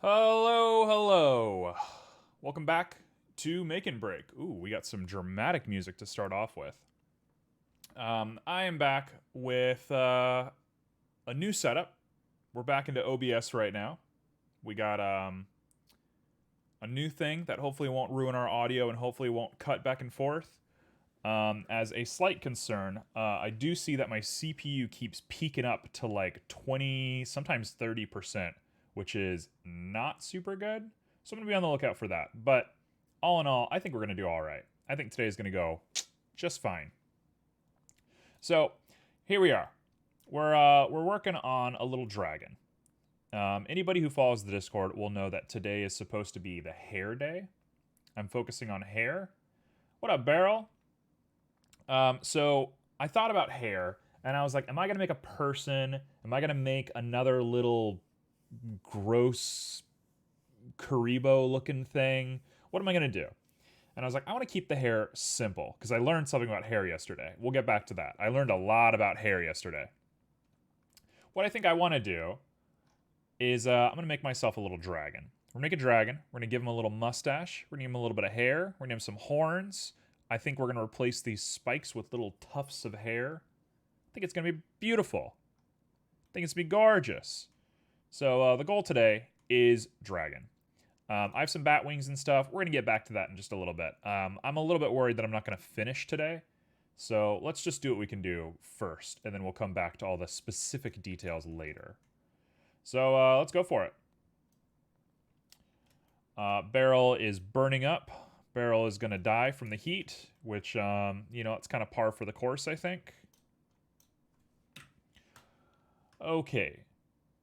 Hello, hello. Welcome back to Make and Break. Ooh, we got some dramatic music to start off with. I am back with a new setup. We're back into OBS right now. We got a new thing that hopefully won't ruin our audio and hopefully won't cut back and forth. As a slight concern, I do see that my CPU keeps peaking up to like 20, sometimes 30%, which is not super good. So I'm going to be on the lookout for that. But all in all, I think we're going to do all right. I think today is going to go just fine. So here we are. We're working on a little dragon. Anybody who follows the Discord will know that today is supposed to be the hair day. I'm focusing on hair. What up, Beryl? So I thought about hair, and I was like, am I gonna make a person? Am I gonna make another little gross Karibo looking thing? What am I gonna do? And I was like, I want to keep the hair simple because I learned something about hair yesterday. We'll get back to that. I learned a lot about hair yesterday. What I think I want to do is I'm gonna make myself a little dragon. We're gonna make a dragon. We're gonna give him a little mustache. We're gonna give him a little bit of hair. We're gonna give him some horns. I think we're gonna replace these spikes with little tufts of hair. I think it's gonna be beautiful. I think it's gonna be gorgeous. So the goal today is dragon. I have some bat wings and stuff. We're gonna get back to that in just a little bit. I'm a little bit worried that I'm not gonna finish today. So let's just do what we can do first, and then we'll come back to all the specific details later. So let's go for it. Barrel is burning up. Barrel is going to die from the heat, which, it's kind of par for the course, I think. Okay.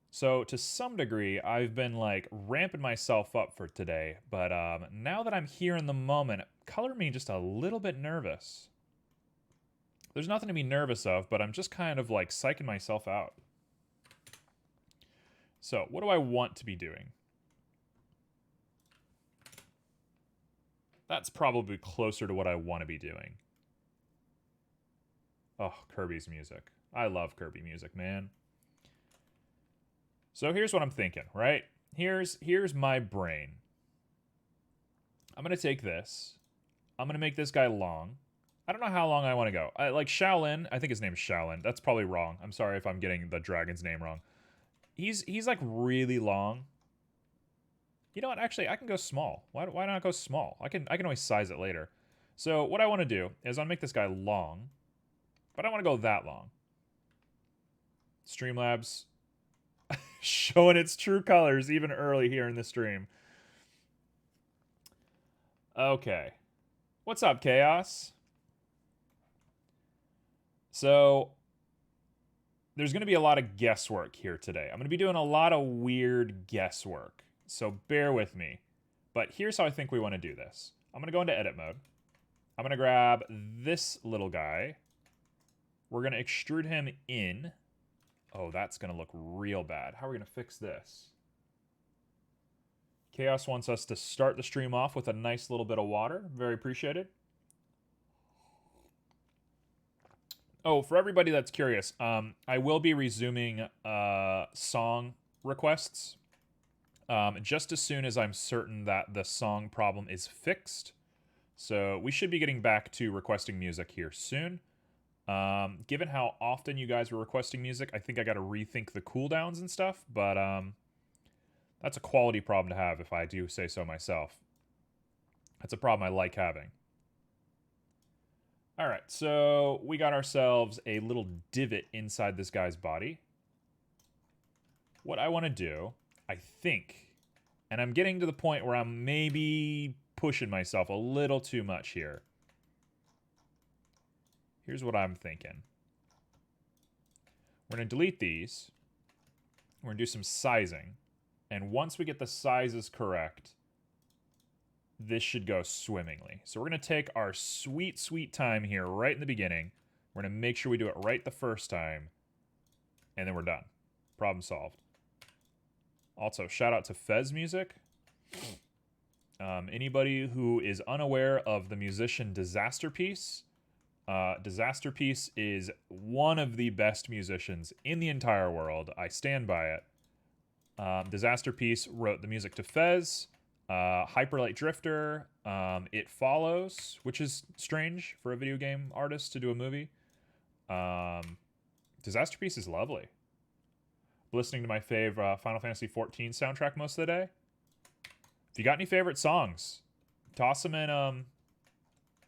So to some degree, I've been like ramping myself up for today, but now that I'm here in the moment, color me just a little bit nervous. There's nothing to be nervous of, but I'm just kind of like psyching myself out. So what do I want to be doing? That's probably closer to what I want to be doing. Oh, Kirby's music. I love Kirby music, man. So here's what I'm thinking, right? Here's my brain. I'm going to take this. I'm going to make this guy long. I don't know how long I want to go. Like Shaolin, I think his name's Shaolin. That's probably wrong. I'm sorry if I'm getting the dragon's name wrong. He's like really long. You know what? Actually, I can go small. Why not go small? I can always size it later. So what I want to do is I'll make this guy long, but I don't want to go that long. Streamlabs showing its true colors even early here in the stream. Okay. What's up, Chaos? So there's going to be a lot of guesswork here today. I'm going to be doing a lot of weird guesswork. So bear with me. But here's how I think we want to do this. I'm going to go into edit mode. I'm going to grab this little guy. We're going to extrude him in. Oh, that's going to look real bad. How are we going to fix this? Chaos wants us to start the stream off with a nice little bit of water. Very appreciated. Oh, for everybody that's curious, I will be resuming song requests just as soon as I'm certain that the song problem is fixed. So we should be getting back to requesting music here soon. Given how often you guys were requesting music, I think I got to rethink the cooldowns and stuff, but that's a quality problem to have if I do say so myself. That's a problem I like having. All right, so we got ourselves a little divot inside this guy's body. What I want to do, I think, and I'm getting to the point where I'm maybe pushing myself a little too much here. Here's what I'm thinking. We're going to delete these. We're going to do some sizing. And once we get the sizes correct, this should go swimmingly. So we're going to take our sweet, sweet time here right in the beginning. We're going to make sure we do it right the first time. And then we're done. Problem solved. Also, shout out to Fez Music. Anybody who is unaware of the musician Disasterpiece, Disasterpiece is one of the best musicians in the entire world. I stand by it. Disaster Piece wrote the music to Fez. Hyper Light Drifter, It Follows, which is strange for a video game artist to do a movie. Disaster Piece is lovely. Listening to my fave Final Fantasy XIV soundtrack most of the day. If you got any favorite songs, toss them in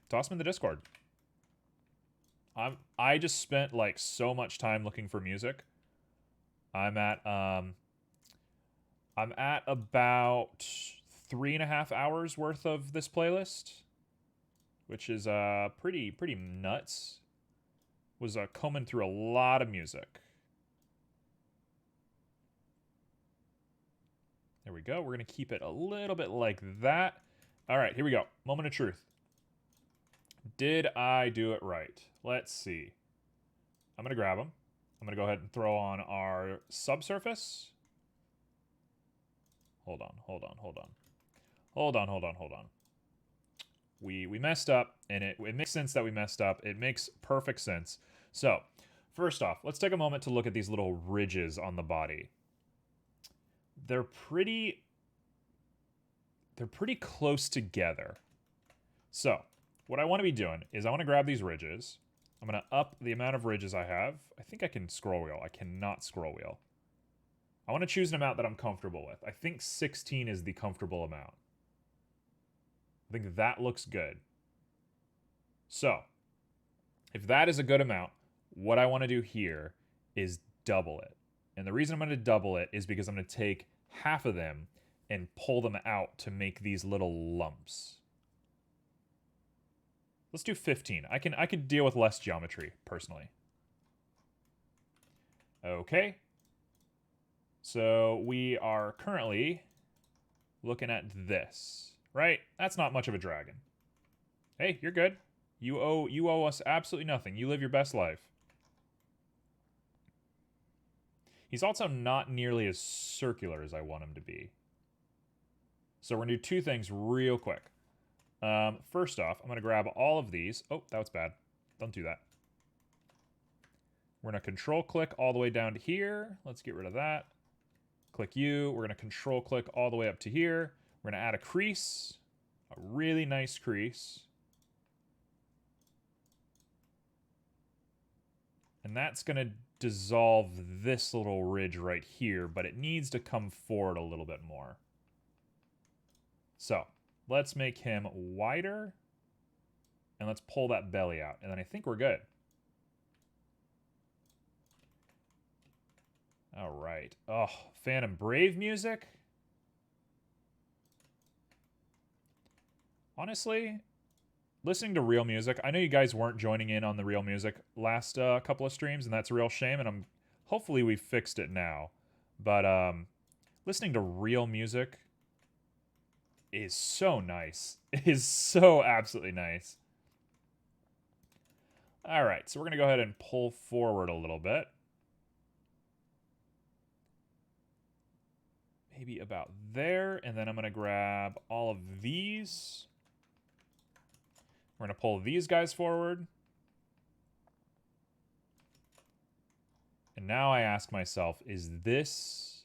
the Discord. I just spent like so much time looking for music. I'm at about 3.5 hours worth of this playlist, which is pretty nuts. Was combing through a lot of music. There we go. We're going to keep it a little bit like that. All right, here we go. Moment of truth. Did I do it right? Let's see. I'm going to grab them. I'm going to go ahead and throw on our subsurface. Hold on. We messed up, and it makes sense that we messed up. It makes perfect sense. So, first off, let's take a moment to look at these little ridges on the body. They're pretty close together. So, what I want to be doing is I want to grab these ridges. I'm going to up the amount of ridges I have. I think I can scroll wheel. I cannot scroll wheel. I want to choose an amount that I'm comfortable with. I think 16 is the comfortable amount. I think that looks good. So, if that is a good amount, what I want to do here is double it. And the reason I'm going to double it is because I'm going to take half of them and pull them out to make these little lumps. Let's do 15. I could deal with less geometry, personally. Okay. So we are currently looking at this, right? That's not much of a dragon. Hey, you're good. You owe us absolutely nothing. You live your best life. He's also not nearly as circular as I want him to be. So we're going to do two things real quick. First off, I'm going to grab all of these. Oh, that was bad. Don't do that. We're going to control click all the way down to here. Let's get rid of that. Click U. We're going to control click all the way up to here. We're going to add a crease. A really nice crease. And that's going to dissolve this little ridge right here, but it needs to come forward a little bit more. So, let's make him wider, and let's pull that belly out, and then I think we're good. All right. Oh, Phantom Brave music? Honestly, listening to real music, I know you guys weren't joining in on the real music last couple of streams, and that's a real shame, and hopefully we fixed it now. But listening to real music is so nice. It is so absolutely nice. All right, so we're going to go ahead and pull forward a little bit. Maybe about there, and then I'm going to grab all of these. We're going to pull these guys forward. And now I ask myself, is this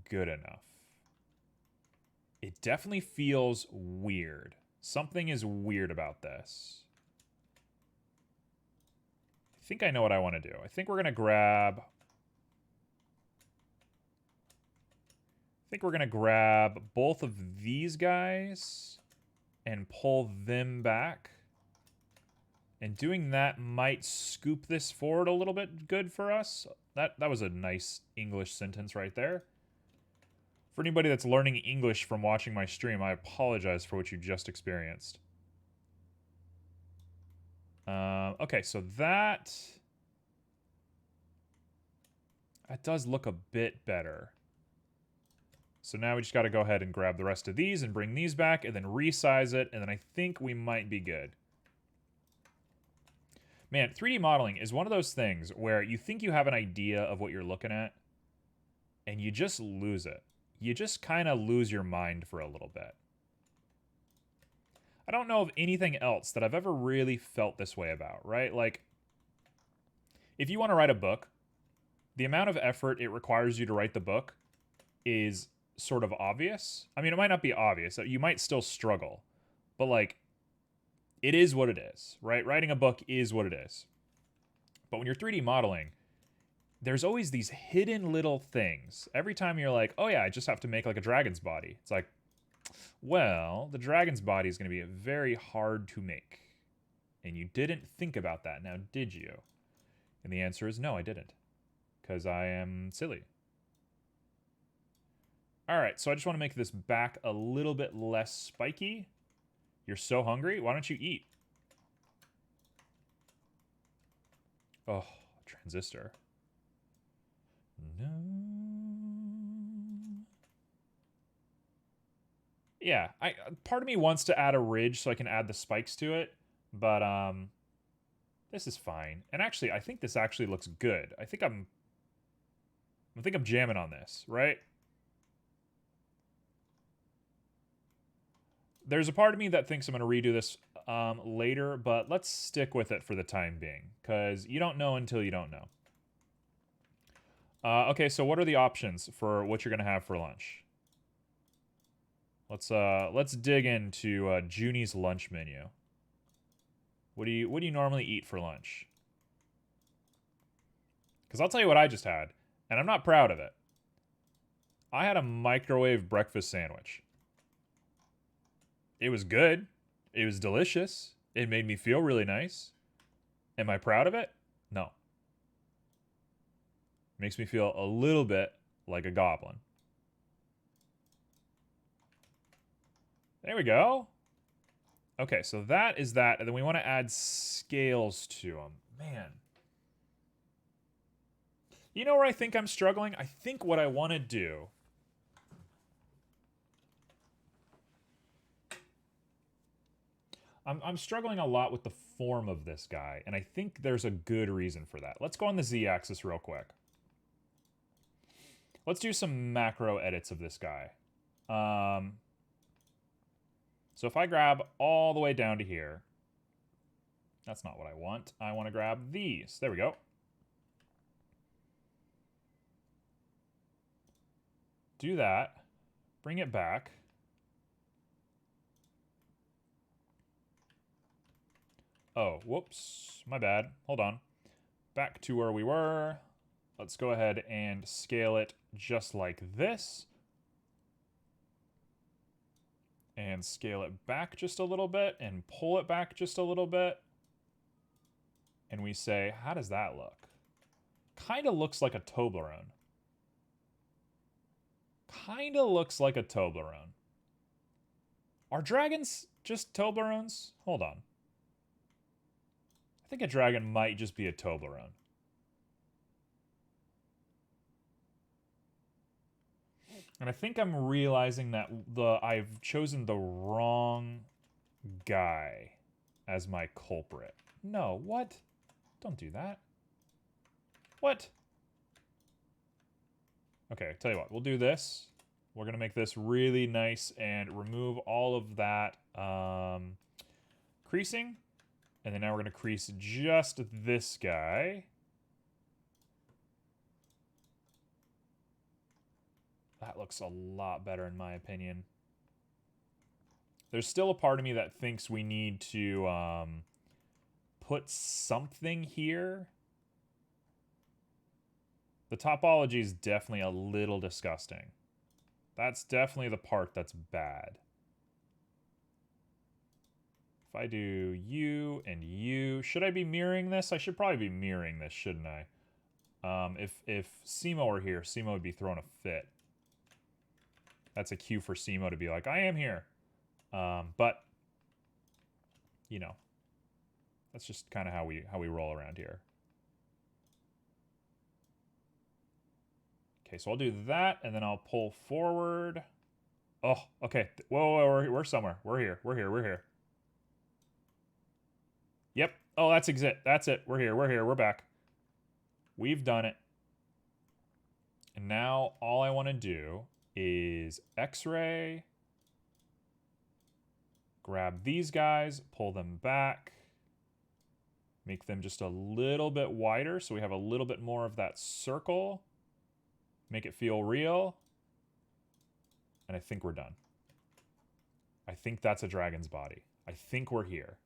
good enough? It definitely feels weird. Something is weird about this. I think I know what I want to do. I think we're going to grab... both of these guys and pull them back. And doing that might scoop this forward a little bit good for us. That was a nice English sentence right there. For anybody that's learning English from watching my stream, I apologize for what you just experienced. Okay, so that does look a bit better. So now we just got to go ahead and grab the rest of these and bring these back and then resize it, and then I think we might be good. Man, 3D modeling is one of those things where you think you have an idea of what you're looking at, and you just lose it. You just kind of lose your mind for a little bit. I don't know of anything else that I've ever really felt this way about, right? Like, if you want to write a book, the amount of effort it requires you to write the book is sort of obvious. I mean, it might not be obvious. You might still struggle, but like, it is what it is, right? Writing a book is what it is. But when you're 3D modeling, there's always these hidden little things. Every time you're like, oh yeah, I just have to make like a dragon's body. It's like, well, the dragon's body is going to be very hard to make. And you didn't think about that, now did you? And the answer is no, I didn't. Because I am silly. Alright, so I just want to make this back a little bit less spiky. You're so hungry? Why don't you eat? Oh, transistor. No. Yeah, part of me wants to add a ridge so I can add the spikes to it, but this is fine. And actually, I think this actually looks good. I think I'm jamming on this, right? There's a part of me that thinks I'm going to redo this later, but let's stick with it for the time being, because you don't know until you don't know. Okay, so what are the options for what you're going to have for lunch? Let's dig into Junie's lunch menu. What do you normally eat for lunch? Because I'll tell you what I just had, and I'm not proud of it. I had a microwave breakfast sandwich. It was good. It was delicious. It made me feel really nice. Am I proud of it? No. Makes me feel a little bit like a goblin. There we go. Okay, so that is that. And then we want to add scales to them. Man. You know where I think I'm struggling? I think what I want to do... I'm struggling a lot with the form of this guy, and I think there's a good reason for that. Let's go on the Z-axis real quick. Let's do some macro edits of this guy. So if I grab all the way down to here, that's not what I want. I want to grab these. There we go. Do that. Bring it back. Oh, whoops. My bad. Hold on. Back to where we were. Let's go ahead and scale it just like this. And scale it back just a little bit and pull it back just a little bit. And we say, how does that look? Kind of looks like a Toblerone. Kind of looks like a Toblerone. Are dragons just Toblerones? Hold on. I think a dragon might just be a Toblerone. And I think I'm realizing that I've chosen the wrong guy as my culprit. No, what? Don't do that. What? Okay, tell you what, we'll do this. We're going to make this really nice and remove all of that creasing. And then now we're going to crease just this guy. That looks a lot better in my opinion. There's still a part of me that thinks we need to put something here. The topology is definitely a little disgusting. That's definitely the part that's bad. If I do you and you, should I be mirroring this? I should probably be mirroring this, shouldn't I? If Simo were here, Simo would be throwing a fit. That's a cue for Simo to be like, I am here. But, you know, that's just kind of how we roll around here. Okay, so I'll do that, and then I'll pull forward. Oh, okay. Whoa, we're somewhere. We're here. Yep. Oh, that's it. That's it. We're here. We're back. We've done it. And now all I want to do is X-ray. Grab these guys, pull them back. Make them just a little bit wider so we have a little bit more of that circle. Make it feel real. And I think we're done. I think that's a dragon's body. I think we're here.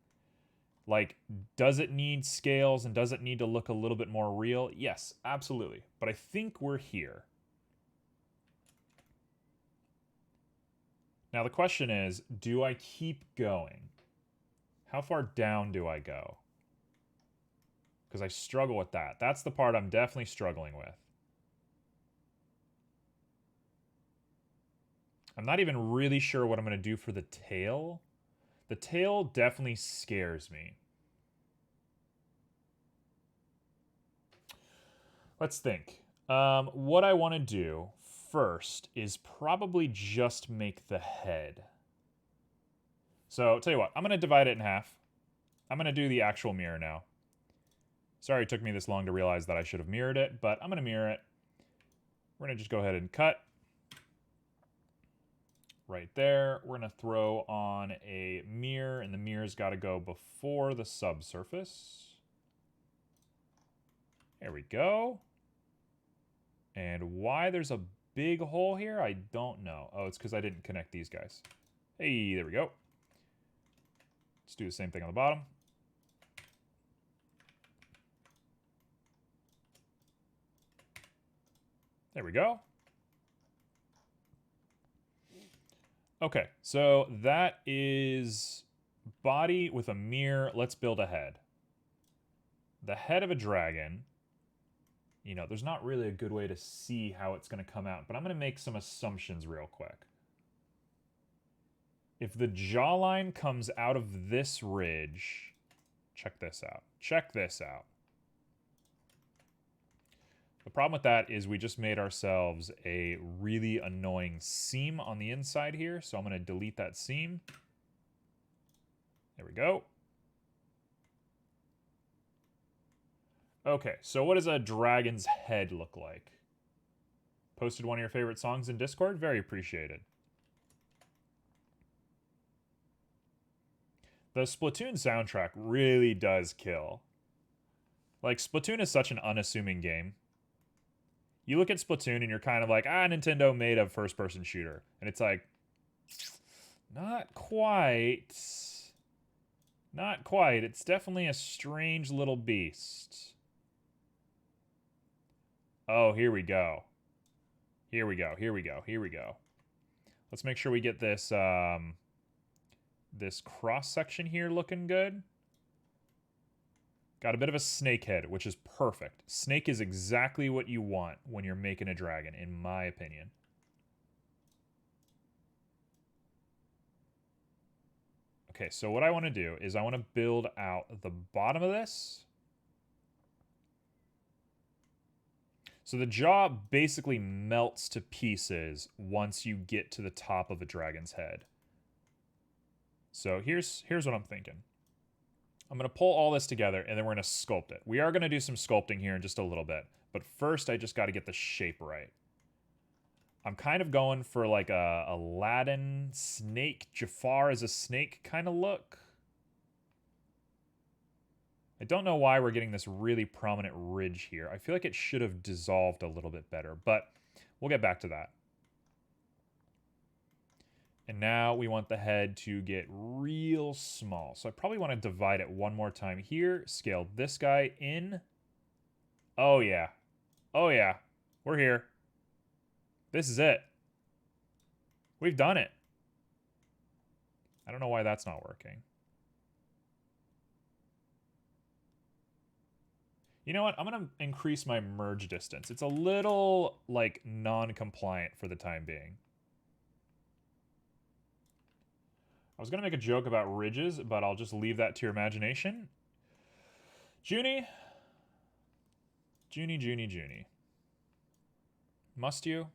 Like, does it need scales and does it need to look a little bit more real? Yes, absolutely. But I think we're here. Now the question is, do I keep going? How far down do I go? Because I struggle with that. That's the part I'm definitely struggling with. I'm not even really sure what I'm going to do for the tail. The tail definitely scares me. Let's think. What I want to do first is probably just make the head. So, tell you what, I'm going to divide it in half. I'm going to do the actual mirror now. Sorry it took me this long to realize that I should have mirrored it, but I'm going to mirror it. We're going to just go ahead and cut. Right there. We're going to throw on a mirror, and the mirror's got to go before the subsurface. There we go. And why there's a big hole here, I don't know. Oh, it's because I didn't connect these guys. Hey, there we go. Let's do the same thing on the bottom. There we go. Okay, so that is body with a mirror. Let's build a head. The head of a dragon. You know, there's not really a good way to see how it's going to come out, but I'm going to make some assumptions real quick. If the jawline comes out of this ridge, check this out. Check this out. The problem with that is we just made ourselves a really annoying seam on the inside here, so I'm going to delete that seam. There we go. Okay, so what does a dragon's head look like? Posted one of your favorite songs in Discord? Very appreciated. The Splatoon soundtrack really does kill. Like, Splatoon is such an unassuming game. You look at Splatoon and you're kind of like, Nintendo made a first-person shooter. And it's like, not quite. Not quite. It's definitely a strange little beast. Oh, here we go. Here we go. Here we go. Here we go. Let's make sure we get this this cross section here looking good. Got a bit of a snake head, which is perfect. Snake is exactly what you want when you're making a dragon, in my opinion. Okay, so what I want to do is I want to build out the bottom of this. So the jaw basically melts to pieces once you get to the top of a dragon's head. So here's what I'm thinking. I'm going to pull all this together, and then we're going to sculpt it. We are going to do some sculpting here in just a little bit. But first, I just got to get the shape right. I'm kind of going for like a Aladdin snake, Jafar as a snake kind of look. I don't know why we're getting this really prominent ridge here. I feel like it should have dissolved a little bit better, but we'll get back to that. And now we want the head to get real small. So I probably want to divide it one more time here. Scale this guy in. Oh, yeah. Oh, yeah. We're here. This is it. We've done it. I don't know why that's not working. You know what? I'm going to increase my merge distance. It's a little, like, non-compliant for the time being. I was going to make a joke about ridges, but I'll just leave that to your imagination. Junie. Junie, Junie, Junie. Must you?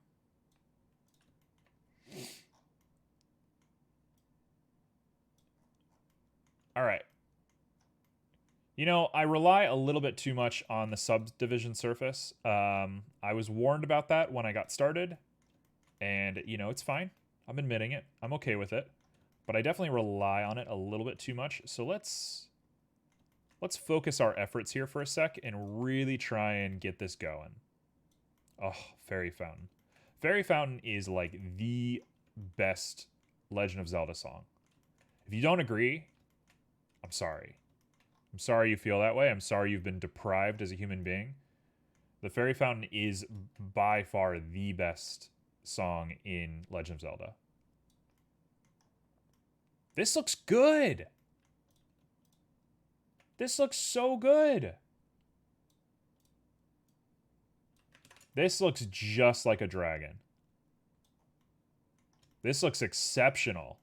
All right. You know, I rely a little bit too much on the subdivision surface. I was warned about that when I got started, and, you know, it's fine. I'm admitting it. I'm okay with it. But I definitely rely on it a little bit too much. So let's focus our efforts here for a sec and really try and get this going. Oh, Fairy Fountain. Fairy Fountain is like the best Legend of Zelda song. If you don't agree, I'm sorry. I'm sorry you feel that way. I'm sorry you've been deprived as a human being. The Fairy Fountain is by far the best song in Legend of Zelda. This looks good. This looks so good. This looks just like a dragon. This looks exceptional.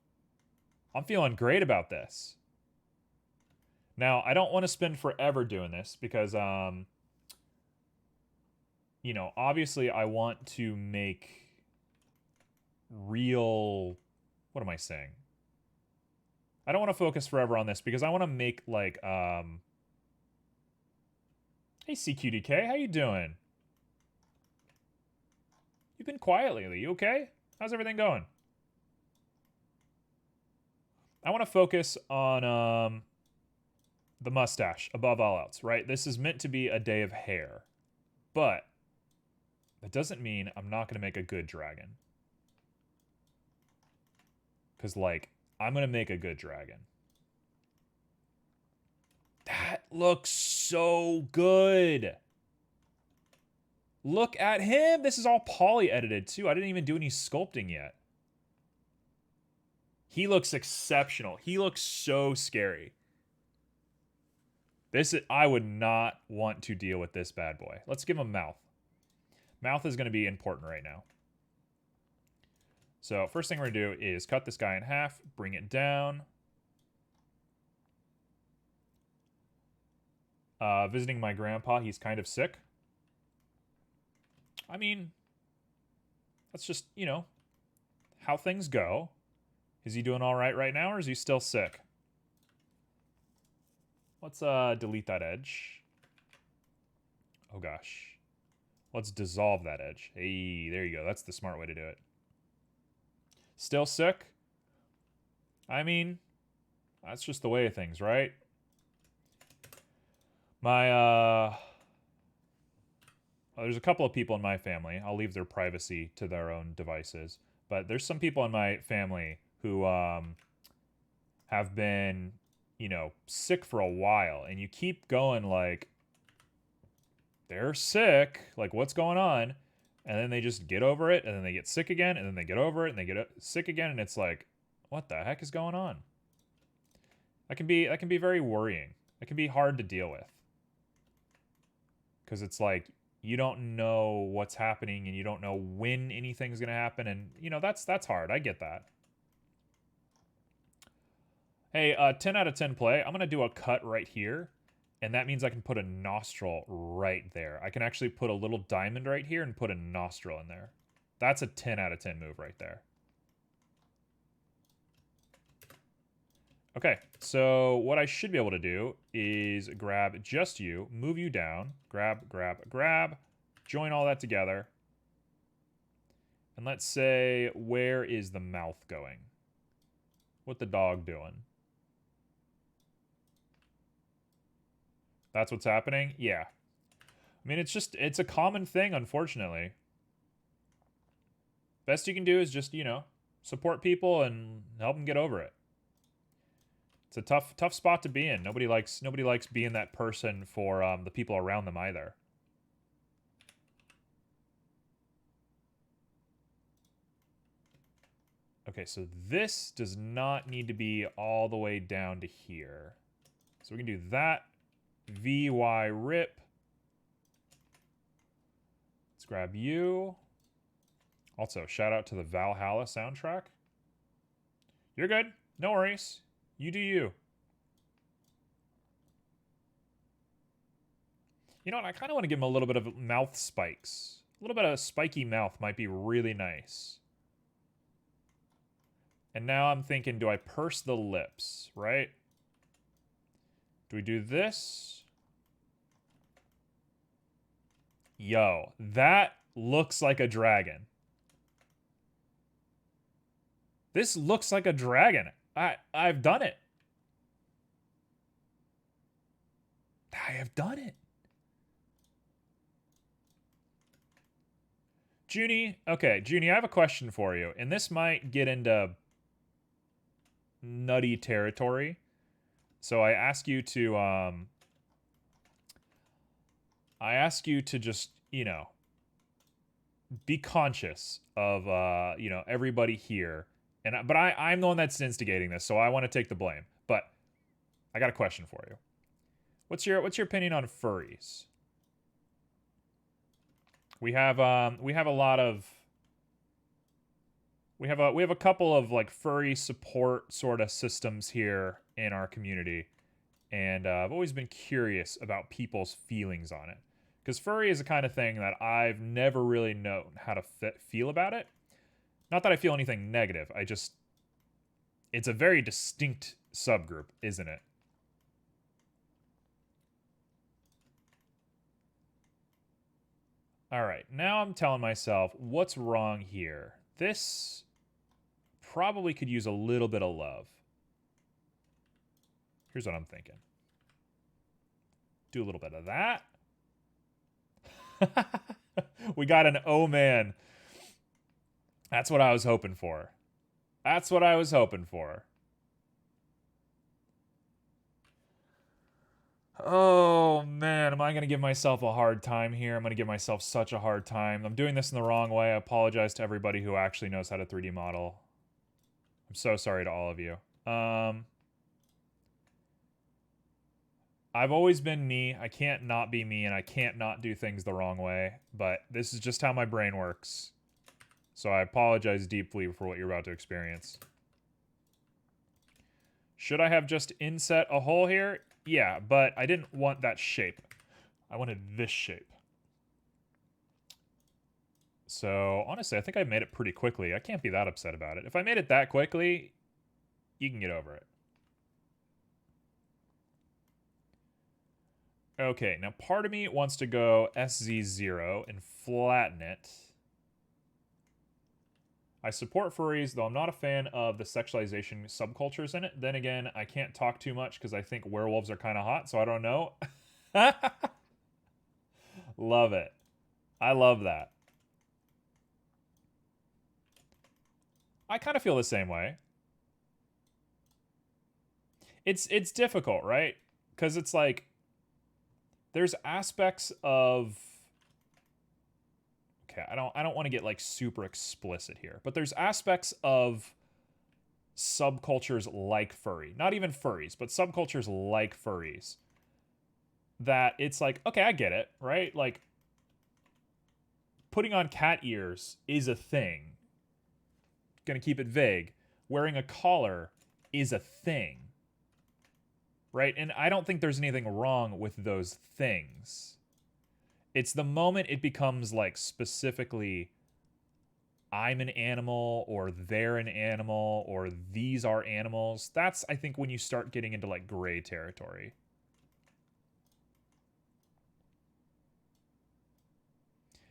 I'm feeling great about this. Now, I don't want to spend forever doing this because, you know, obviously I want to make real... What am I saying? I don't want to focus forever on this because I want to make, like, Hey, CQDK, how you doing? You've been quiet lately. You okay? How's everything going? I want to focus on the mustache above all else, right? This is meant to be a day of hair, but that doesn't mean I'm not going to make a good dragon. Because, like, I'm going to make a good dragon. That looks so good. Look at him. This is all poly edited, too. I didn't even do any sculpting yet. He looks exceptional. He looks so scary. I would not want to deal with this bad boy. Let's give him mouth. Mouth is going to be important right now. So first thing we're going to do is cut this guy in half, bring it down. Visiting my grandpa, he's kind of sick. I mean, that's just, you know, how things go. Is he doing all right now, or is he still sick? Let's delete that edge. Oh gosh. Let's dissolve that edge. Hey, there you go. That's the smart way to do it. Still sick? I mean, that's just the way of things, right? There's a couple of people in my family. I'll leave their privacy to their own devices. But there's some people in my family who have been, you know, sick for a while. And you keep going like, they're sick. Like, what's going on? And then they just get over it. And then they get sick again. And then they get over it. And they get sick again. And it's like, what the heck is going on? That can be very worrying. It can be hard to deal with. Because it's like, you don't know what's happening and you don't know when anything's going to happen. And, you know, that's hard. I get that. Hey, 10 out of 10 play. I'm going to do a cut right here. And that means I can put a nostril right there. I can actually put a little diamond right here and put a nostril in there. That's a 10 out of 10 move right there. Okay, so what I should be able to do is grab just you, move you down, grab, join all that together. And let's say, where is the mouth going? What the dog doing? That's what's happening? Yeah. I mean, it's a common thing, unfortunately. Best you can do is just, you know, support people and help them get over it. It's a tough spot to be in. Nobody likes being that person for the people around them either. Okay, so this does not need to be all the way down to here. So we can do that. VY rip. Let's grab you. Also, shout out to the Valhalla soundtrack. You're good. No worries. You do you. You know what? I kind of want to give him a little bit of mouth spikes. A little bit of spiky mouth might be really nice. And now I'm thinking, do I purse the lips, right? Do we do this? Yo, that looks like a dragon. This looks like a dragon. I've done it. I have done it. Junie, okay, Junie, I have a question for you, and this might get into nutty territory. So I ask you to just, be conscious of everybody here. But I'm the one that's instigating this, so I want to take the blame. But I got a question for you. What's your opinion on furries? We have a lot of we have a couple of like furry support sort of systems here in our community, and I've always been curious about people's feelings on it, because furry is the kind of thing that I've never really known how to feel about it. Not that I feel anything negative. It's a very distinct subgroup, isn't it? All right, now I'm telling myself, what's wrong here? This probably could use a little bit of love. Here's what I'm thinking. Do a little bit of that. We got an oh man. That's what I was hoping for. That's what I was hoping for. Oh man, am I going to give myself a hard time here? I'm going to give myself such a hard time. I'm doing this in the wrong way. I apologize to everybody who actually knows how to 3D model. I'm so sorry to all of you. I've always been me. I can't not be me, and I can't not do things the wrong way. But this is just how my brain works. So I apologize deeply for what you're about to experience. Should I have just inset a hole here? Yeah, but I didn't want that shape. I wanted this shape. So honestly, I think I made it pretty quickly. I can't be that upset about it. If I made it that quickly, you can get over it. Okay, now part of me wants to go SZ0 and flatten it. I support furries, though I'm not a fan of the sexualization subcultures in it. Then again, I can't talk too much because I think werewolves are kind of hot, so I don't know. Love it. I love that. I kind of feel the same way. It's difficult, right? Because it's like there's aspects of okay, I don't want to get like super explicit here, but there's aspects of subcultures like furry, not even furries, but subcultures like furries, that it's like, okay, I get it, right? Like putting on cat ears is a thing. Gonna keep it vague. Wearing a collar is a thing. Right? And I don't think there's anything wrong with those things. It's the moment it becomes like specifically I'm an animal or they're an animal or these are animals. That's, I think, when you start getting into like gray territory.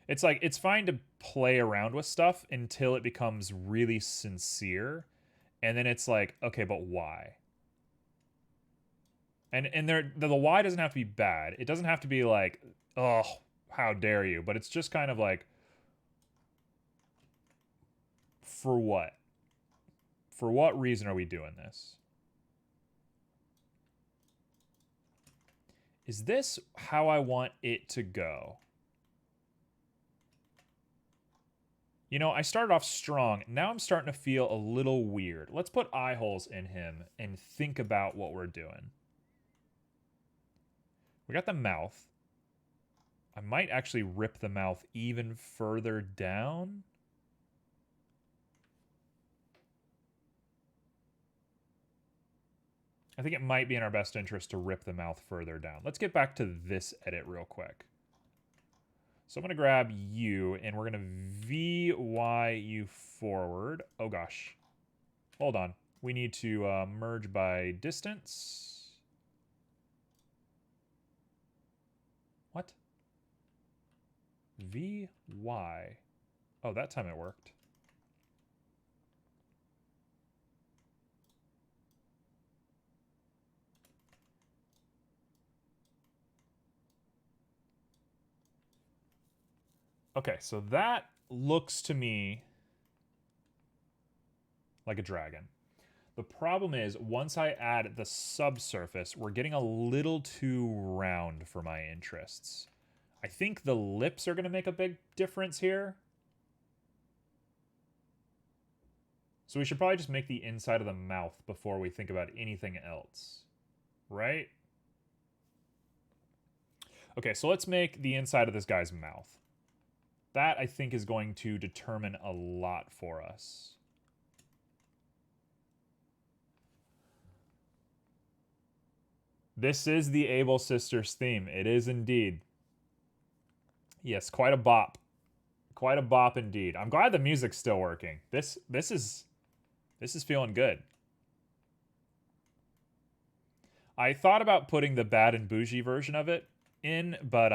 It's like, it's fine to play around with stuff until it becomes really sincere. And then it's like, okay, but why? And the why doesn't have to be bad. It doesn't have to be like, oh, how dare you? But it's just kind of like, for what? For what reason are we doing this? Is this how I want it to go? You know, I started off strong. Now I'm starting to feel a little weird. Let's put eye holes in him and think about what we're doing. We got the mouth. I might actually rip the mouth even further down. I think it might be in our best interest to rip the mouth further down. Let's get back to this edit real quick. So I'm going to grab you, and we're going to VY you forward. Oh, gosh. Hold on. We need to merge by distance. What? VY. Oh, that time it worked. Okay, so that looks to me like a dragon. The problem is, once I add the subsurface, we're getting a little too round for my interests. I think the lips are going to make a big difference here. So we should probably just make the inside of the mouth before we think about anything else. Right? Okay, so let's make the inside of this guy's mouth. That, I think, is going to determine a lot for us. This is the Able Sisters theme. It is indeed. Yes, quite a bop. Quite a bop indeed. I'm glad the music's still working. This is feeling good. I thought about putting the Bad and Bougie version of it in, but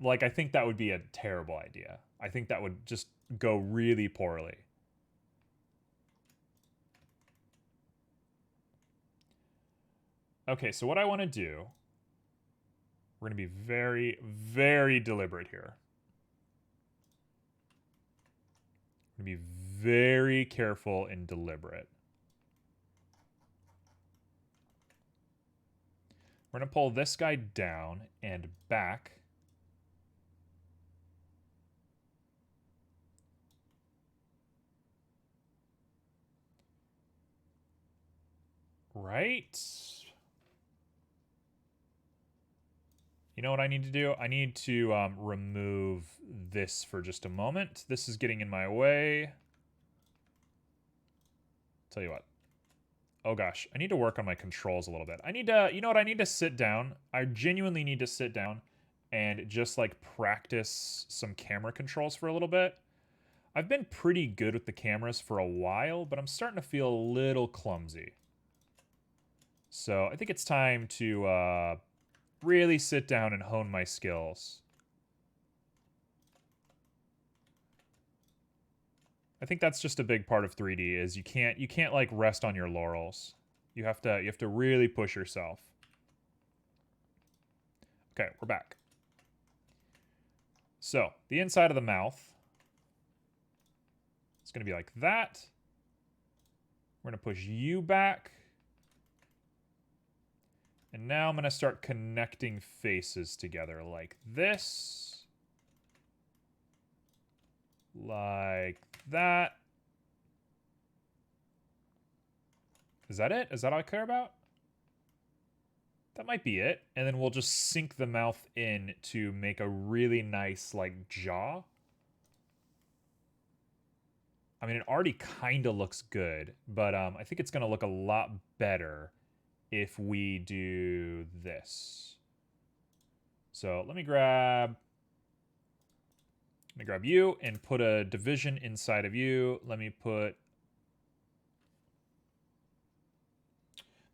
like, I think that would be a terrible idea. I think that would just go really poorly. Okay, so what I want to do, we're going to be very, very deliberate here. We're going to be very careful and deliberate. We're going to pull this guy down and back. Right? You know what I need to do? I need to remove this for just a moment. This is getting in my way. Tell you what. Oh gosh, I need to work on my controls a little bit. I need to, you know what? I need to sit down. I genuinely need to sit down and just like practice some camera controls for a little bit. I've been pretty good with the cameras for a while, but I'm starting to feel a little clumsy. So I think it's time to really sit down and hone my skills. I think that's just a big part of 3D is you can't like rest on your laurels. You have to really push yourself. Okay, we're back. So, the inside of the mouth is going to be like that. We're going to push you back. And now I'm going to start connecting faces together like this. Like that. Is that it? Is that all I care about? That might be it. And then we'll just sink the mouth in to make a really nice, like, jaw. I mean, it already kind of looks good, but I think it's going to look a lot better if we do this. So let me grab you and put a division inside of you. Let me put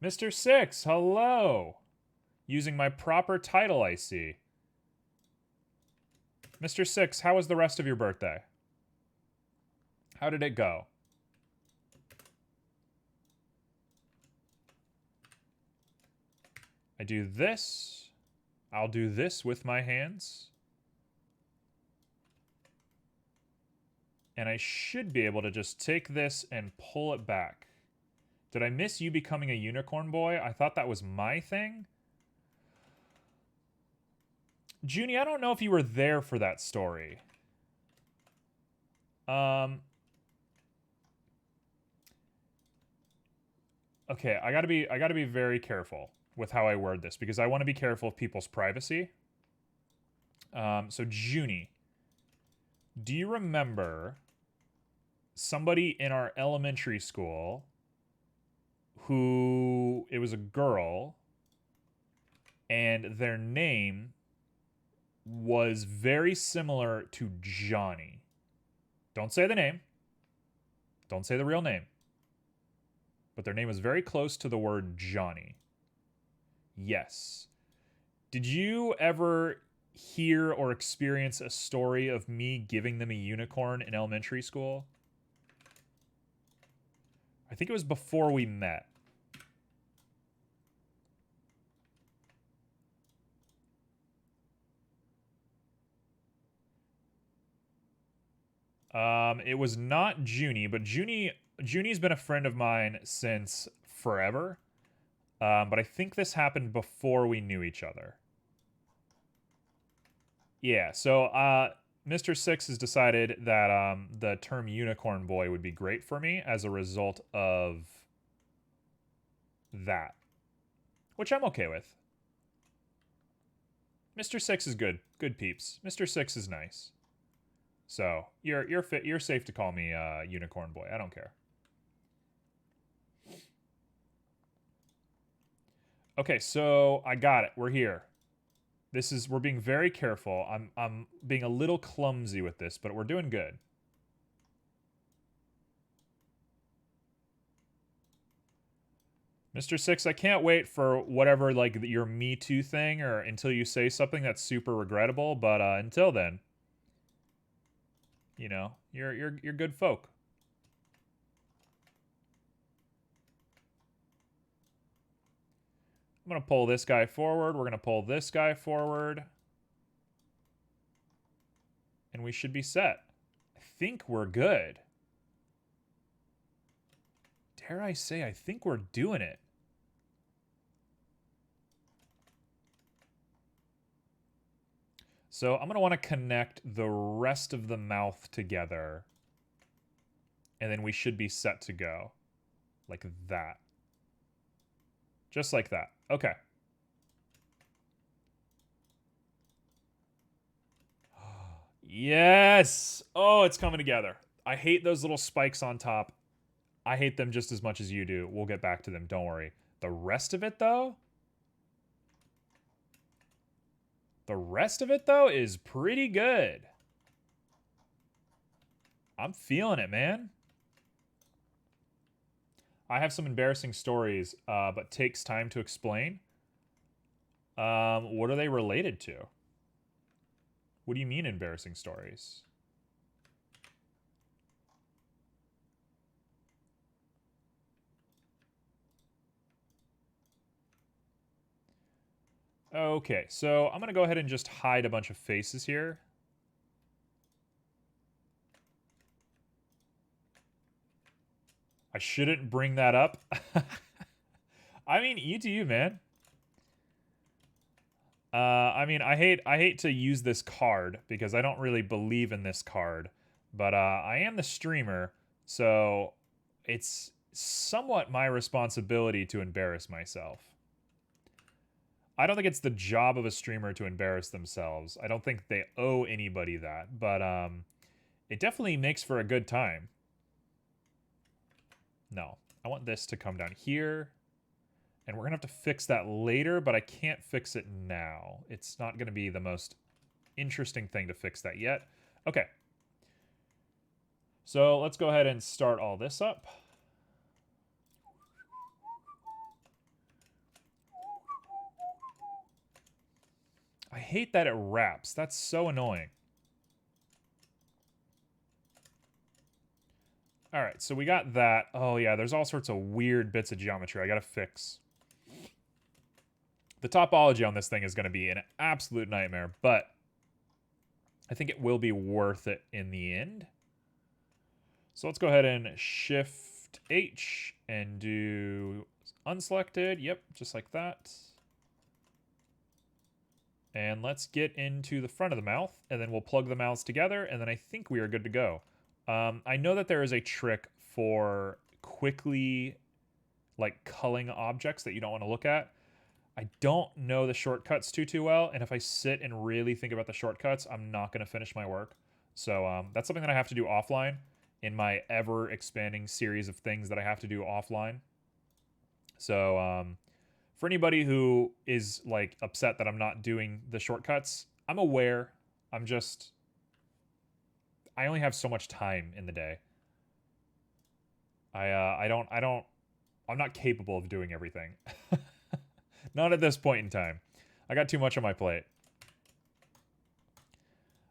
Mr. Six, hello. Using my proper title, I see. Mr. Six, how was the rest of your birthday? How did it go? I do this. I'll do this with my hands. And I should be able to just take this and pull it back. Did I miss you becoming a unicorn boy? I thought that was my thing. Junie, I don't know if you were there for that story. Okay, I gotta be very careful with how I word this because I want to be careful of people's privacy. So Junie, do you remember somebody in our elementary school who, it was a girl, and their name was very similar to Johnny? Don't say the name. Don't say the real name. But their name was very close to the word Johnny. Yes. Did you ever hear or experience a story of me giving them a unicorn in elementary school? I think it was before we met. It was not Junie, but Junie's been a friend of mine since forever. But I think this happened before we knew each other. Yeah, so Mr. Six has decided that the term unicorn boy would be great for me as a result of that, which I'm okay with. Mr. Six is good. Good peeps. Mr. Six is nice. So you're safe to call me unicorn boy. I don't care. Okay, so I got it. We're here. We're being very careful. I'm being a little clumsy with this, but we're doing good. Mr. Six, I can't wait for whatever like your Me Too thing or until you say something that's super regrettable, but until then, you know, you're good folk. I'm going to pull this guy forward. We're going to pull this guy forward. And we should be set. I think we're good. Dare I say, I think we're doing it. So I'm going to want to connect the rest of the mouth together. And then we should be set to go. Like that. Just like that. Okay. Yes! Oh, it's coming together. I hate those little spikes on top. I hate them just as much as you do. We'll get back to them. Don't worry. The rest of it, though? The rest of it, though, is pretty good. I'm feeling it, man. I have some embarrassing stories, but takes time to explain. What are they related to? What do you mean embarrassing stories? Okay, so I'm going to go ahead and just hide a bunch of faces here. I shouldn't bring that up. I mean, you do you, man. I mean, I hate to use this card because I don't really believe in this card, but I am the streamer, so it's somewhat my responsibility to embarrass myself. I don't think it's the job of a streamer to embarrass themselves. I don't think they owe anybody that, but it definitely makes for a good time. No, I want this to come down here. And we're going to have to fix that later, but I can't fix it now. It's not going to be the most interesting thing to fix that yet. Okay. So let's go ahead and start all this up. I hate that it wraps. That's so annoying. All right, so we got that. Oh, yeah, there's all sorts of weird bits of geometry I got to fix. The topology on this thing is going to be an absolute nightmare, but I think it will be worth it in the end. So let's go ahead and Shift H and do unselected. Yep, just like that. And let's get into the front of the mouth, and then we'll plug the mouths together, and then I think we are good to go. I know that there is a trick for quickly, like, culling objects that you don't want to look at. I don't know the shortcuts too well, and if I sit and really think about the shortcuts, I'm not going to finish my work. So that's something that I have to do offline in my ever-expanding series of things that I have to do offline. So for anybody who is, like, upset that I'm not doing the shortcuts, I'm aware. I only have so much time in the day. I'm not capable of doing everything. Not at this point in time. I got too much on my plate.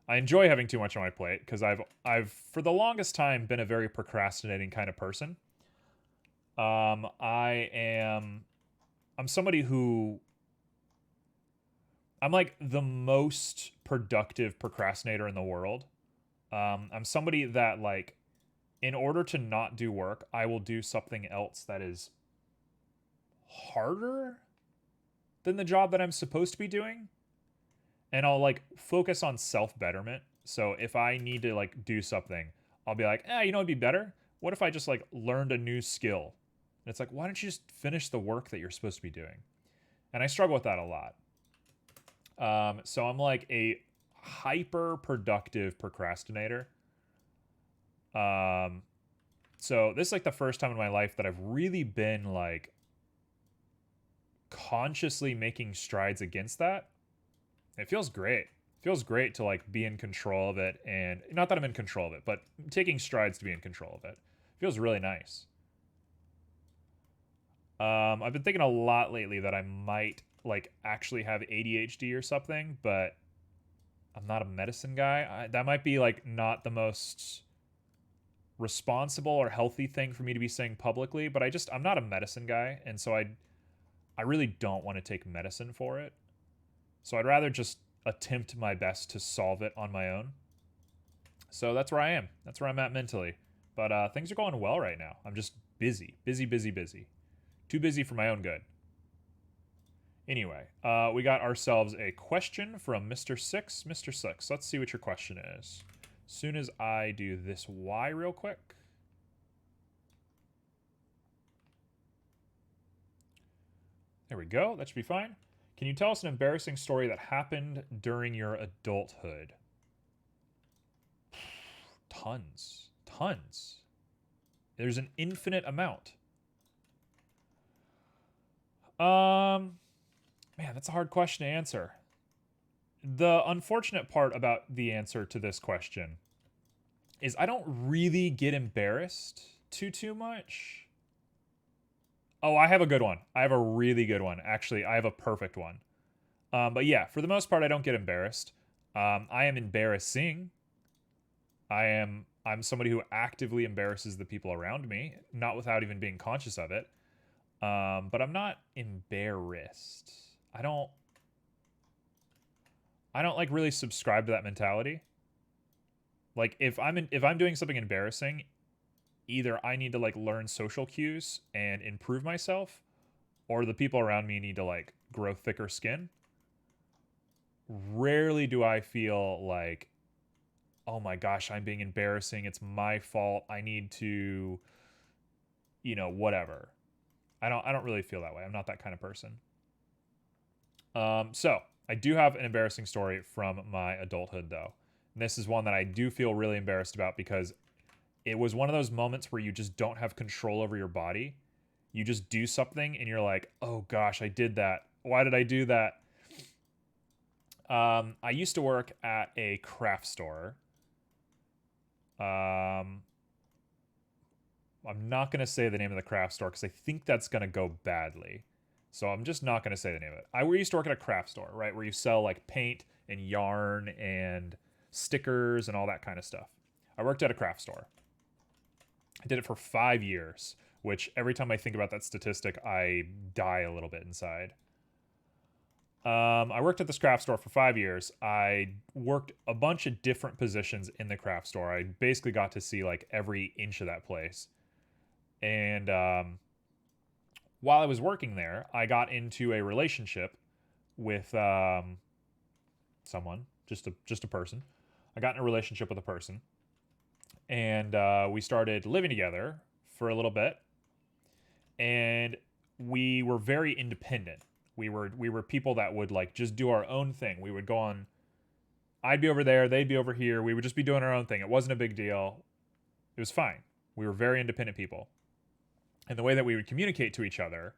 I enjoy having too much on my plate because I've for the longest time been a very procrastinating kind of person. I'm somebody who I'm like the most productive procrastinator in the world. I'm somebody that, like, in order to not do work, I will do something else that is harder than the job that I'm supposed to be doing. And I'll, like, focus on self-betterment. So if I need to, like, do something, I'll be like, you know what'd be better? What if I just, like, learned a new skill? And it's like, why don't you just finish the work that you're supposed to be doing? And I struggle with that a lot. So I'm like a hyper productive procrastinator. So this is like the first time in my life that I've really been like consciously making strides against that. It feels great. It feels great to like be in control of it, and not that I'm in control of it, but taking strides to be in control of it. It feels really nice. I've been thinking a lot lately that I might like actually have ADHD or something, but I'm not a medicine guy. That might be like not the most responsible or healthy thing for me to be saying publicly, but I'm not a medicine guy, and so I really don't want to take medicine for it. So I'd rather just attempt my best to solve it on my own. So that's where I am. That's where I'm at mentally. But things are going well right now. I'm just busy, busy, busy, busy. Too busy for my own good. Anyway, we got ourselves a question from Mr. Six. Mr. Six, let's see what your question is. As soon as I do this Y real quick. There we go. That should be fine. Can you tell us an embarrassing story that happened during your adulthood? Tons. Tons. There's an infinite amount. Man, that's a hard question to answer. The unfortunate part about the answer to this question is I don't really get embarrassed too much. Oh, I have a good one. I have a really good one. Actually, I have a perfect one. But yeah, for the most part, I don't get embarrassed. I am embarrassing. I'm somebody who actively embarrasses the people around me, not without even being conscious of it. But I'm not embarrassed. I don't like really subscribe to that mentality. Like if I'm doing something embarrassing, either I need to like learn social cues and improve myself, or the people around me need to like grow thicker skin. Rarely do I feel like, oh my gosh, I'm being embarrassing. It's my fault. I need to, whatever. I don't really feel that way. I'm not that kind of person. So I do have an embarrassing story from my adulthood though. And this is one that I do feel really embarrassed about because it was one of those moments where you just don't have control over your body. You just do something and you're like, oh gosh, I did that. Why did I do that? I used to work at a craft store. I'm not going to say the name of the craft store because I think that's going to go badly. So I'm just not going to say the name of it. We used to work at a craft store, right, where you sell like paint and yarn and stickers and all that kind of stuff. I worked at a craft store. I did it for 5 years, which every time I think about that statistic, I die a little bit inside. I worked at this craft store for 5 years. I worked a bunch of different positions in the craft store. I basically got to see like every inch of that place. And while I was working there, I got into a relationship with someone, just a person. I got in a relationship with a person, and we started living together for a little bit, and we were very independent. We were people that would like just do our own thing. We would go on. I'd be over there, they'd be over here. We would just be doing our own thing. It wasn't a big deal. It was fine. We were very independent people. And the way that we would communicate to each other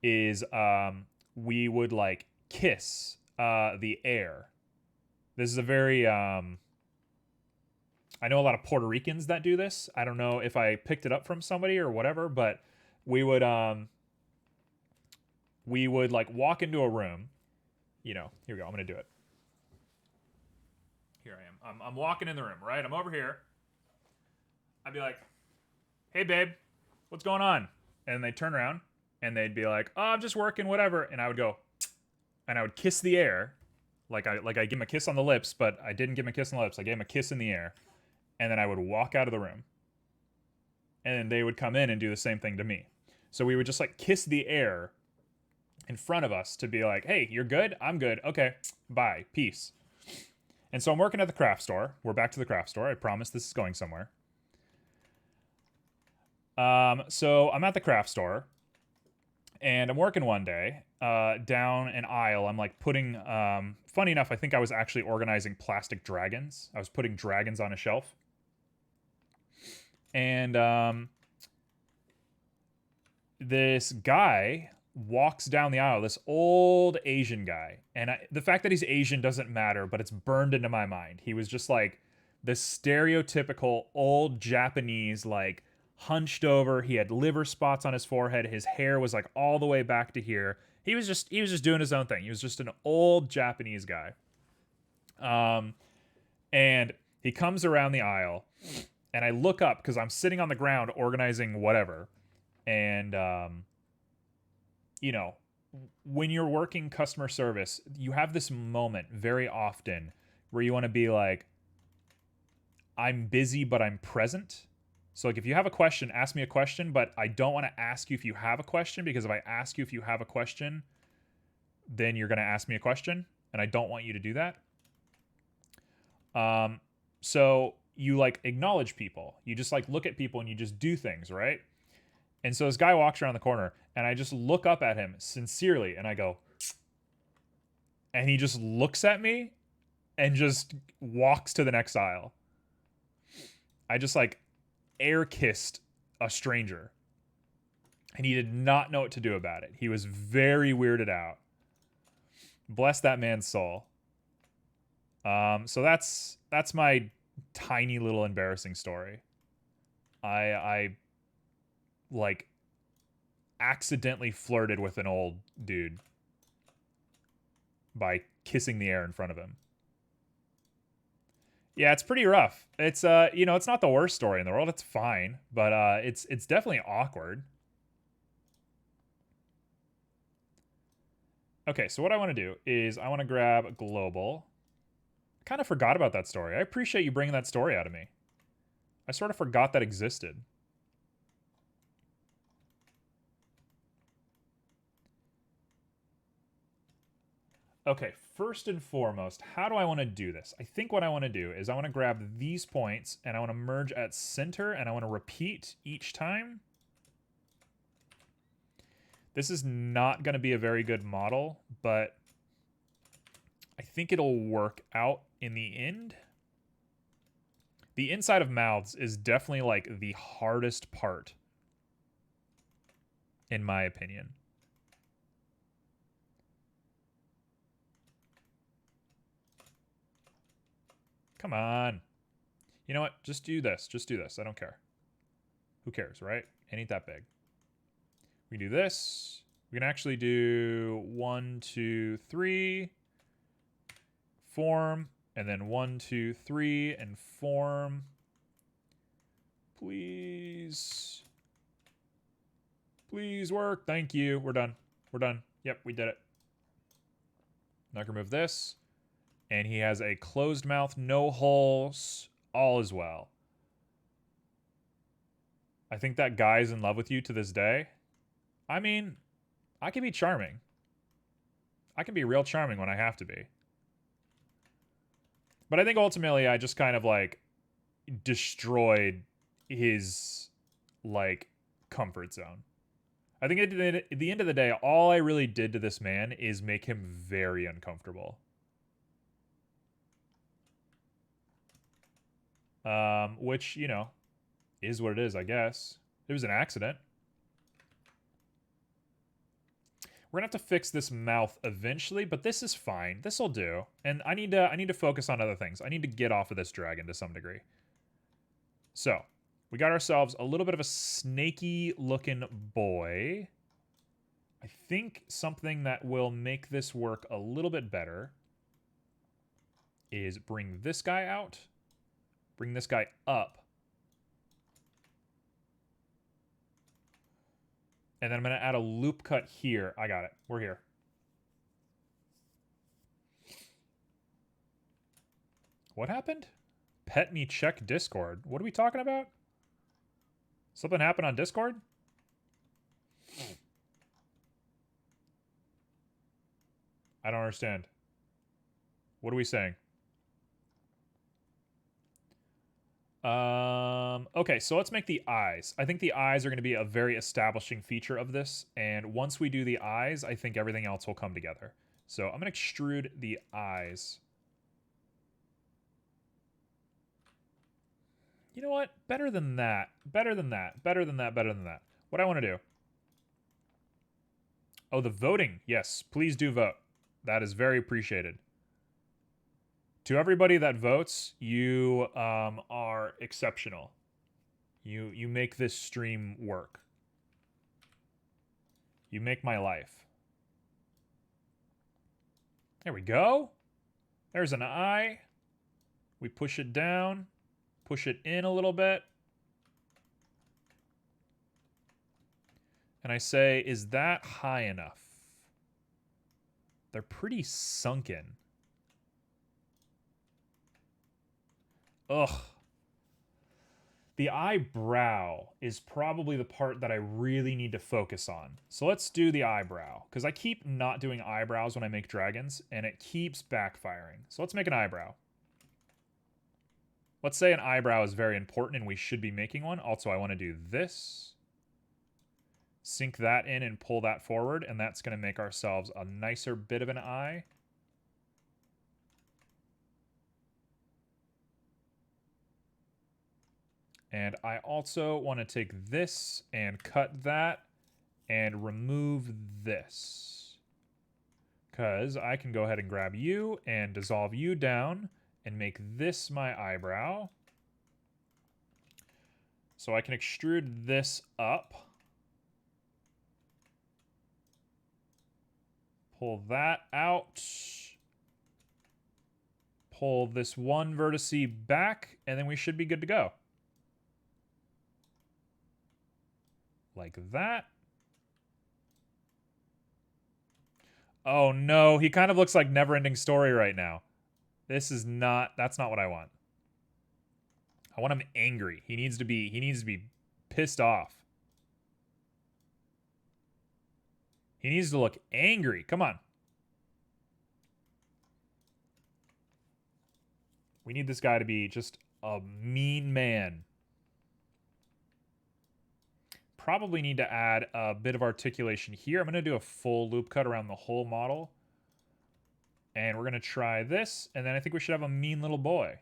is we would like kiss the air. This is a very I know a lot of Puerto Ricans that do this. I don't know if I picked it up from somebody or whatever, but we would like walk into a room. Here we go. I'm gonna do it. Here I am. I'm walking in the room, right? I'm over here. I'd be like, "Hey, babe, what's going on?" And they'd turn around and they'd be like, "Oh, I'm just working, whatever." And I would go, and I would kiss the air, like I give him a kiss on the lips, but I didn't give him a kiss on the lips. I gave him a kiss in the air. and then I would walk out of the room. And then they would come in and do the same thing to me. So we would just like kiss the air in front of us to be like, hey, you're good? I'm good. Okay, bye. Peace. And so I'm working at the craft store. We're back to the craft store. I promise this is going somewhere. So I'm at the craft store and I'm working one day down an aisle. I'm like putting, funny enough, I think I was actually organizing plastic dragons. I was putting dragons on a shelf. And this guy walks down the aisle, this old Asian guy. And the fact that he's Asian doesn't matter, but it's burned into my mind. He was just like the stereotypical old Japanese, like hunched over. He had liver spots on his forehead. His hair was like all the way back to here. He was just doing his own thing. He was just an old Japanese guy. And he comes around the aisle, and I look up because I'm sitting on the ground organizing whatever. And, you know, when you're working customer service, you have this moment very often where you want to be like, I'm busy, but I'm present. So like if you have a question, ask me a question, but I don't want to ask you if you have a question, because if I ask you if you have a question, then you're going to ask me a question, and I don't want you to do that. So you like acknowledge people. You just like look at people and you just do things, right? And so this guy walks around the corner, and I just look up at him sincerely, and I go, and he just looks at me and just walks to the next aisle. I just like air kissed a stranger, and he did not know what to do about it. He was very weirded out. Bless that man's soul. So that's my tiny little embarrassing story. I like accidentally flirted with an old dude by kissing the air in front of him. Yeah, it's pretty rough. It's you know, it's not the worst story in the world. It's fine, but it's definitely awkward. Okay, so what I want to do is I want to grab global. I kind of forgot about that story. I appreciate you bringing that story out of me. I sort of forgot that existed. Okay, first and foremost, how do I want to do this? I think what I want to do is I want to grab these points and I want to merge at center, and I want to repeat each time. This is not going to be a very good model, but I think it'll work out in the end. The inside of mouths is definitely like the hardest part, in my opinion. Come on. You know what? Just do this. Just do this. I don't care. Who cares, right? It ain't that big. We do this. We can actually do 1, 2, 3, form, and then 1, 2, 3, and form. Please. Please work. Thank you. We're done. We're done. Yep, we did it. Now I can remove this. And he has a closed mouth, no holes, all is well. I think that guy's in love with you to this day. I mean, I can be charming. I can be real charming when I have to be. But I think ultimately I just kind of like destroyed his like comfort zone. I think at the end of the day, all I really did to this man is make him very uncomfortable. Which, you know, is what it is, I guess. It was an accident. We're gonna have to fix this mouth eventually, but this is fine. This'll do. And I need to focus on other things. I need to get off of this dragon to some degree. So, we got ourselves a little bit of a snaky looking boy. I think something that will make this work a little bit better is bring this guy out. Bring this guy up. And then I'm going to add a loop cut here. I got it. We're here. What happened? Pet me check Discord. What are we talking about? Something happened on Discord? I don't understand. What are we saying? Okay, so let's make the eyes. I think the eyes are going to be a very establishing feature of this, and once we do the eyes, I think everything else will come together. So I'm going to extrude the eyes. You know what? Better than that. Better than that. Better than that. Better than that. What I want to do. Oh, the voting. Yes, please do vote. That is very appreciated. To everybody that votes, you are exceptional. You make this stream work. You make my life. There we go. There's an eye. We push it down. Push it in a little bit. And I say, is that high enough? They're pretty sunken. Ugh. The eyebrow is probably the part that I really need to focus on. So let's do the eyebrow, because I keep not doing eyebrows when I make dragons, and it keeps backfiring. So let's make an eyebrow. Let's say an eyebrow is very important and we should be making one. Also, I want to do this. Sink that in and pull that forward, and that's going to make ourselves a nicer bit of an eye. And I also want to take this and cut that and remove this. Because I can go ahead and grab you and dissolve you down and make this my eyebrow. So I can extrude this up. Pull that out. Pull this one vertice back, and then we should be good to go. Like that. Oh no, he kind of looks like Neverending Story right now. This is not, that's not what I want. I want him angry. He needs to be pissed off. He needs to look angry. Come on. We need this guy to be just a mean man. Probably need to add a bit of articulation here. I'm going to do a full loop cut around the whole model. And we're going to try this, and then I think we should have a mean little boy.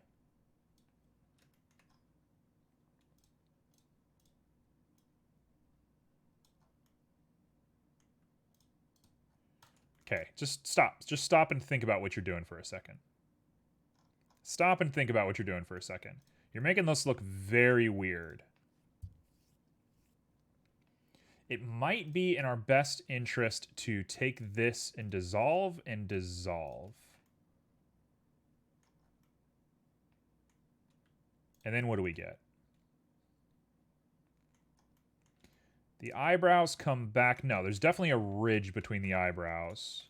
Okay, just stop. Just stop and think about what you're doing for a second. Stop and think about what you're doing for a second. You're making this look very weird. It might be in our best interest to take this and dissolve and dissolve. And then what do we get? The eyebrows come back. No, there's definitely a ridge between the eyebrows.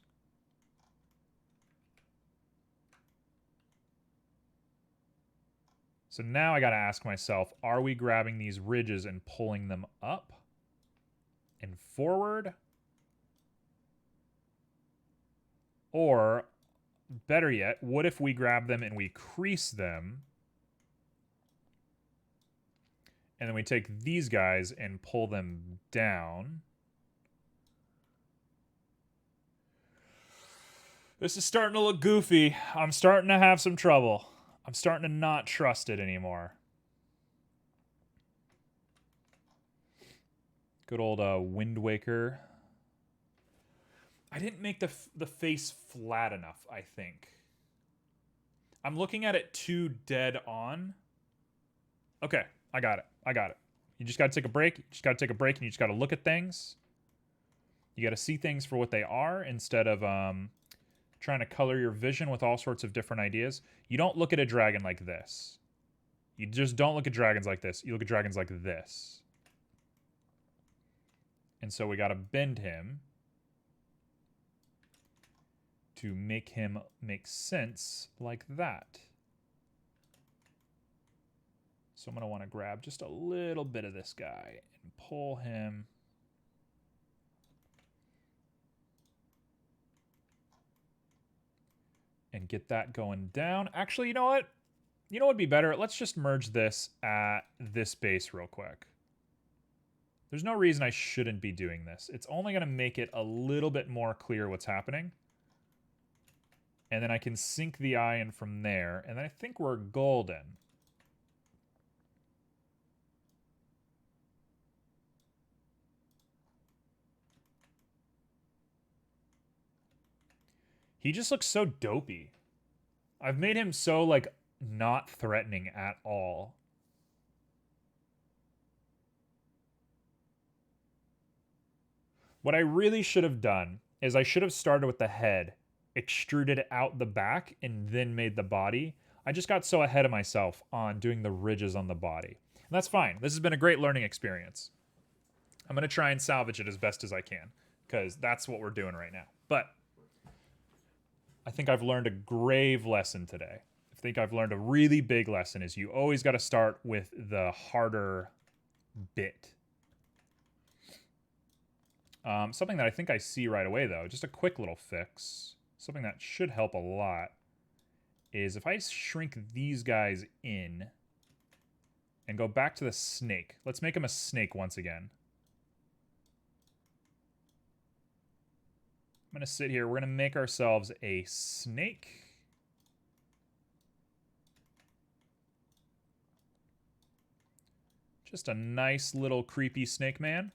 So now I got to ask myself, are we grabbing these ridges and pulling them up and forward? Or, better yet, what if we grab them and we crease them? And then we take these guys and pull them down. This is starting to look goofy. I'm starting to have some trouble. I'm starting to not trust it anymore. Good old Wind Waker. I didn't make the face flat enough, I think. I'm looking at it too dead on. Okay, I got it. I got it. You just got to take a break. You just got to take a break and you just got to look at things. You got to see things for what they are instead of trying to color your vision with all sorts of different ideas. You don't look at a dragon like this. You just don't look at dragons like this. You look at dragons like this. And so we got to bend him to make him make sense like that. So I'm going to want to grab just a little bit of this guy and pull him. And get that going down. Actually, you know what? You know what would be better? Let's just merge this at this base real quick. There's no reason I shouldn't be doing this. It's only going to make it a little bit more clear what's happening. And then I can sink the eye in from there. And then I think we're golden. He just looks so dopey. I've made him so, like, not threatening at all. What I really should have done is I should have started with the head, extruded out the back, and then made the body. I just got so ahead of myself on doing the ridges on the body. And that's fine. This has been a great learning experience. I'm going to try and salvage it as best as I can, because that's what we're doing right now. But I think I've learned a grave lesson today. I think I've learned a really big lesson is you always got to start with the harder bit. Something that I think I see right away, though, just a quick little fix, something that should help a lot, is if I shrink these guys in and go back to the snake. Let's make him a snake once again. I'm going to sit here. We're going to make ourselves a snake. Just a nice little creepy snake man.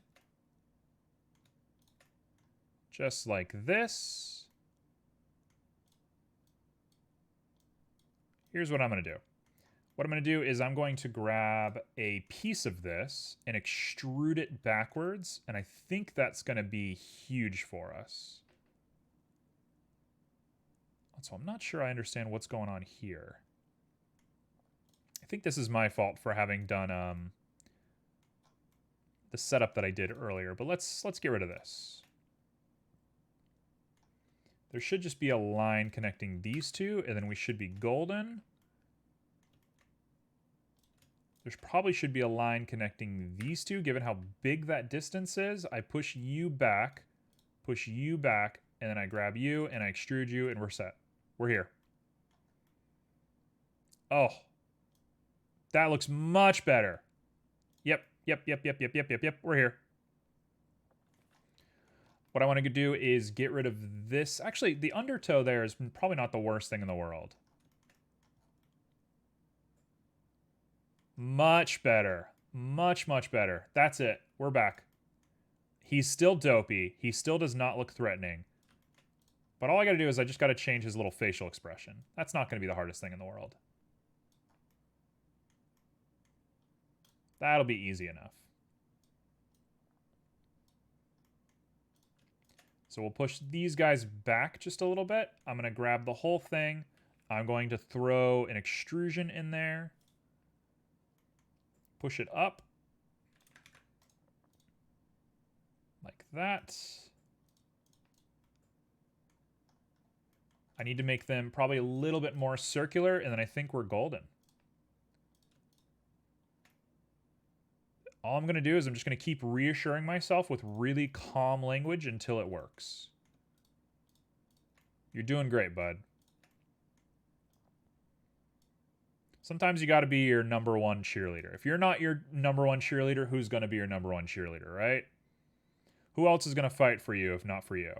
Just like this. Here's what I'm going to do. What I'm going to do is I'm going to grab a piece of this and extrude it backwards. And I think that's going to be huge for us. So I'm not sure I understand what's going on here. I think this is my fault for having done the setup that I did earlier. But let's get rid of this. There should just be a line connecting these two, and then we should be golden. There's probably should be a line connecting these two, given how big that distance is. I push you back, and then I grab you, and I extrude you, and we're set. We're here. Oh. That looks much better. Yep. We're here. What I want to do is get rid of this. Actually, the undertow there is probably not the worst thing in the world. Much better. Much better. That's it. We're back. He's still dopey. He still does not look threatening. But all I got to do is I just got to change his little facial expression. That's not going to be the hardest thing in the world. That'll be easy enough. So we'll push these guys back just a little bit. I'm going to grab the whole thing. I'm going to throw an extrusion in there. Push it up. Like that. I need to make them probably a little bit more circular, and then I think we're golden. All I'm going to do is I'm just going to keep reassuring myself with really calm language until it works. You're doing great, bud. Sometimes you got to be your number one cheerleader. If you're not your number one cheerleader, who's going to be your number one cheerleader, right? Who else is going to fight for you if not for you?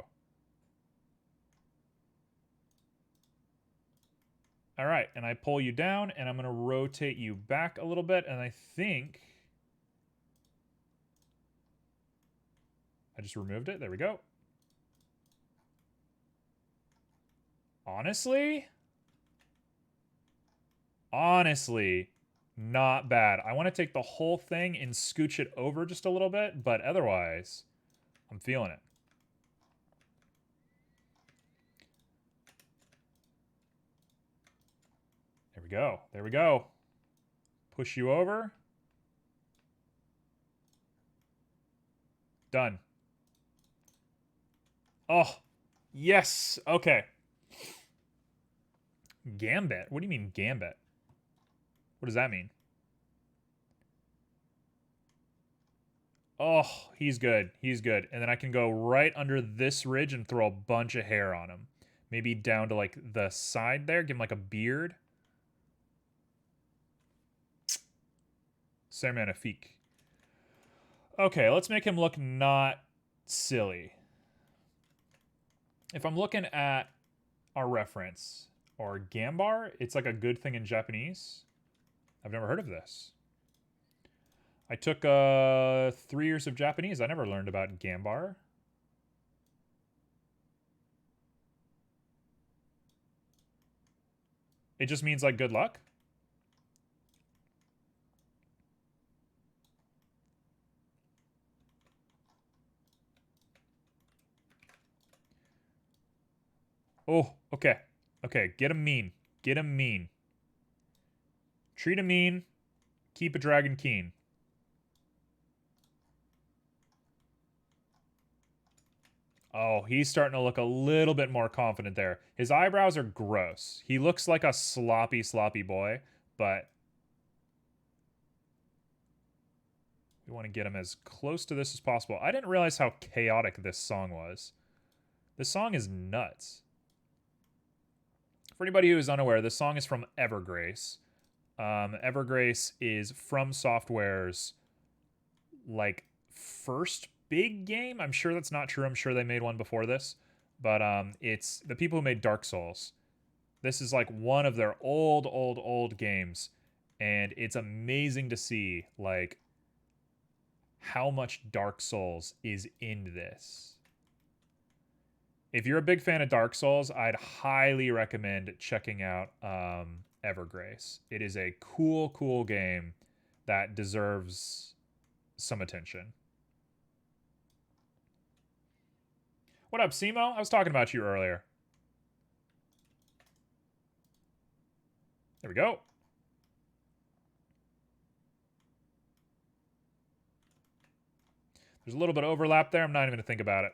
All right, and I pull you down, and I'm going to rotate you back a little bit, and I think I just removed it. There we go. Honestly, not bad. I want to take the whole thing and scooch it over just a little bit, but otherwise, I'm feeling it. There we go. There we go. Push you over. Done. Oh, yes. Okay. Gambit? What do you mean, gambit? What does that mean? Oh, he's good. He's good. And then I can go right under this ridge and throw a bunch of hair on him. Maybe down to like the side there. Give him like a beard. C'est magnifique. Okay, let's make him look not silly. If I'm looking at our reference, or Gambar, it's like a good thing in Japanese. I've never heard of this. I took 3 years of Japanese. I never learned about Gambar. It just means like good luck. Oh, okay. Okay, get him mean. Get him mean. Treat him mean. Keep a dragon keen. Oh, he's starting to look a little bit more confident there. His eyebrows are gross. He looks like a sloppy, sloppy boy, but we want to get him as close to this as possible. I didn't realize how chaotic this song was. This song is nuts. For anybody who is unaware, this song is from Evergrace. Evergrace is From Software's like first big game. I'm sure that's not true. I'm sure they made one before this, but it's the people who made Dark Souls. This is like one of their old games, and it's amazing to see like how much Dark Souls is in this. If you're a big fan of Dark Souls, I'd highly recommend checking out Evergrace. It is a cool game that deserves some attention. What up, Simo? I was talking about you earlier. There we go. There's a little bit of overlap there. I'm not even going to think about it.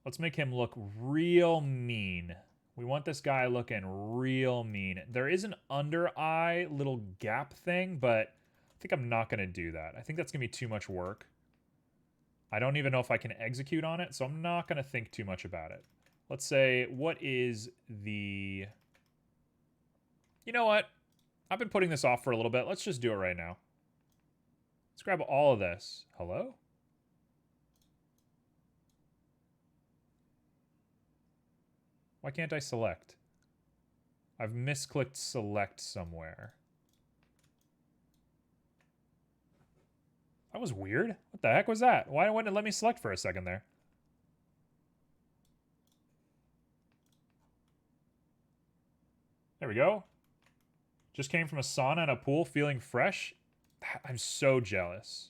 Let's make him look real mean. We want this guy looking real mean. There is an under eye little gap thing, but I think I'm not going to do that. I think that's going to be too much work. I don't even know if I can execute on it, so I'm not going to think too much about it. Let's say, what is the... You know what? I've been putting this off for a little bit. Let's just do it right now. Let's grab all of this. Hello? Why can't I select? I've misclicked select somewhere. That was weird. What the heck was that? Why wouldn't it let me select for a second there? There we go. Just came from a sauna and a pool feeling fresh. I'm so jealous.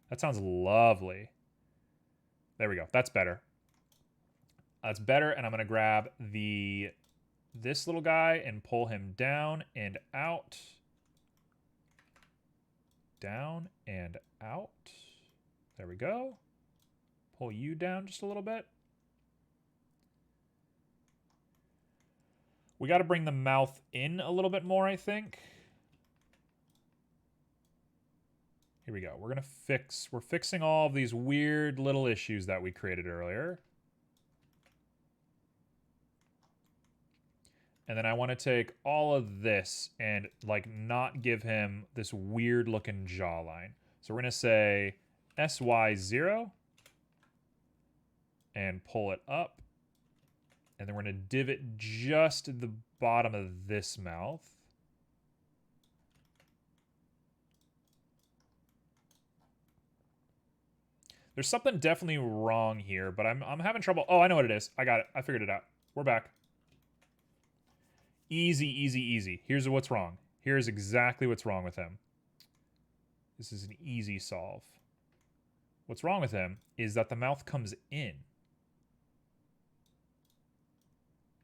That sounds lovely. There we go. That's better. That's better, and I'm going to grab this little guy and pull him down and out. Down and out. There we go. Pull you down just a little bit. We got to bring the mouth in a little bit more, I think. Here we go. We're fixing all of these weird little issues that we created earlier. And then I want to take all of this and like not give him this weird looking jawline. So we're going to say SY0 and pull it up. And then we're going to divot just at the bottom of this mouth. There's something definitely wrong here, but I'm having trouble. Oh, I know what it is. I got it. I figured it out. We're back. Easy. Here's what's wrong. Here's exactly what's wrong with him. This is an easy solve. What's wrong with him is that the mouth comes in.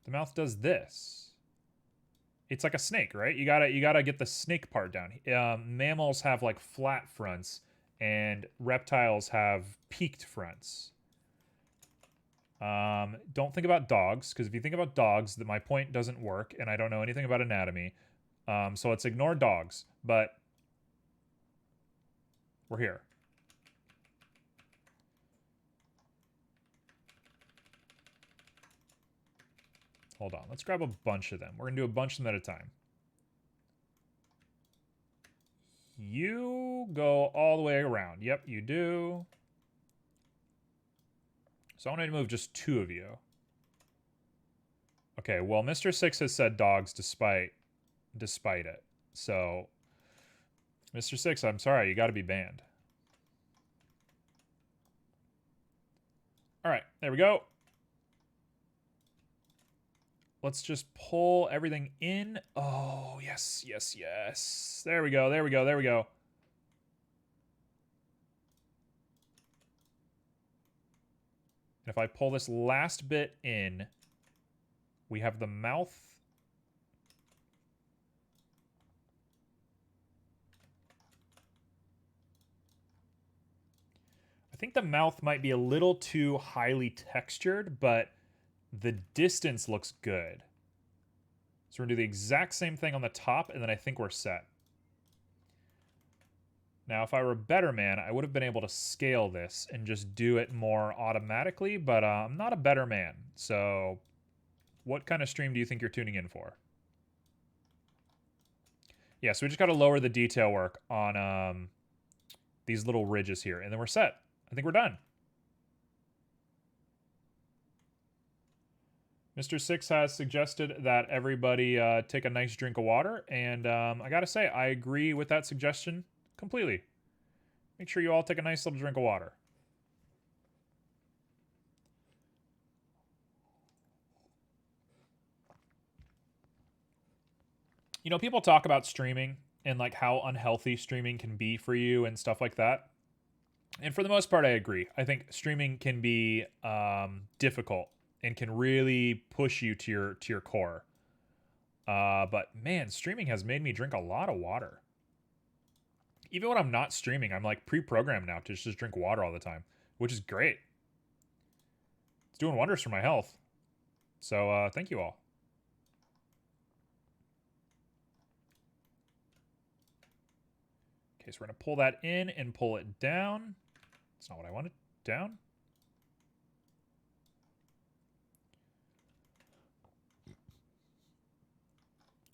The mouth does this. It's like a snake, right? You gotta get the snake part down. Mammals have like flat fronts, and reptiles have peaked fronts. Don't think about dogs, because if you think about dogs, my point doesn't work, and I don't know anything about anatomy. So let's ignore dogs. But We're here. Hold on. Let's grab a bunch of them. We're going to do a bunch of them at a time. You go all the way around. Yep, you do. So I want to move just 2 of you. Okay, well, Mr. Six has said dogs despite it. So, Mr. Six, I'm sorry, you got to be banned. All right, there we go. Let's just pull everything in. Oh, yes, yes, yes. There we go, there we go, there we go. And if I pull this last bit in, we have the mouth. I think the mouth might be a little too highly textured, but the distance looks good. So we're going to do the exact same thing on the top, and then I think we're set. Now, if I were a better man, I would have been able to scale this and just do it more automatically, but I'm not a better man. So what kind of stream do you think you're tuning in for? Yeah, so we just got to lower the detail work on these little ridges here, and then we're set. I think we're done. Mr. Six has suggested that everybody take a nice drink of water, and I gotta say, I agree with that suggestion completely. Make sure you all take a nice little drink of water. You know, people talk about streaming and like how unhealthy streaming can be for you and stuff like that. And for the most part, I agree. I think streaming can be difficult and can really push you to your core. But man, streaming has made me drink a lot of water. Even when I'm not streaming, I'm like pre-programmed now to just drink water all the time, which is great. It's doing wonders for my health. So thank you all. Okay, so we're going to pull that in and pull it down. That's not what I wanted. Down.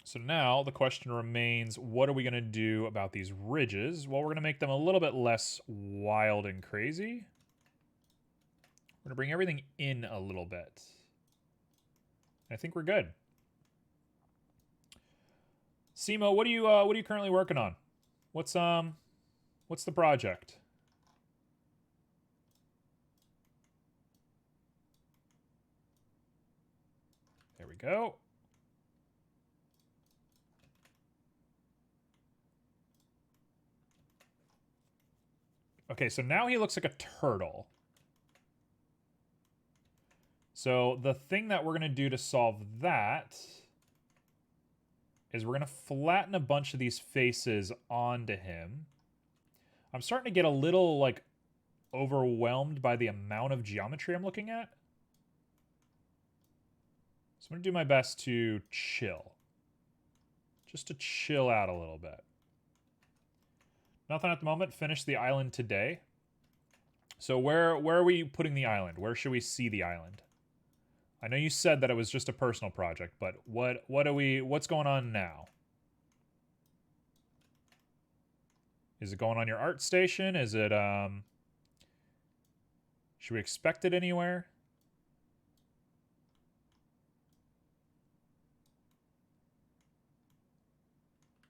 So now the question remains, what are we going to do about these ridges? Well, we're going to make them a little bit less wild and crazy. We're going to bring everything in a little bit. I think we're good. Simo, what are you currently working on? What's the project? There we go. Okay, so now he looks like a turtle. So the thing that we're going to do to solve that is we're going to flatten a bunch of these faces onto him. I'm starting to get a little, like, overwhelmed by the amount of geometry I'm looking at. So I'm going to do my best to chill. Just to chill out a little bit. Nothing at the moment. Finish the island today. So where are we putting the island? Where should we see the island? I know you said that it was just a personal project, but what's going on now? Is it going on your art station? Is it should we expect it anywhere?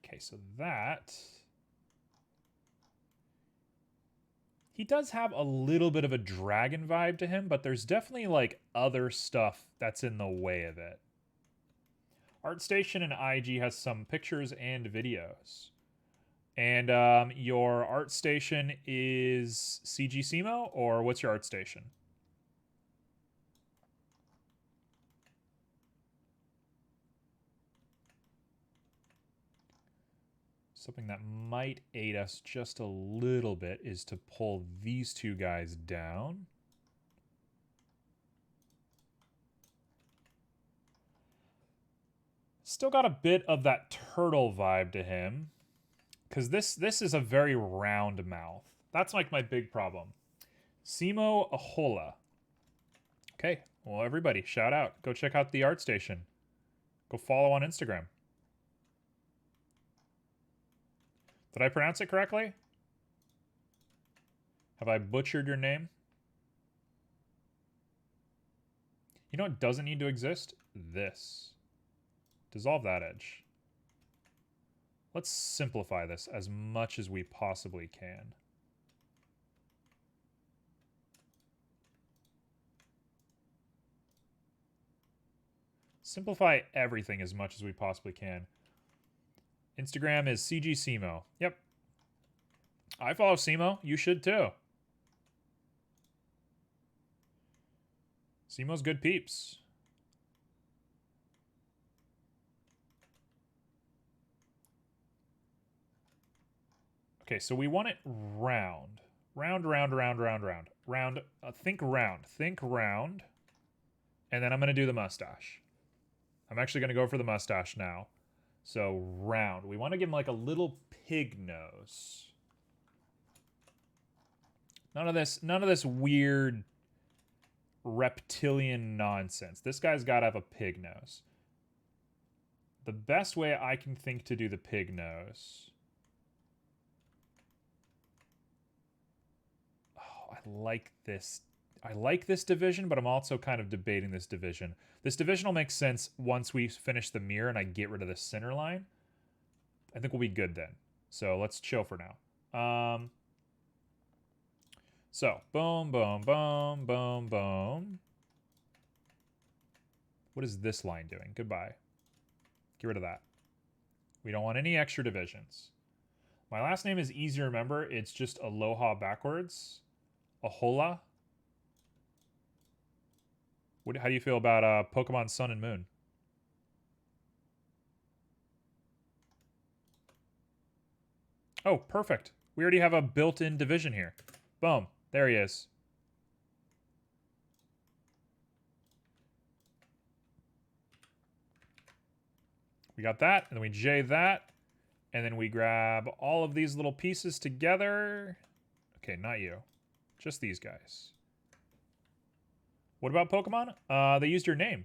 Okay, so that he does have a little bit of a dragon vibe to him, but there's definitely like other stuff that's in the way of it. ArtStation and IG has some pictures and videos. And your ArtStation is CG Simo, or what's your ArtStation? Something that might aid us just a little bit is to pull these two guys down. Still got a bit of that turtle vibe to him, because this is a very round mouth. That's like my big problem. Simo Ahola. Okay, well, everybody, shout out. Go check out the Art Station. Go follow on Instagram. Did I pronounce it correctly? Have I butchered your name? You know what doesn't need to exist? This. Dissolve that edge. Let's simplify this as much as we possibly can. Simplify everything as much as we possibly can. Instagram is CGSimo. Yep. I follow Simo. You should too. Simo's good peeps. Okay, so we want it round. Round, round, round, round, round. Round, think round. Think round. And then I'm going to do the mustache. I'm actually going to go for the mustache now. So round. We want to give him like a little pig nose. None of this weird reptilian nonsense. This guy's got to have a pig nose. The best way I can think to do the pig nose. Oh, I like this. I like this division, but I'm also kind of debating this division. This division will make sense once we finish the mirror and I get rid of the center line. I think we'll be good then. So let's chill for now. So, boom, boom, boom, boom, boom. What is this line doing? Goodbye. Get rid of that. We don't want any extra divisions. My last name is easy to remember. It's just Aloha backwards. Ahola. How do you feel about Pokemon Sun and Moon? Oh, perfect. We already have a built-in division here. Boom. There he is. We got that, and then we J that, and then we grab all of these little pieces together. Okay, not you. Just these guys. What about Pokemon? They used your name.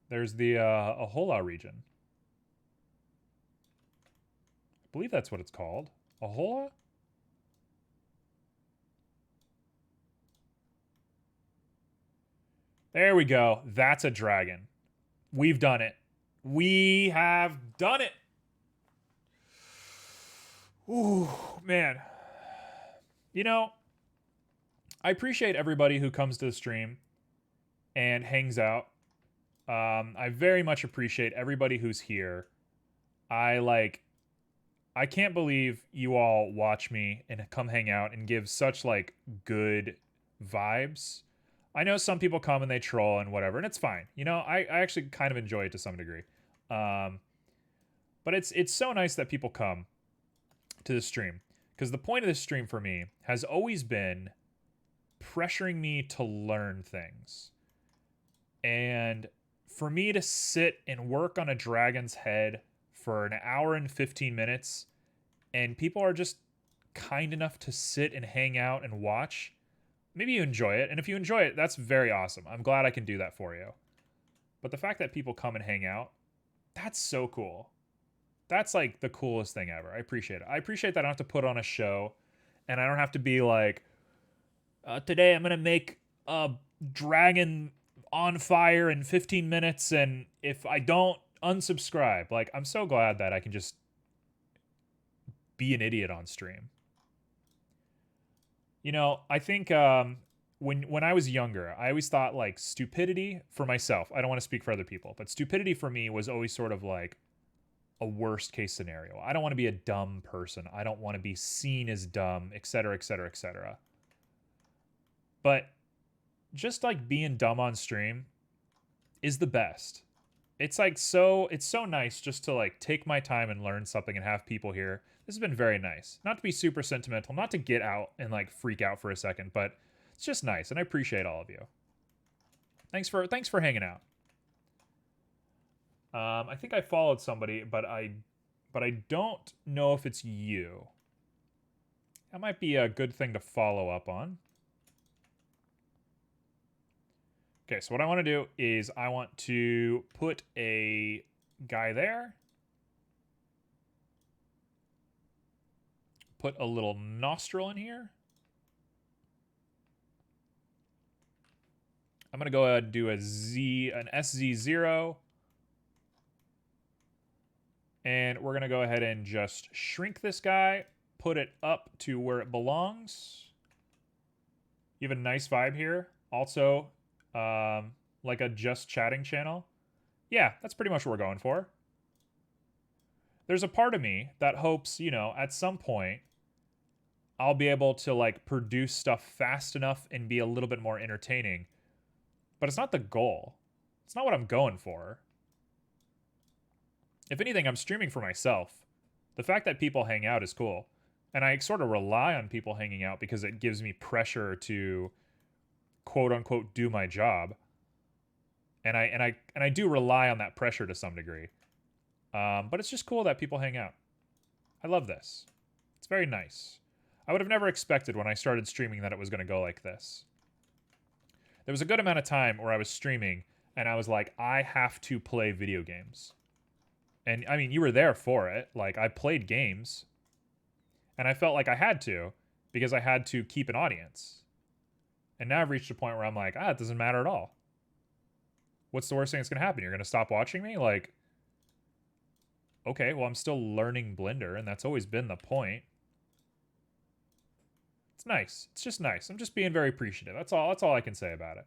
There's the Ahola region. I believe that's what it's called. Ahola? There we go. That's a dragon. We've done it. We have done it. Ooh, man. You know, I appreciate everybody who comes to the stream and hangs out. I very much appreciate everybody who's here. I can't believe you all watch me and come hang out and give such like good vibes. I know some people come and they troll and whatever, and it's fine. You know, I actually kind of enjoy it to some degree. But it's so nice that people come to the stream, because the point of this stream for me has always been pressuring me to learn things. And for me to sit and work on a dragon's head for an hour and 15 minutes, and people are just kind enough to sit and hang out and watch, maybe you enjoy it. And if you enjoy it, that's very awesome. I'm glad I can do that for you. But the fact that people come and hang out, that's so cool. That's like the coolest thing ever. I appreciate it. I appreciate that I don't have to put on a show, and I don't have to be like, today I'm going to make a dragon on fire in 15 minutes, and if I don't, unsubscribe. Like, I'm so glad that I can just be an idiot on stream. You know, I think when I was younger, I always thought like stupidity for myself. I don't want to speak for other people, but stupidity for me was always sort of like a worst case scenario. I don't want to be a dumb person. I don't want to be seen as dumb, etc., etc., etc. But just like being dumb on stream is the best. It's so nice just to like take my time and learn something and have people here. This has been very nice. Not to be super sentimental, not to get out and like freak out for a second, but it's just nice, and I appreciate all of you. Thanks for hanging out. I think I followed somebody, but I don't know if it's you. That might be a good thing to follow up on. Okay, so what I want to do is I want to put a guy there. Put a little nostril in here. I'm going to go ahead and do an SZ0. And we're going to go ahead and just shrink this guy, put it up to where it belongs. You have a nice vibe here. Also, like a just chatting channel. Yeah, that's pretty much what we're going for. There's a part of me that hopes, you know, at some point, I'll be able to like produce stuff fast enough and be a little bit more entertaining. But it's not the goal. It's not what I'm going for. If anything, I'm streaming for myself. The fact that people hang out is cool. And I sort of rely on people hanging out because it gives me pressure to quote unquote do my job. And I do rely on that pressure to some degree. But it's just cool that people hang out. I love this. It's very nice. I would have never expected when I started streaming that it was going to go like this. There was a good amount of time where I was streaming and I was like, I have to play video games. And I mean, you were there for it. Like, I played games. And I felt like I had to because I had to keep an audience. And now I've reached a point where I'm like, it doesn't matter at all. What's the worst thing that's going to happen? You're going to stop watching me? Like, okay, well, I'm still learning Blender, and that's always been the point. It's nice. It's just nice. I'm just being very appreciative. That's all I can say about it.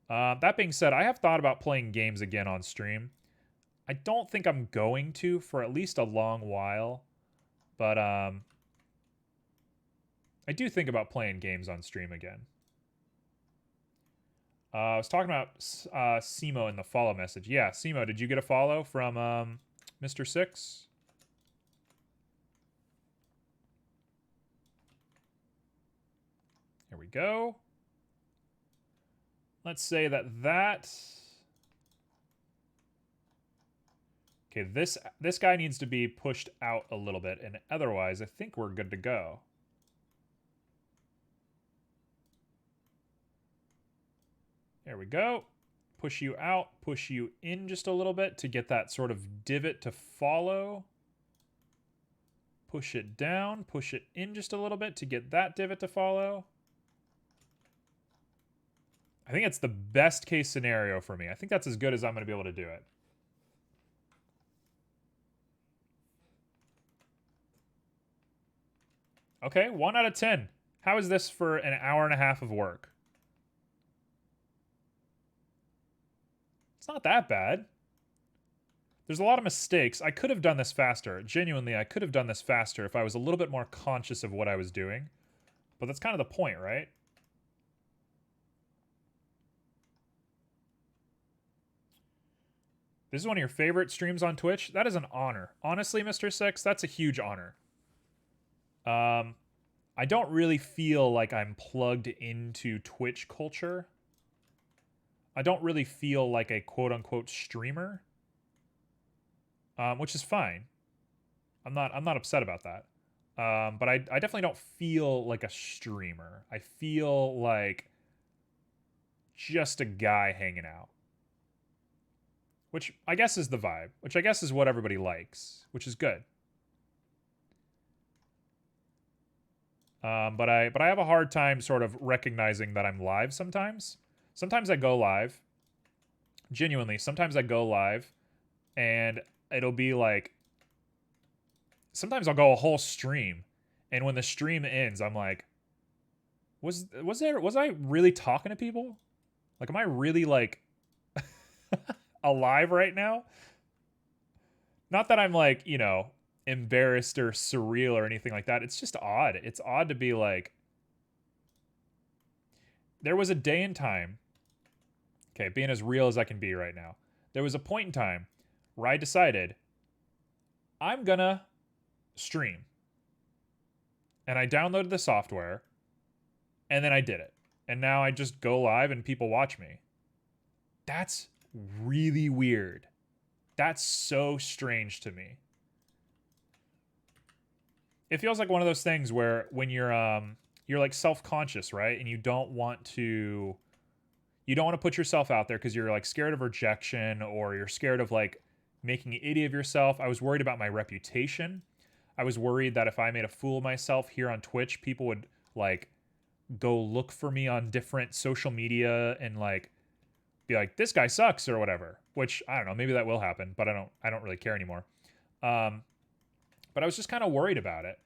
That being said, I have thought about playing games again on stream. I don't think I'm going to for at least a long while. But I do think about playing games on stream again. I was talking about Simo in the follow message. Yeah, Simo, did you get a follow from Mr. Six? Here we go. Let's say that... Okay, this guy needs to be pushed out a little bit, and otherwise I think we're good to go. There we go. Push you out, push you in just a little bit to get that sort of divot to follow. Push it down, push it in just a little bit to get that divot to follow. I think it's the best case scenario for me. I think that's as good as I'm going to be able to do it. Okay, 1 out of 10. How is this for an hour and a half of work? It's not that bad. There's a lot of mistakes. I could have done this faster. Genuinely, I could have done this faster if I was a little bit more conscious of what I was doing. But that's kind of the point, right? This is one of your favorite streams on Twitch? That is an honor. Honestly, Mr. Six, that's a huge honor. I don't really feel like I'm plugged into Twitch culture. I don't really feel like a quote-unquote streamer, which is fine. I'm not upset about that. But I definitely don't feel like a streamer. I feel like just a guy hanging out, which I guess is the vibe, which I guess is what everybody likes, which is good. But I have a hard time sort of recognizing that I'm live sometimes. Sometimes I go live. Genuinely, sometimes I go live and it'll be like, sometimes I'll go a whole stream, and when the stream ends, I'm like, was I really talking to people? Like, am I really like alive right now? Not that I'm like, you know, embarrassed or surreal or anything like that. It's just odd. It's odd to be like, there was a day and time, okay, being as real as I can be right now. There was a point in time where I decided I'm gonna stream. And I downloaded the software, and then I did it. And now I just go live and people watch me. That's really weird. That's so strange to me. it feels like one of those things where when you're like self-conscious, right? And you don't want to put yourself out there because you're like scared of rejection, or you're scared of like making an idiot of yourself. I was worried about my reputation. I was worried that if I made a fool of myself here on Twitch, people would like go look for me on different social media and like be like, this guy sucks or whatever, which I don't know, maybe that will happen, but I don't really care anymore. But I was just kind of worried about it.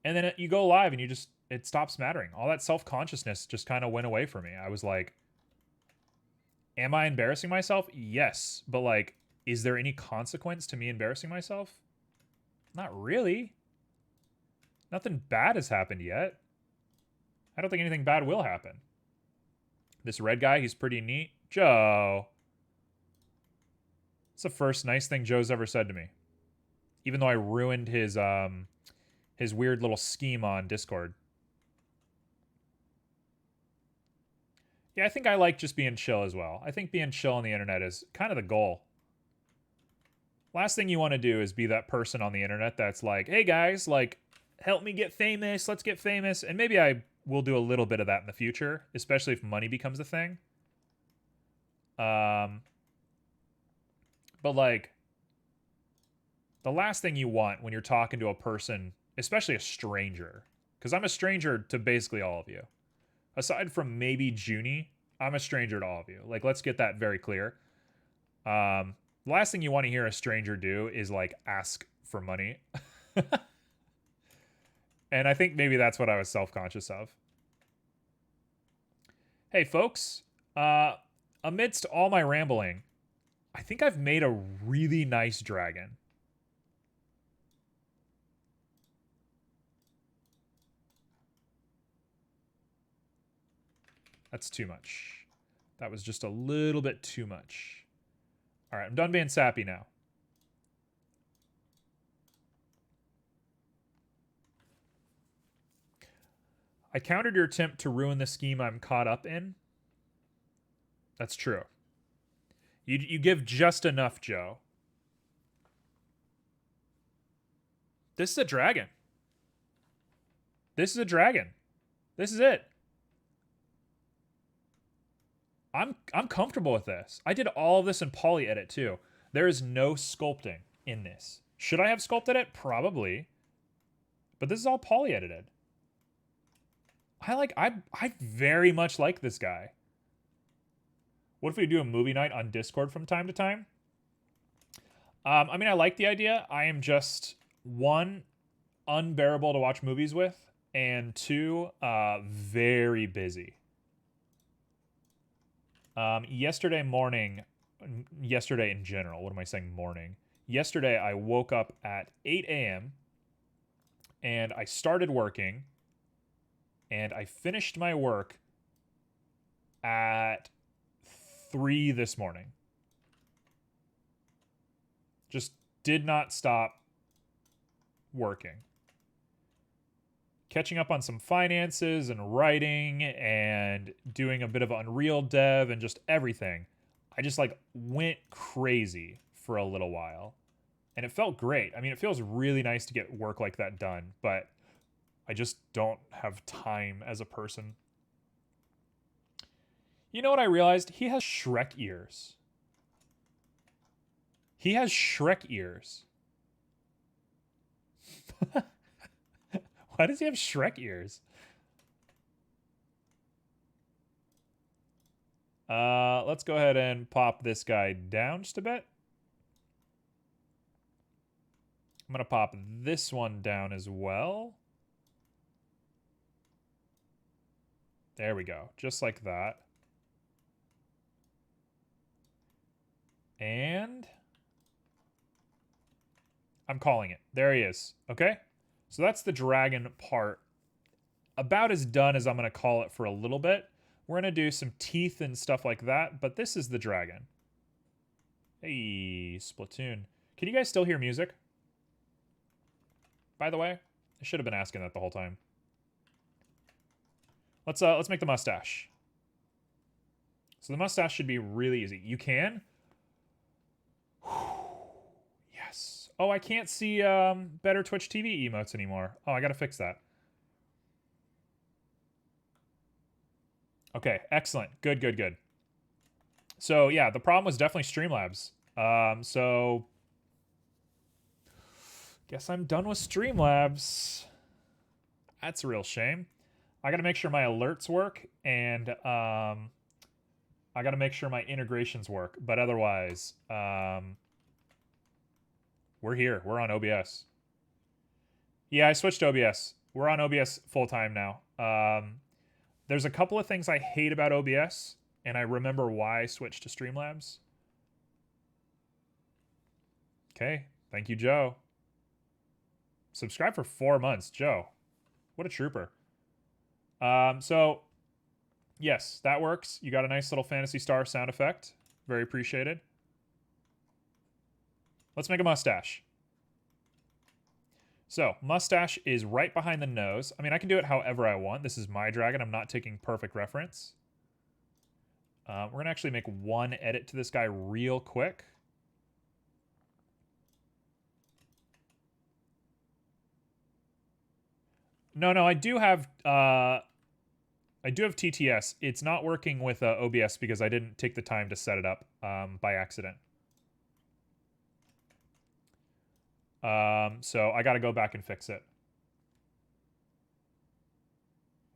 And then you go live and it stops mattering. All that self-consciousness just kind of went away from me. I was like, am I embarrassing myself? Yes. But like, is there any consequence to me embarrassing myself? Not really. Nothing bad has happened yet. I don't think anything bad will happen. This red guy, he's pretty neat. Joe. It's the first nice thing Joe's ever said to me. Even though I ruined his weird little scheme on Discord. Yeah, I think I like just being chill as well. I think being chill on the internet is kind of the goal. Last thing you want to do is be that person on the internet that's like, hey guys, like, help me get famous. Let's get famous. And maybe I will do a little bit of that in the future, especially if money becomes a thing. But like, the last thing you want when you're talking to a person, especially a stranger, because I'm a stranger to basically all of you. Aside from maybe Junie, I'm a stranger to all of you. Like, let's get that very clear. The last thing you want to hear a stranger do is like ask for money. And I think maybe that's what I was self-conscious of. Hey folks, amidst all my rambling, I think I've made a really nice dragon. That's too much. That was just a little bit too much. All right, I'm done being sappy now. I countered your attempt to ruin the scheme I'm caught up in. That's true. You give just enough, Joe. This is a dragon. This is a dragon. This is it. I'm comfortable with this. I did all of this in poly edit too. There is no sculpting in this. Should I have sculpted it? Probably. But this is all poly edited. I very much like this guy. What if we do a movie night on Discord from time to time? I mean, I like the idea. I am just, one, unbearable to watch movies with, and two, very busy. Yesterday in general, what am I saying morning? Yesterday, I woke up at 8 a.m. and I started working, and I finished my work at 3 this morning. Just did not stop working. Catching up on some finances and writing and doing a bit of Unreal dev and just everything. I just like went crazy for a little while. And it felt great. I mean, it feels really nice to get work like that done, but I just don't have time as a person. You know what I realized? He has Shrek ears. He has Shrek ears. Why does he have Shrek ears? Let's go ahead and pop this guy down just a bit. I'm going to pop this one down as well. There we go. Just like that. And I'm calling it. There he is. Okay? So that's the dragon part. About as done as I'm going to call it for a little bit. We're going to do some teeth and stuff like that, but this is the dragon. Hey, Splatoon. Can you guys still hear music? By the way, I should have been asking that the whole time. Let's make the mustache. So the mustache should be really easy. You can? Yes. Oh, I can't see better Twitch TV emotes anymore. Oh, I gotta fix that. Okay, excellent. Good, good, good. So yeah, the problem was definitely Streamlabs. So guess I'm done with Streamlabs. That's a real shame. I gotta make sure my alerts work, and I gotta make sure my integrations work. But otherwise, we're here. We're on OBS. Yeah, I switched to OBS. We're on OBS full time now. There's a couple of things I hate about OBS, and I remember why I switched to Streamlabs. Okay, thank you, Joe. Subscribe for 4 months, Joe. What a trooper. So, yes, that works. You got a nice little Phantasy Star sound effect. Very appreciated. Let's make a mustache. So, mustache is right behind the nose. I mean, I can do it however I want. This is my dragon. I'm not taking perfect reference. We're going to actually make one edit to this guy real quick. No, I do have TTS. It's not working with OBS because I didn't take the time to set it up by accident. So I got to go back and fix it.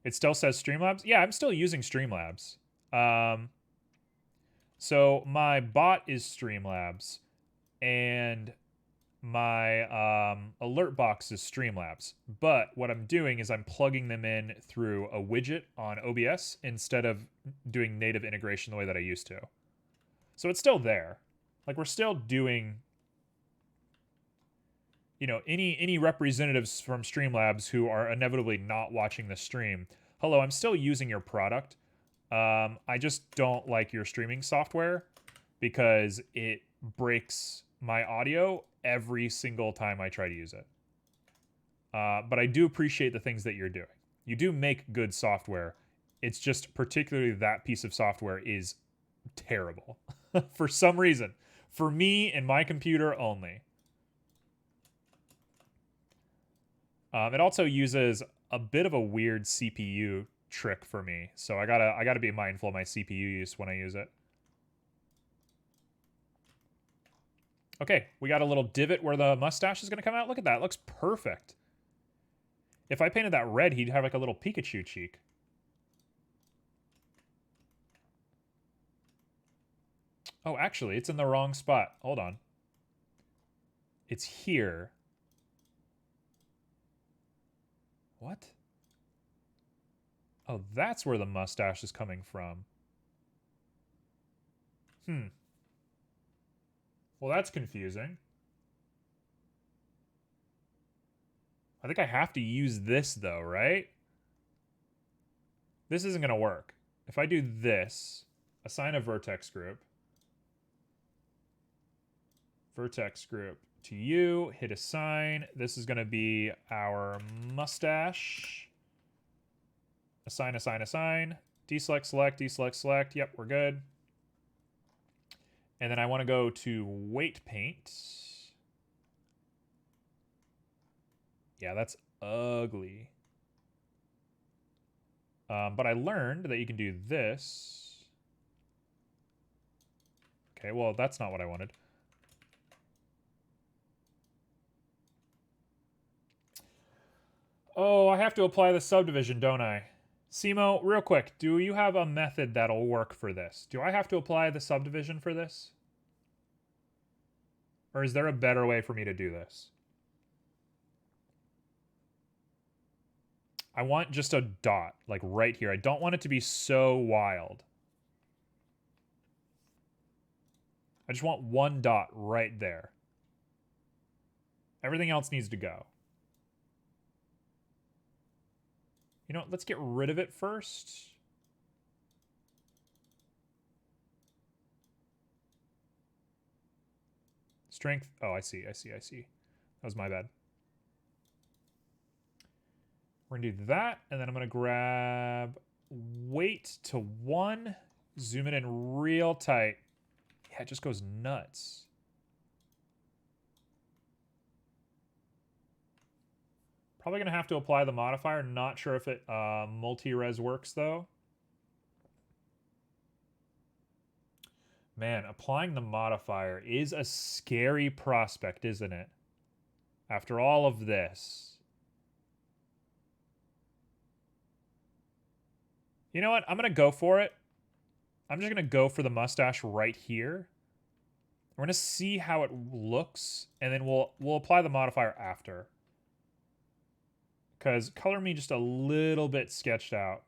It still says Streamlabs. Yeah, I'm still using Streamlabs. So my bot is Streamlabs, and my alert box is Streamlabs. But what I'm doing is I'm plugging them in through a widget on OBS instead of doing native integration the way that I used to. So it's still there. Like, we're still doing, you know, any representatives from Streamlabs who are inevitably not watching the stream. Hello, I'm still using your product. I just don't like your streaming software because it breaks my audio every single time I try to use it. But I do appreciate the things that you're doing. You do make good software. It's just particularly that piece of software is terrible for some reason. For me and my computer only. It also uses a bit of a weird CPU trick for me, so I gotta be mindful of my CPU use when I use it. Okay, we got a little divot where the mustache is gonna come out. Look at that, it looks perfect. If I painted that red, he'd have like a little Pikachu cheek. Oh, actually, it's in the wrong spot. Hold on. It's here. What? Oh, that's where the mustache is coming from. Well, that's confusing. I think I have to use this, though, right? This isn't going to work. If I do this, assign a vertex group. Vertex group to you, hit assign. This is going to be our mustache. Assign, assign, assign. Deselect, select, deselect, select. Yep, we're good. And then I want to go to weight paint. Yeah, that's ugly. But I learned that you can do this. Okay, well, that's not what I wanted. Oh, I have to apply the subdivision, don't I? Simo, real quick, do you have a method that'll work for this? Do I have to apply the subdivision for this? Or is there a better way for me to do this? I want just a dot, like right here. I don't want it to be so wild. I just want one dot right there. Everything else needs to go. You know what? Let's get rid of it first. Strength. Oh, I see. That was my bad. We're going to do that, and then I'm going to grab weight to 1. Zoom it in real tight. Yeah, it just goes nuts. Probably going to have to apply the modifier. Not sure if it multi-res works, though. Man, applying the modifier is a scary prospect, isn't it? After all of this. You know what? I'm going to go for it. I'm just going to go for the mustache right here. We're going to see how it looks, and then we'll apply the modifier after. Because color me just a little bit sketched out.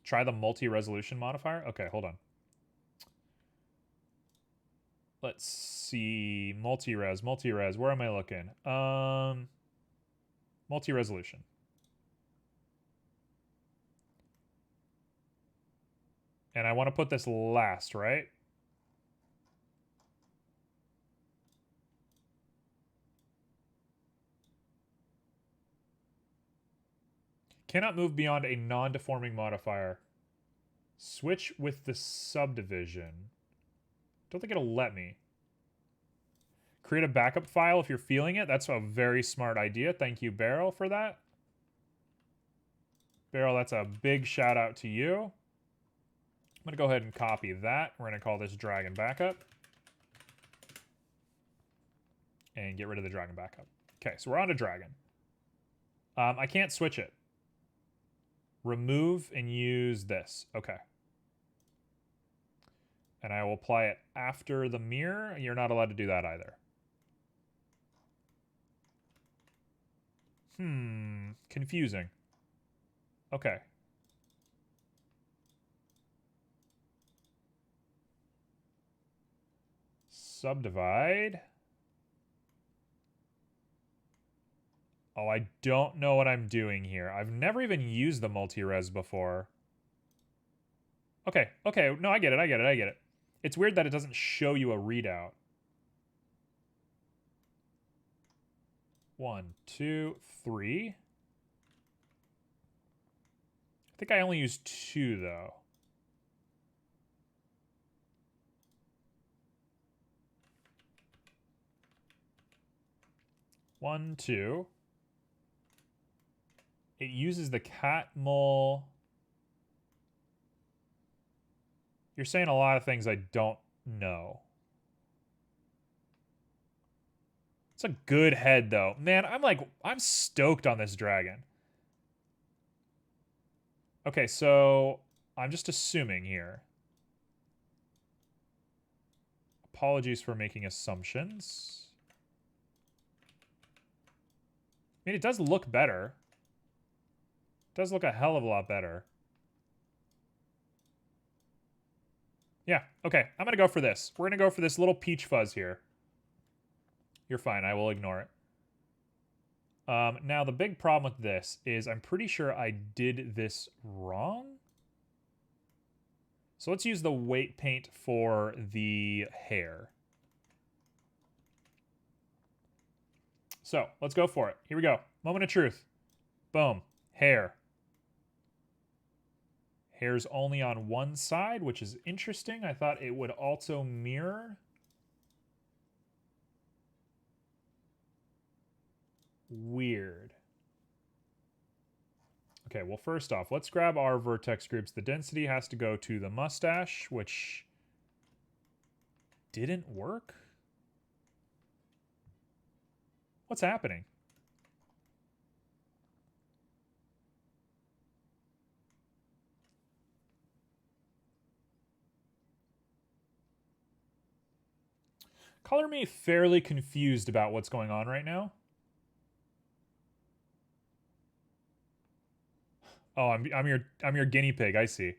Try the multi-resolution modifier. Okay, hold on. Let's see. Multi-res. Where am I looking? Multi-resolution. And I want to put this last, right? Cannot move beyond a non-deforming modifier. Switch with the subdivision. Don't think it'll let me. Create a backup file if you're feeling it. That's a very smart idea. Thank you, Beryl, for that. Beryl, that's a big shout out to you. I'm going to go ahead and copy that. We're going to call this dragon backup. And get rid of the dragon backup. Okay, so we're on to dragon. I can't switch it. Remove and use this. Okay. And I will apply it after the mirror. You're not allowed to do that either. Confusing. Okay. Subdivide. Oh, I don't know what I'm doing here. I've never even used the multi-res before. Okay, okay. No, I get it. It's weird that it doesn't show you a readout. 1, 2, 3. I think I only used 2, though. One, 2. It uses the Catmull. You're saying a lot of things I don't know. It's a good head, though. Man, I'm stoked on this dragon. Okay, so I'm just assuming here. Apologies for making assumptions. I mean, it does look better. It does look a hell of a lot better. Yeah, okay. I'm going to go for this. We're going to go for this little peach fuzz here. You're fine. I will ignore it. Now, the big problem with this is I'm pretty sure I did this wrong. So let's use the weight paint for the hair. So let's go for it. Here we go. Moment of truth. Boom. Hair. Hair's only on one side, which is interesting. I thought it would also mirror. Weird. Okay, well, first off, let's grab our vertex groups. The density has to go to the mustache, which didn't work. What's happening? Color me fairly confused about what's going on right now. Oh, I'm your guinea pig. I see.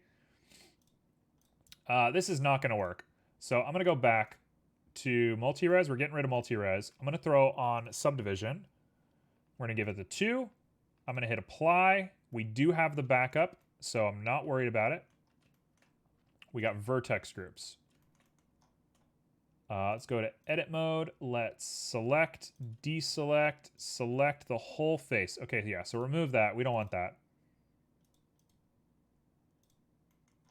This is not going to work. So I'm going to go back to multi-res. We're getting rid of multi-res. I'm going to throw on subdivision. We're going to give it the 2. I'm going to hit apply. We do have the backup, so I'm not worried about it. We got vertex groups. Let's go to edit mode. Let's select, deselect, select the whole face. Okay, yeah, so remove that. We don't want that.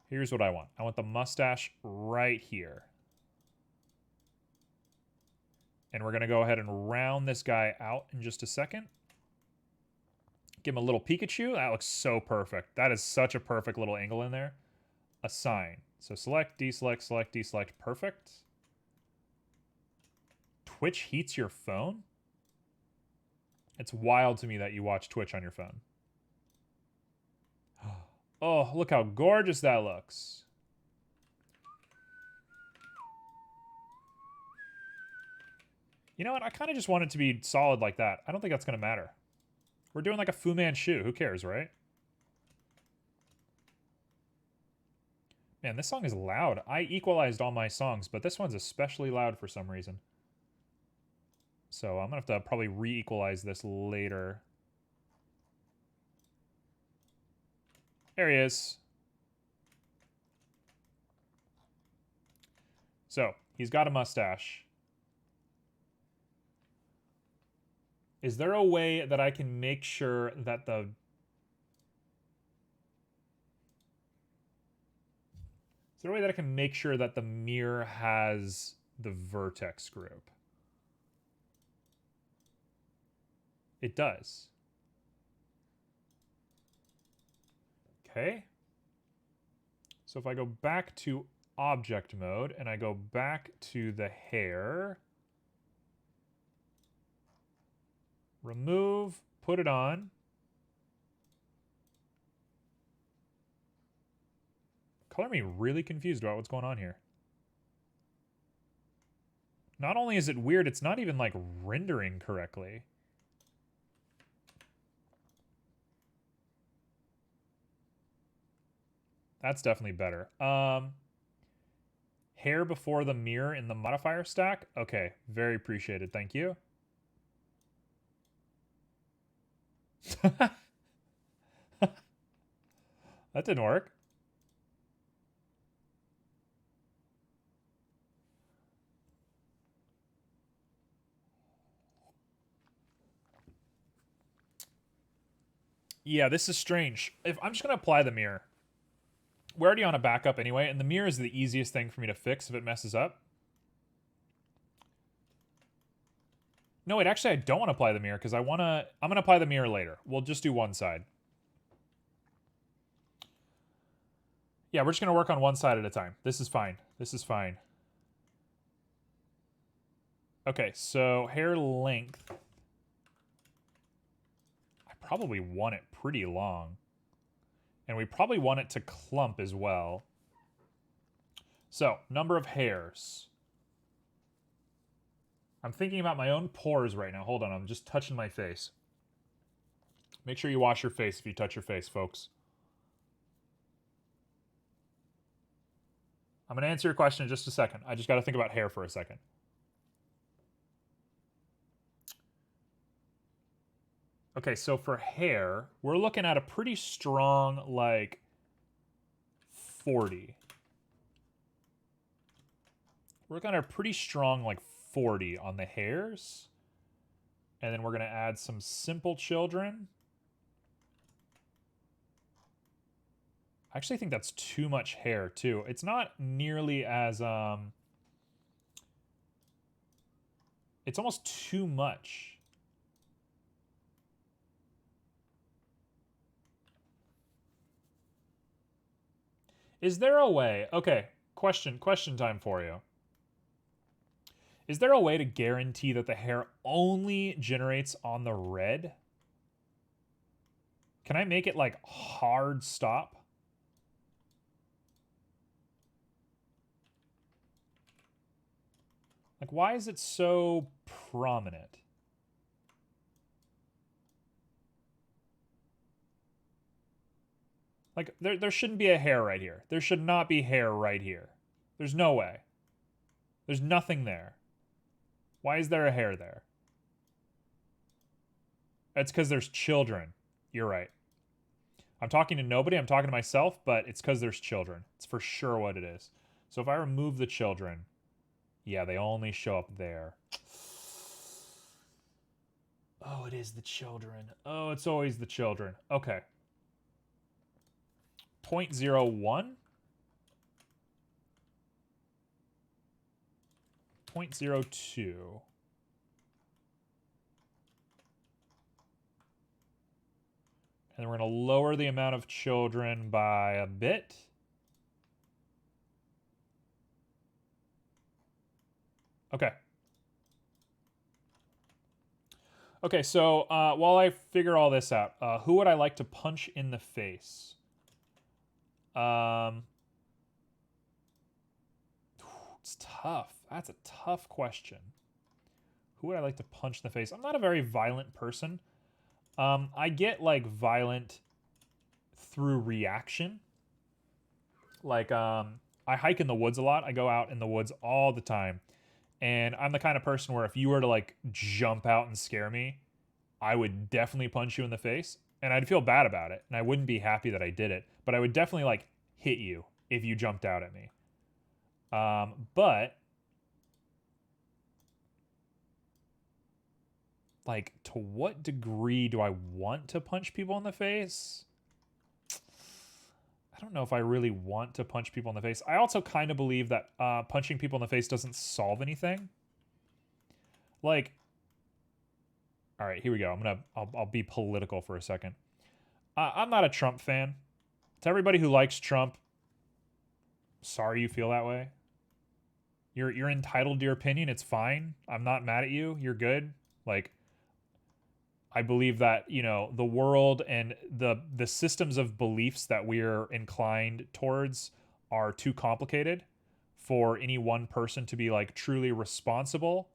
Here's what I want. I want the mustache right here. And we're going to go ahead and round this guy out in just a second. Give him a little Pikachu. That looks so perfect. That is such a perfect little angle in there. Assign. So select, deselect, select, deselect. Perfect. Twitch heats your phone? It's wild to me that you watch Twitch on your phone. Oh, look how gorgeous that looks. You know what? I kind of just want it to be solid like that. I don't think that's going to matter. We're doing like a Fu Manchu. Who cares, right? Man, this song is loud. I equalized all my songs, but this one's especially loud for some reason. So I'm going to have to probably re-equalize this later. There he is. So, he's got a mustache. Is there a way that I can make sure that the... Is there a way that I can make sure that the mirror has the vertex group? It does. Okay. So if I go back to object mode and I go back to the hair, remove, put it on. Color me really confused about what's going on here. Not only is it weird, it's not even like rendering correctly. That's definitely better. Hair before the mirror in the modifier stack? Okay, very appreciated. Thank you. That didn't work. Yeah, this is strange. If I'm just going to apply the mirror. We're already on a backup anyway, and the mirror is the easiest thing for me to fix if it messes up. No, wait, actually I don't want to apply the mirror because I'm going to apply the mirror later. We'll just do one side. Yeah, we're just going to work on one side at a time. This is fine. This is fine. Okay, so hair length. I probably want it pretty long. And we probably want it to clump as well. So, number of hairs. I'm thinking about my own pores right now. Hold on, I'm just touching my face. Make sure you wash your face if you touch your face, folks. I'm going to answer your question in just a second. I just got to think about hair for a second. Okay, so for hair, we're looking at a pretty strong, like, 40. We're looking at a pretty strong, like, 40 on the hairs. And then we're going to add some simple children. I actually think that's too much hair, too. It's not nearly as, it's almost too much. Is there a way... Okay, question time for you. Is there a way to guarantee that the hair only generates on the red? Can I make it, like, hard stop? Like, why is it so prominent? Like, there shouldn't be a hair right here. There should not be hair right here. There's no way. There's nothing there. Why is there a hair there? It's because there's children. You're right. I'm talking to nobody. I'm talking to myself, but it's because there's children. It's for sure what it is. So if I remove the children, yeah, they only show up there. Oh, it is the children. Oh, it's always the children. Okay. 0.01. 0.02. And we're going to lower the amount of children by a bit. Okay. Okay, so while I figure all this out, who would I like to punch in the face? It's tough. That's a tough question. Who would I like to punch in the face? I'm not a very violent person. I get like violent through reaction. Like I hike in the woods a lot. I go out in the woods all the time. And I'm the kind of person where if you were to like jump out and scare me, I would definitely punch you in the face. And I'd feel bad about it. And I wouldn't be happy that I did it. But I would definitely like hit you if you jumped out at me. But like, to what degree do I want to punch people in the face? I don't know if I really want to punch people in the face. I also kind of believe that punching people in the face doesn't solve anything. Like, all right, here we go. I'll be political for a second. I'm not a Trump fan. To everybody who likes Trump, sorry you feel that way. You're entitled to your opinion. It's fine. I'm not mad at you. You're good. Like, I believe that, you know, the world and the systems of beliefs that we're inclined towards are too complicated for any one person to be like truly responsible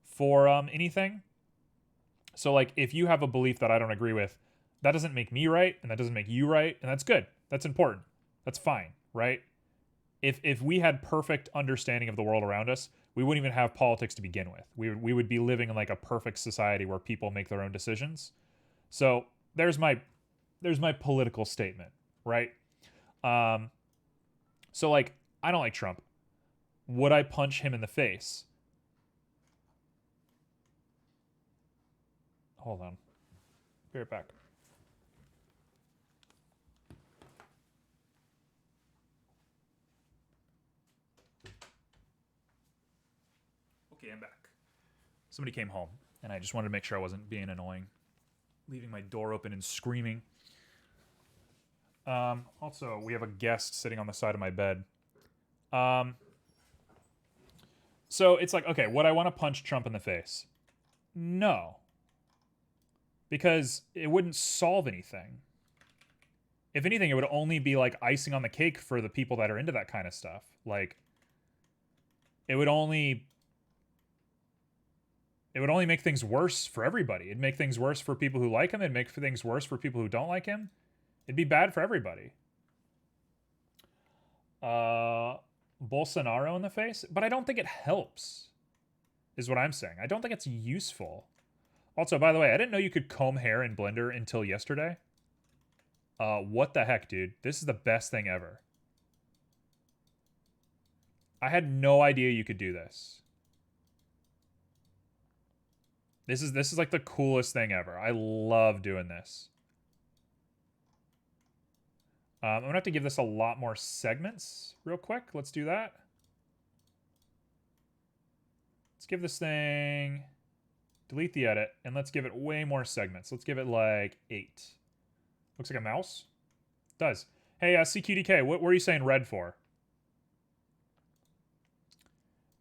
for anything. So like if you have a belief that I don't agree with, that doesn't make me right and that doesn't make you right, and that's good. That's important. That's fine, right? If we had perfect understanding of the world around us, we wouldn't even have politics to begin with. We would be living in like a perfect society where people make their own decisions. So there's my political statement, right? So like I don't like Trump. Would I punch him in the face? Hold on. Be right back. Okay, I'm back. Somebody came home, and I just wanted to make sure I wasn't being annoying, leaving my door open and screaming. Also, we have a guest sitting on the side of my bed. So it's like, okay, would I want to punch Trump in the face? No. Because it wouldn't solve anything. If anything, it would only be like icing on the cake for the people that are into that kind of stuff. Like, it would only make things worse for everybody. It'd make things worse for people who like him. It'd make things worse for people who don't like him. It'd be bad for everybody. Bolsonaro in the face, but I don't think it helps, is what I'm saying. I don't think it's useful. Also, by the way, I didn't know you could comb hair in Blender until yesterday. What the heck, dude? This is the best thing ever. I had no idea you could do this. This is like the coolest thing ever. I love doing this. I'm gonna have to give this a lot more segments real quick. Let's do that. Let's give this thing, delete the edit, and let's give it way more segments. Let's give it like 8. Looks like a mouse. It does. Hey, CQDK, what were you saying red for?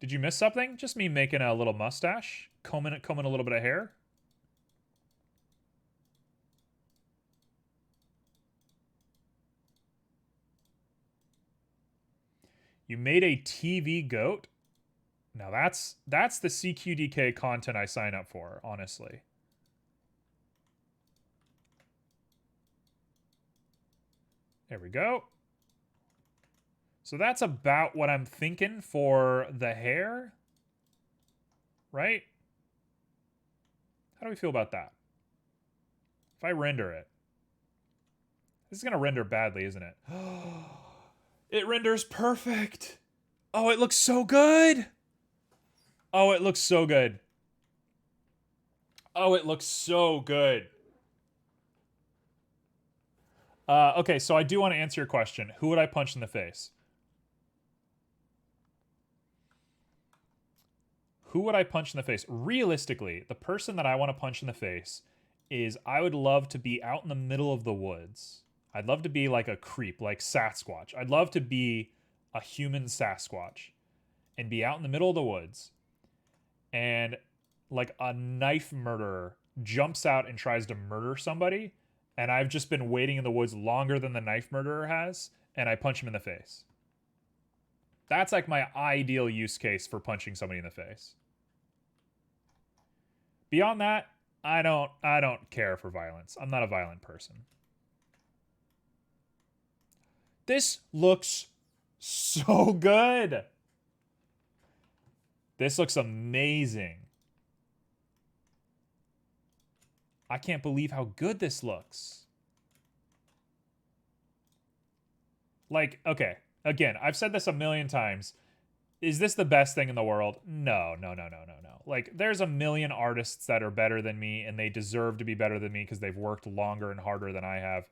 Did you miss something? Just me making a little mustache, combing a little bit of hair. You made a TV goat? Now that's the CQDK content I sign up for, honestly. There we go. So that's about what I'm thinking for the hair. Right? How do we feel about that? If I render it. This is going to render badly, isn't it? It renders perfect. Oh, it looks so good. Oh, it looks so good. Oh, it looks so good. Okay, so I do want to answer your question. Who would I punch in the face? Who would I punch in the face? Realistically, the person that I want to punch in the face is I would love to be out in the middle of the woods. I'd love to be like a creep, like Sasquatch. I'd love to be a human Sasquatch and be out in the middle of the woods, and like a knife murderer jumps out and tries to murder somebody, and I've just been waiting in the woods longer than the knife murderer has, and I punch him in the face. That's like my ideal use case for punching somebody in the face. Beyond that, I don't care for violence. I'm not a violent person. This looks so good. This looks amazing. I can't believe how good this looks. Like, okay, again, I've said this a million times. Is this the best thing in the world? No. Like, there's a million artists that are better than me, and they deserve to be better than me because they've worked longer and harder than I have.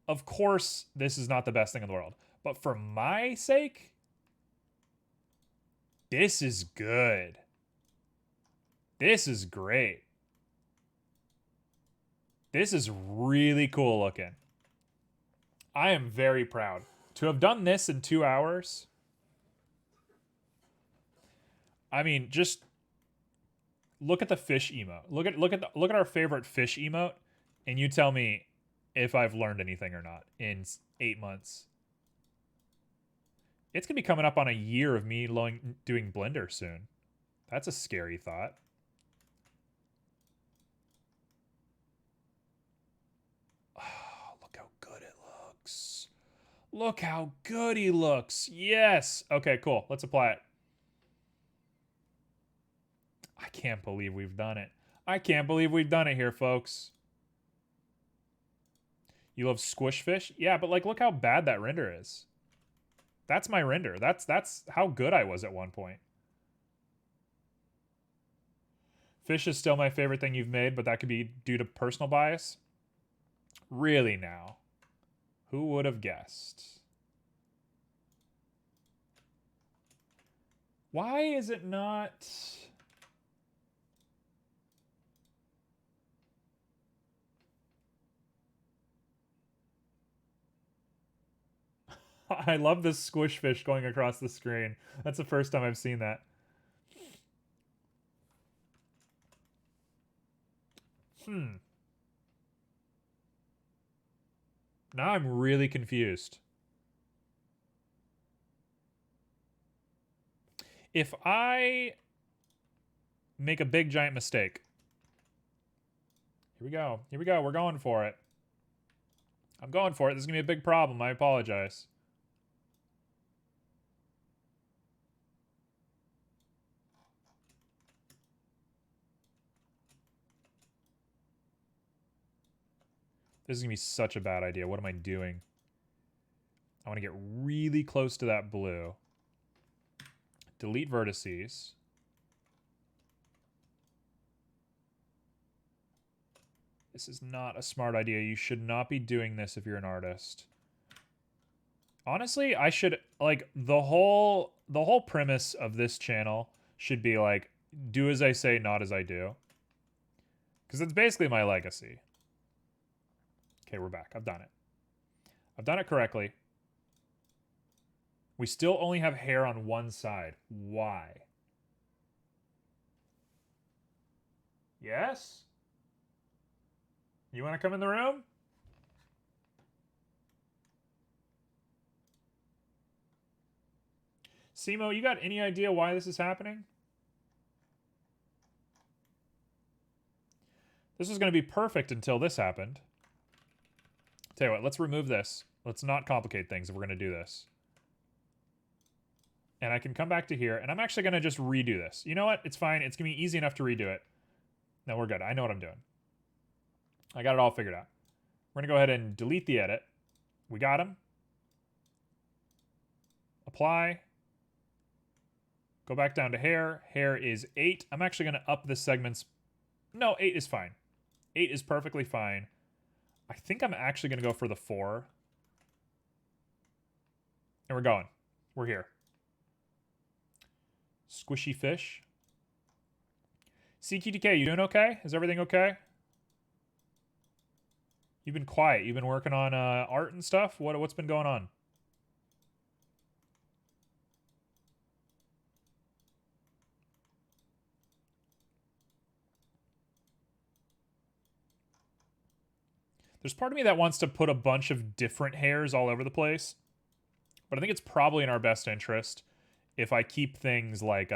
Of course, this is not the best thing in the world. But for my sake, this is good. This is great. This is really cool looking. I am very proud. To have done this in 2 hours, I mean, just look at the fish emote. Look at our favorite fish emote, and you tell me if I've learned anything or not in 8 months. It's gonna be coming up on a year of me doing Blender soon. That's a scary thought. Oh, look how good it looks. Look how good he looks. Yes. Okay, cool. Let's apply it. I can't believe we've done it. I can't believe we've done it here, folks. You love squish fish? Yeah, but like, look how bad that render is. That's my render. That's how good I was at one point. Fish is still my favorite thing you've made, but that could be due to personal bias. Really now? Who would have guessed? Why is it not... I love this squish fish going across the screen. That's the first time I've seen that. Now I'm really confused. If I make a big giant mistake. Here we go. Here we go. We're going for it. I'm going for it. This is going to be a big problem. I apologize. This is going to be such a bad idea. What am I doing? I want to get really close to that blue. Delete vertices. This is not a smart idea. You should not be doing this if you're an artist. Honestly, I should, like, the whole premise of this channel should be like, do as I say, not as I do. Because it's basically my legacy. Okay, we're back. I've done it. I've done it correctly. We still only have hair on one side. Why? Yes? You want to come in the room? Simo, you got any idea why this is happening? This was going to be perfect until this happened. Tell you what, let's remove this. Let's not complicate things if we're going to do this. And I can come back to here, and I'm actually going to just redo this. You know what? It's fine. It's going to be easy enough to redo it. No, we're good. I know what I'm doing. I got it all figured out. We're going to go ahead and delete the edit. We got him. Apply. Go back down to hair. Hair is 8. I'm actually going to up the segments. No, 8 is fine. 8 is perfectly fine. I think I'm actually going to go for the 4. And we're going. We're here. Squishy fish. CQTK, you doing okay? Is everything okay? You've been quiet. You've been working on art and stuff. What's been going on? There's part of me that wants to put a bunch of different hairs all over the place, but I think it's probably in our best interest if I keep things like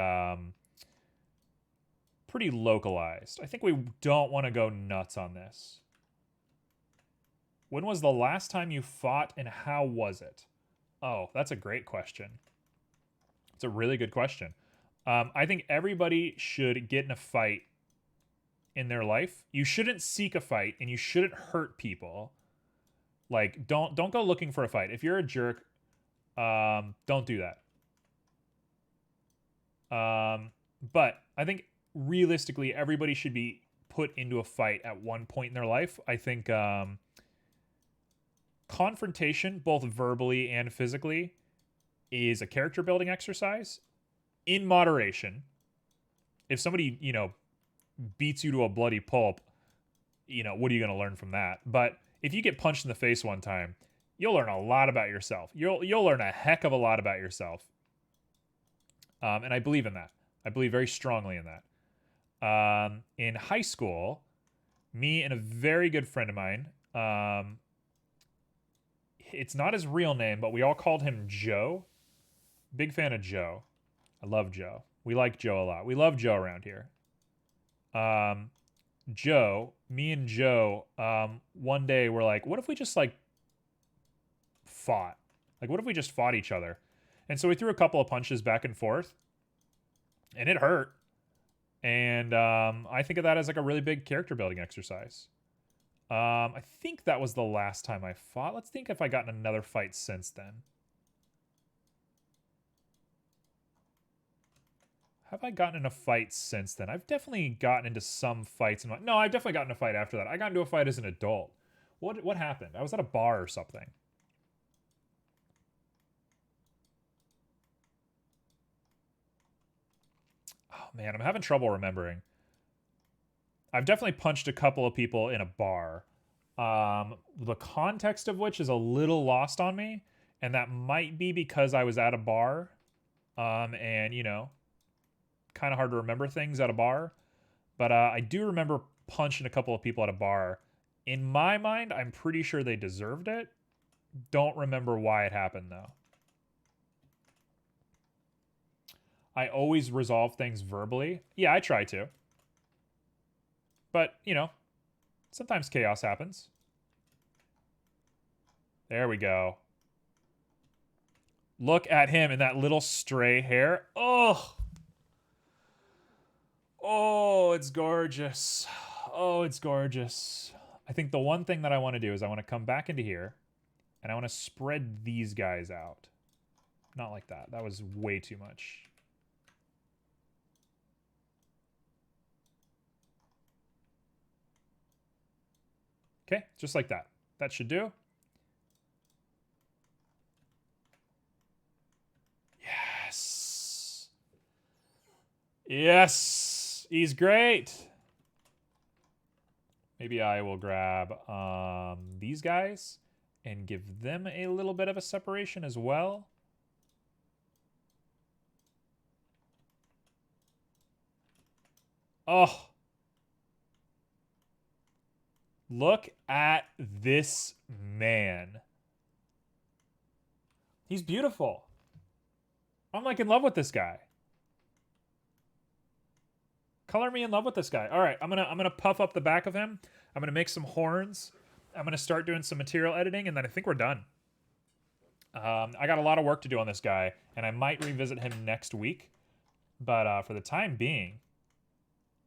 pretty localized. I think we don't want to go nuts on this. When was the last time you fought and how was it? Oh, that's a great question. It's a really good question. I think everybody should get in a fight in their life. You shouldn't seek a fight and you shouldn't hurt people. Like, don't go looking for a fight. If you're a jerk, don't do that. But I think realistically, everybody should be put into a fight at one point in their life. I think confrontation, both verbally and physically, is a character building exercise in moderation. If somebody, beats you to a bloody pulp, what are you going to learn from that? But if you get punched in the face one time, you'll learn a lot about yourself. You'll learn a heck of a lot about yourself. And I believe in that. I believe very strongly in that. In high school, me and a very good friend of mine, it's not his real name, but we all called him Joe. Big fan of Joe. I love Joe. We like Joe a lot. We love Joe around here. Me and Joe, one day we're like, what if we just fought? Like, what if we just fought each other? And so we threw a couple of punches back and forth, and it hurt. And I think of that as like a really big character building exercise. I think that was the last time I fought. Let's think if I got in another fight since then. Have I gotten in a fight since then? I've definitely gotten into some fights. No, I've definitely gotten in a fight after that. I got into a fight as an adult. What happened? I was at a bar or something. Oh, man, I'm having trouble remembering. I've definitely punched a couple of people in a bar. The context of which is a little lost on me. And that might be because I was at a bar. And, kind of hard to remember things at a bar, but I do remember punching a couple of people at a bar. In my mind, I'm pretty sure they deserved it. Don't remember why it happened, though. I always resolve things verbally. Yeah, I try to. But, sometimes chaos happens. There we go. Look at him in that little stray hair. Oh! Oh, it's gorgeous. Oh, it's gorgeous. I think the one thing that I want to do is I want to come back into here and I want to spread these guys out. Not like that. That was way too much. Okay, just like that. That should do. Yes. Yes. He's great. Maybe I will grab these guys and give them a little bit of a separation as well. Oh. Look at this man. He's beautiful. I'm like in love with this guy. Color me in love with this guy. All right, I'm gonna puff up the back of him. I'm gonna make some horns. I'm gonna start doing some material editing, and then I think we're done. I got a lot of work to do on this guy, and I might revisit him next week. But for the time being,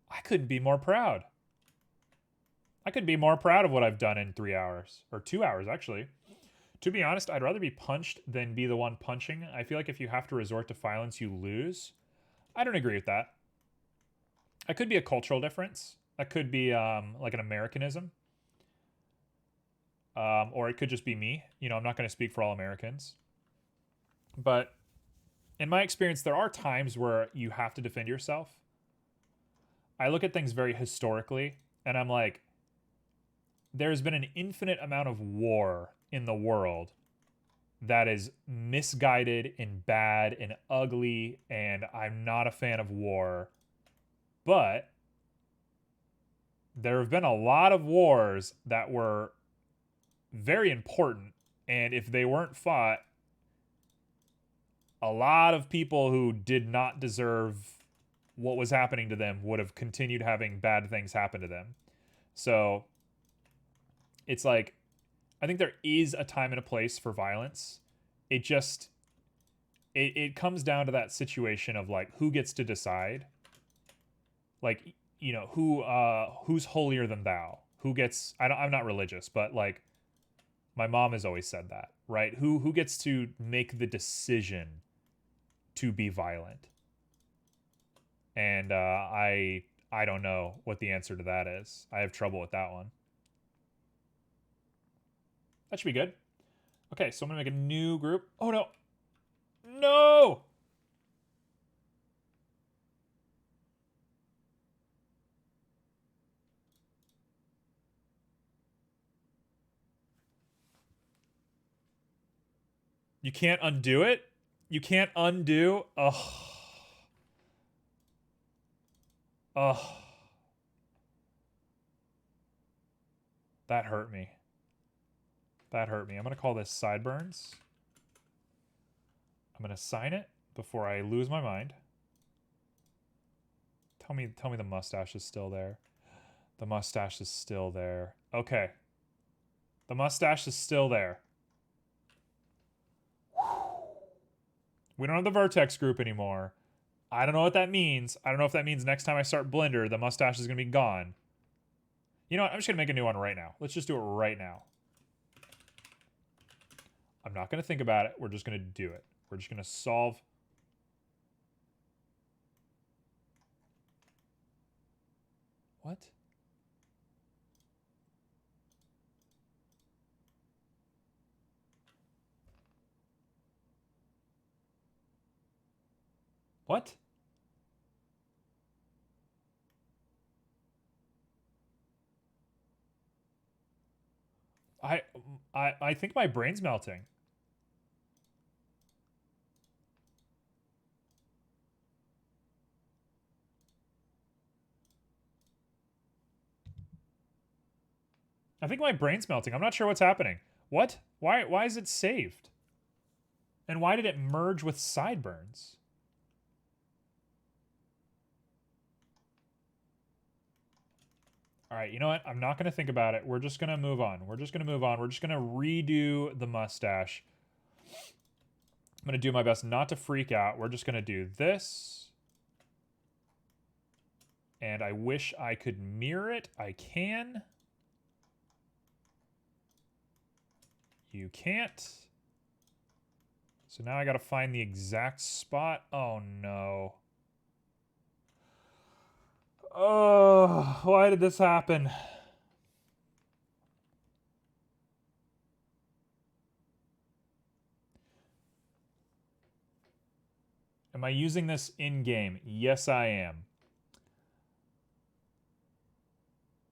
I couldn't be more proud. I could be more proud of what I've done in 3 hours. Or 2 hours, actually. To be honest, I'd rather be punched than be the one punching. I feel like if you have to resort to violence, you lose. I don't agree with that. That could be a cultural difference. That could be like an Americanism. Or it could just be me. I'm not going to speak for all Americans. But in my experience, there are times where you have to defend yourself. I look at things very historically, and I'm like, there's been an infinite amount of war in the world that is misguided and bad and ugly, and I'm not a fan of war. But there have been a lot of wars that were very important, and if they weren't fought, a lot of people who did not deserve what was happening to them would have continued having bad things happen to them. So it's like, I think there is a time and a place for violence. It just, it comes down to that situation of like, who gets to decide? Like, you know, who's holier than thou? Who gets, I'm not religious, but like, my mom has always said that, right? Who gets to make the decision to be violent? And I don't know what the answer to that is. I have trouble with that one. That should be good. Okay, so I'm gonna make a new group. Oh no. No! You can't undo it? You can't undo? Ugh. Ugh. That hurt me. That hurt me. I'm gonna call this Sideburns. I'm gonna sign it before I lose my mind. Tell me the mustache is still there. The mustache is still there. Okay. The mustache is still there. We don't have the Vertex group anymore. I don't know what that means. I don't know if that means next time I start Blender, the mustache is going to be gone. You know what? I'm just going to make a new one right now. Let's just do it right now. I'm not going to think about it. We're just going to do it. We're just going to solve. What? What? I think my brain's melting. I think my brain's melting. I'm not sure what's happening. What? Why is it saved? And why did it merge with Sideburns? All right, you know what? I'm not going to think about it. We're just going to move on. We're just going to move on. We're just going to redo the mustache. I'm going to do my best not to freak out. We're just going to do this. And I wish I could mirror it. I can. You can't. So now I got to find the exact spot. Oh, no. Oh, why did this happen? Am I using this in-game? Yes, I am.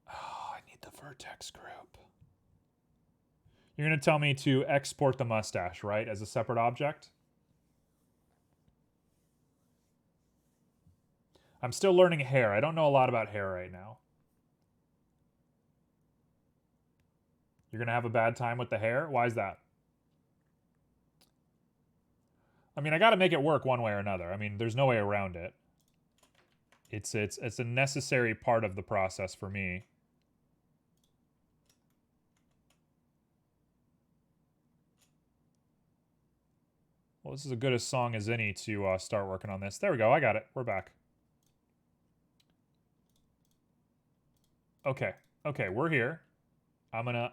Oh, I need the Vertex group. You're going to tell me to export the mustache, right, as a separate object? I'm still learning hair. I don't know a lot about hair right now. You're going to have a bad time with the hair? Why is that? I mean, I got to make it work one way or another. I mean, there's no way around it. It's a necessary part of the process for me. Well, this is as good a song as any to start working on this. There we go. I got it. We're back. Okay. Okay, we're here. I'm gonna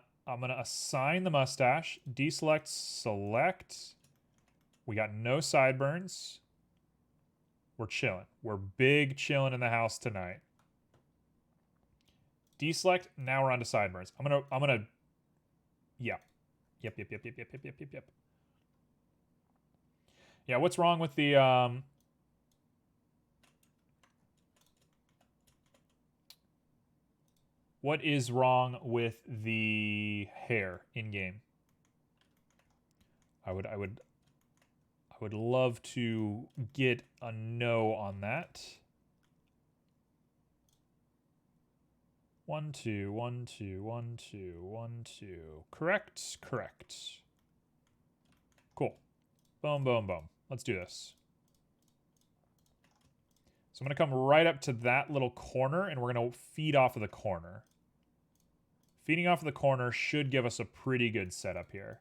assign the mustache. Deselect, select. We got no sideburns. We're chilling. We're big chilling in the house tonight. Deselect. Now we're on to sideburns. I'm gonna. Yeah. Yep. Yeah. What's wrong with the What is wrong with the hair in game? I would love to get a no on that. 1, 2, 1, 2, 1, 2, 1, 2. Correct, correct. Cool. Boom, boom, boom. Let's do this. So I'm going to come right up to that little corner, and we're going to feed off of the corner. Feeding off of the corner should give us a pretty good setup here.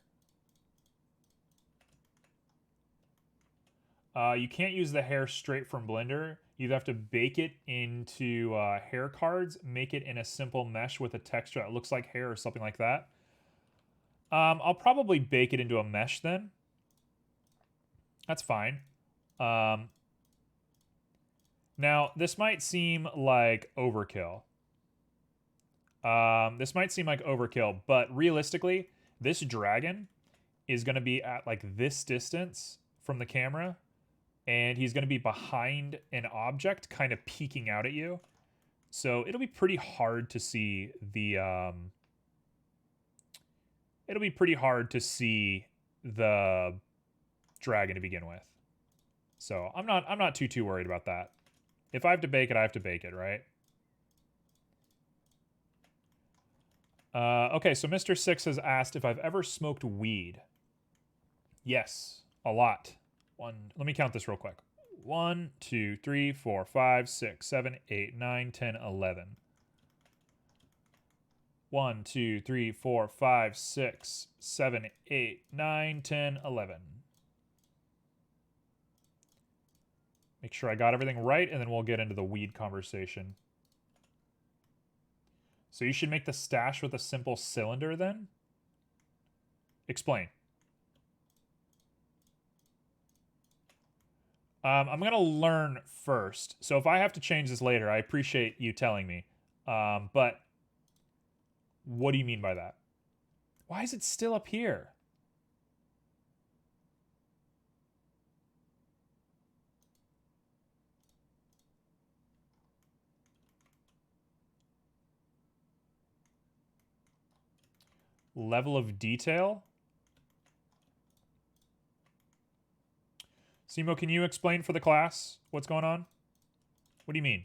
You can't use the hair straight from Blender. You have to bake it into hair cards, make it in a simple mesh with a texture that looks like hair or something like that. I'll probably bake it into a mesh then. That's fine. Now, this might seem like overkill. But realistically, this dragon is going to be at like this distance from the camera, and he's going to be behind an object kind of peeking out at you. So it'll be pretty hard to see the dragon to begin with. So I'm not too worried about that. If I have to bake it, I have to bake it, right? Okay, so Mr. Six has asked if I've ever smoked weed. Yes, a lot. Let me count this real quick. 1, 2, 3, 4, 5, 6, 7, 8, 9, 10, 11. 1, 2, 3, 4, 5, 6, 7, 8, 9, 10, 11. Make sure I got everything right, and then we'll get into the weed conversation. So you should make the stash with a simple cylinder then? Explain. I'm going to learn first. So if I have to change this later, I appreciate you telling me. But what do you mean by that? Why is it still up here? Level of detail? Simo, can you explain for the class what's going on? What do you mean?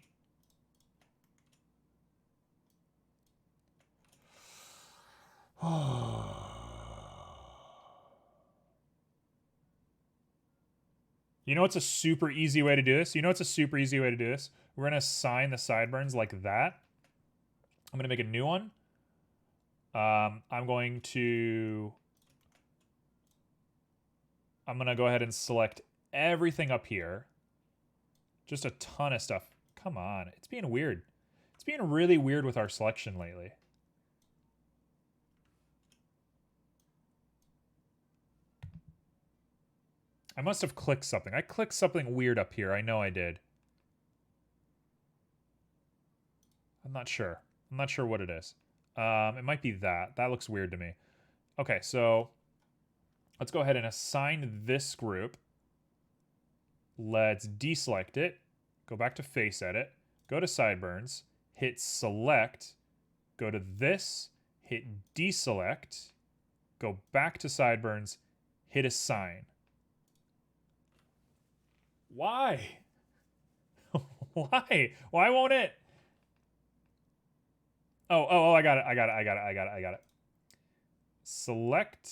You know what's a super easy way to do this? We're going to assign the sideburns like that. I'm going to make a new one. I'm going to go ahead and select everything up here. Just a ton of stuff. Come on. It's being weird. It's being really weird with our selection lately. I must have clicked something. I clicked something weird up here. I know I did. I'm not sure. I'm not sure what it is. It might be that. That looks weird to me. Okay, so let's go ahead and assign this group. Let's deselect it. Go back to face edit. Go to sideburns. Hit select. Go to this. Hit deselect. Go back to sideburns. Hit assign. Why? Why? Why won't it? Oh, I got it. Select,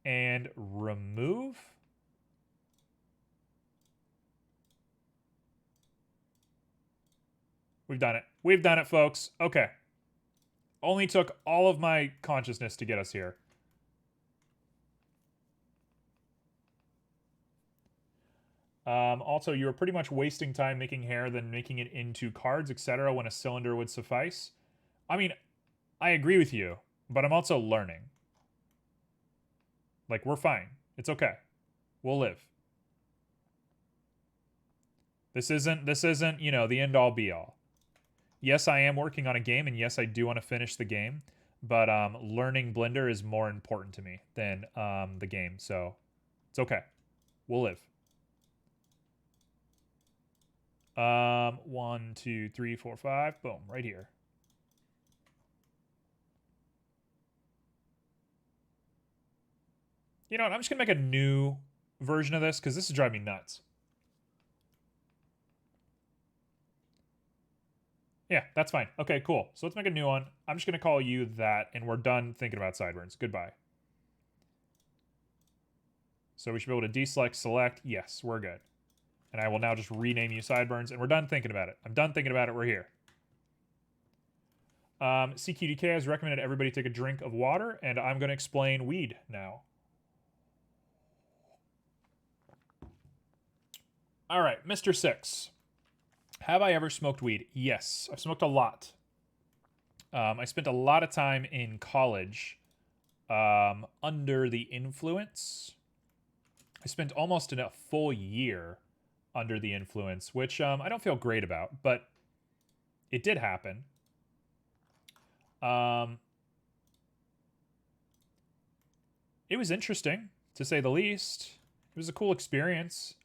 and remove. We've done it, folks. Okay. Only took all of my consciousness to get us here. Also, you were pretty much wasting time making hair than making it into cards, etc. when a cylinder would suffice. I mean, I agree with you, but I'm also learning. Like, we're fine. It's okay. We'll live. This isn't, you know, the end all be all. Yes, I am working on a game, and yes, I do want to finish the game, but learning Blender is more important to me than the game, so it's okay. We'll live. 1, 2, 3, 4, 5. Boom, right here. You know what? I'm just going to make a new version of this because this is driving me nuts. Yeah, that's fine. Okay, cool. So let's make a new one. I'm just going to call you that, and we're done thinking about sideburns. Goodbye. So we should be able to deselect, select. Yes, we're good. And I will now just rename you sideburns, and we're done thinking about it. I'm done thinking about it. We're here. CQDK has recommended everybody take a drink of water, and I'm going to explain weed now. All right, Mr. Six. Have I ever smoked weed? Yes, I've smoked a lot. I spent a lot of time in college under the influence. I spent almost a full year under the influence, which I don't feel great about, but it did happen. It was interesting, to say the least. It was a cool experience.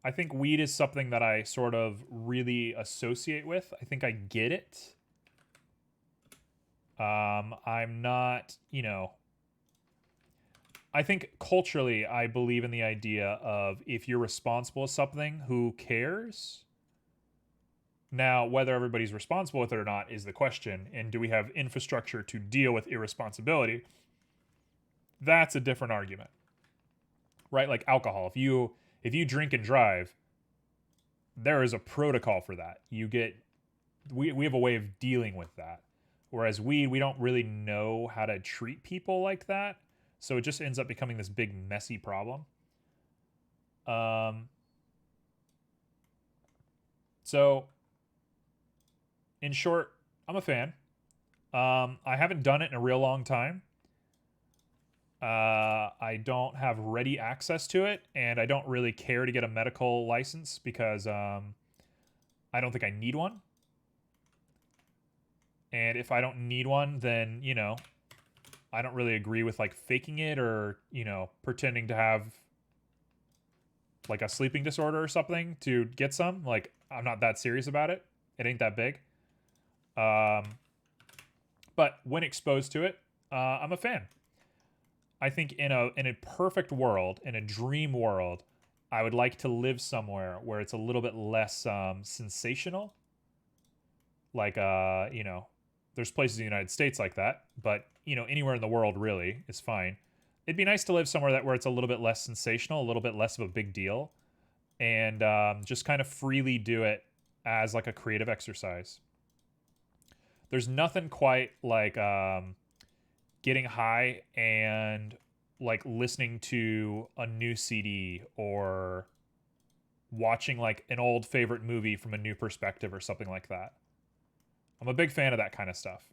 I think weed is something that I sort of really associate with. I think I get it. I'm not, you know, I think culturally I believe in the idea of if you're responsible with something, who cares? Now, whether everybody's responsible with it or not is the question. And do we have infrastructure to deal with irresponsibility? That's a different argument. Right? Like alcohol. If you drink and drive, there is a protocol for that. We have a way of dealing with that. Whereas weed, we don't really know how to treat people like that. So it just ends up becoming this big messy problem. So in short, I'm a fan. I haven't done it in a real long time. I don't have ready access to it, and I don't really care to get a medical license because I don't think I need one. And if I don't need one, then, you know, I don't really agree with like faking it or, you know, pretending to have like a sleeping disorder or something to get some. Like, I'm not that serious about it. It ain't that big. But when exposed to it, I'm a fan. I think in a perfect world, in a dream world, I would like to live somewhere where it's a little bit less sensational. Like, you know, there's places in the United States like that, but, you know, anywhere in the world really is fine. It'd be nice to live somewhere where it's a little bit less sensational, a little bit less of a big deal, and just kind of freely do it as like a creative exercise. There's nothing quite like getting high and like listening to a new CD or watching like an old favorite movie from a new perspective or something like that. I'm a big fan of that kind of stuff.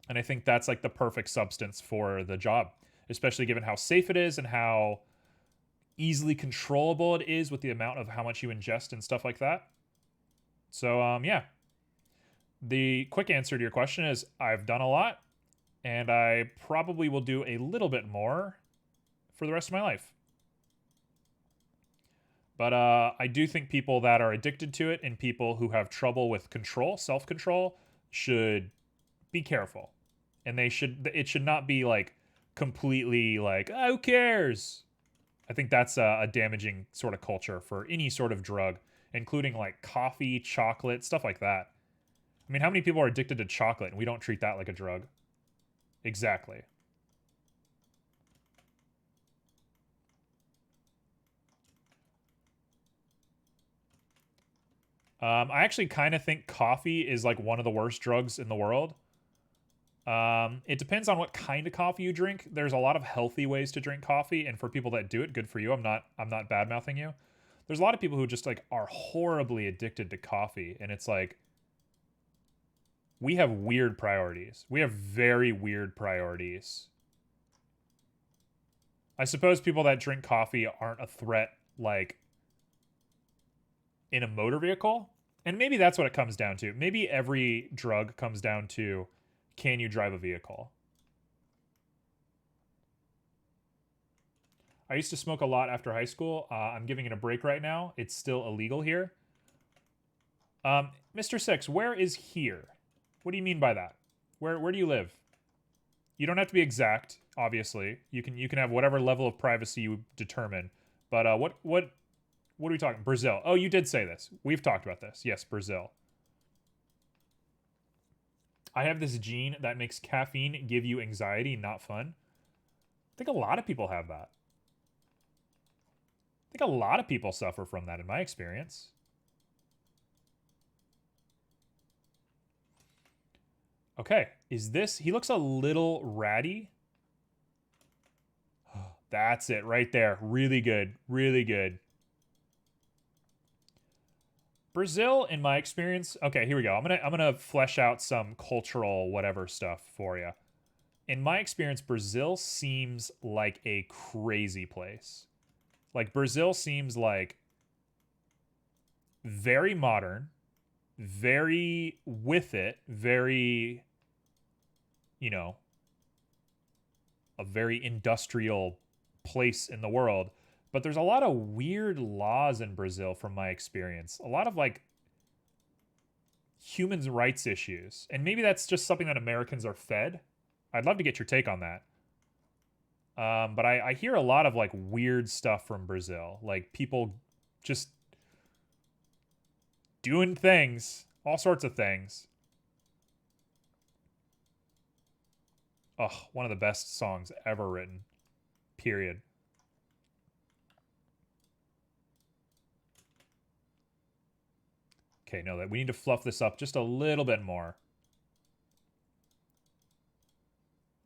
And I think that's like the perfect substance for the job, especially given how safe it is and how easily controllable it is with the amount of how much you ingest and stuff like that. So, yeah. The quick answer to your question is I've done a lot, and I probably will do a little bit more for the rest of my life. But I do think people that are addicted to it and people who have trouble with control, self-control, should be careful. And it should not be like completely like, oh, who cares? I think that's a damaging sort of culture for any sort of drug, including like coffee, chocolate, stuff like that. I mean, how many people are addicted to chocolate and we don't treat that like a drug? Exactly. I actually kind of think coffee is like one of the worst drugs in the world. It depends on what kind of coffee you drink. There's a lot of healthy ways to drink coffee, and for people that do it, good for you. I'm not bad mouthing you. There's a lot of people who just like are horribly addicted to coffee, and it's like we have weird priorities. We have very weird priorities. I suppose people that drink coffee aren't a threat like in a motor vehicle. And maybe that's what it comes down to. Maybe every drug comes down to, can you drive a vehicle? I used to smoke a lot after high school. I'm giving it a break right now. It's still illegal here. Mr. Six, where is here? What do you mean by that? Where do you live? You don't have to be exact. Obviously, you can have whatever level of privacy you determine. But what are we talking? Brazil. Oh, you did say this. We've talked about this. Yes, Brazil. I have this gene that makes caffeine give you anxiety, not fun. I think a lot of people have that. I think a lot of people suffer from that in my experience. Okay, is this... He looks a little ratty. That's it right there. Really good. Really good. Brazil, in my experience... Okay, here we go. I'm gonna flesh out some cultural whatever stuff for you. In my experience, Brazil seems like a crazy place. Like, Brazil seems like very modern, very with it, very, you know, a very industrial place in the world. But there's a lot of weird laws in Brazil from my experience. A lot of like human rights issues. And maybe that's just something that Americans are fed. I'd love to get your take on that. But I hear a lot of like weird stuff from Brazil. Like people just doing things, all sorts of things. Oh, one of the best songs ever written. Period. Okay, no, that we need to fluff this up just a little bit more.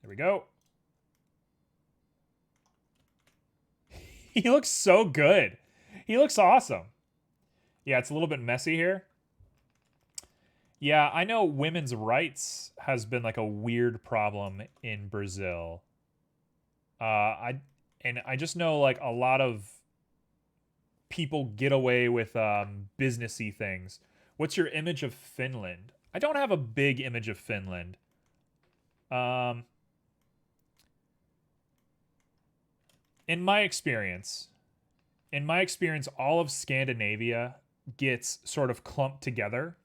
There we go. He looks so good. He looks awesome. Yeah, it's a little bit messy here. Yeah, I know women's rights has been like a weird problem in Brazil. I just know like a lot of people get away with businessy things. What's your image of Finland? I don't have a big image of Finland. Um, in my experience, all of Scandinavia gets sort of clumped together.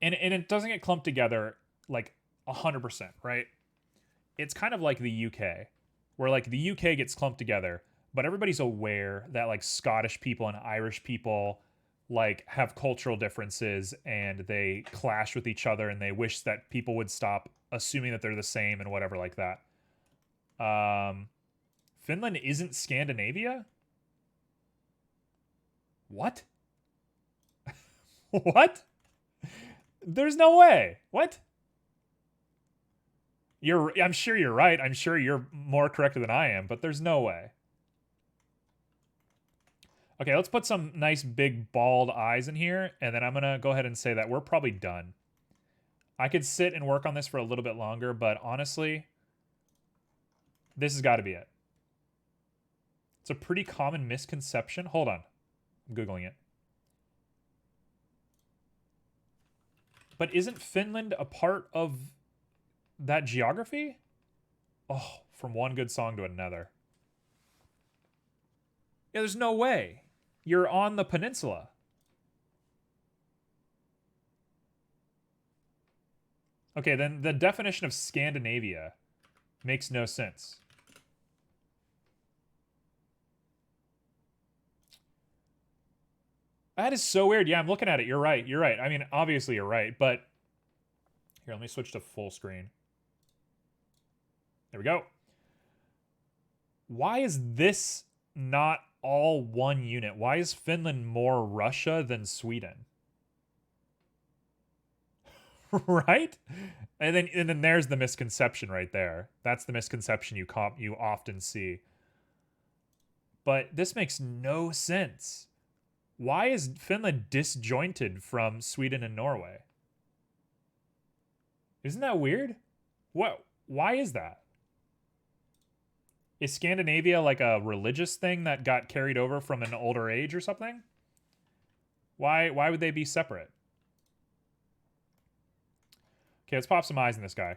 And it doesn't get clumped together like 100%, right? It's kind of like the UK, where like the UK gets clumped together, but everybody's aware that like Scottish people and Irish people like have cultural differences and they clash with each other and they wish that people would stop assuming that they're the same and whatever like that. Finland isn't Scandinavia? What? What? There's no way. What? I'm sure you're right. I'm sure you're more correct than I am, but there's no way. Okay, let's put some nice big bald eyes in here, and then I'm going to go ahead and say that we're probably done. I could sit and work on this for a little bit longer, but honestly, this has got to be it. It's a pretty common misconception. Hold on. I'm Googling it. But isn't Finland a part of that geography? Oh, from one good song to another. Yeah, there's no way. You're on the peninsula. Okay, then the definition of Scandinavia makes no sense. That is so weird. Yeah, I'm looking at it. You're right. You're right. I mean, obviously you're right, but here, let me switch to full screen. There we go. Why is this not all one unit? Why is Finland more Russia than Sweden? Right? And then there's the misconception right there. That's the misconception you often see. But this makes no sense. Why is Finland disjointed from Sweden and Norway? Isn't that weird? What? Why is that? Is Scandinavia like a religious thing that got carried over from an older age or something? Why would they be separate? Okay, let's pop some eyes in this guy.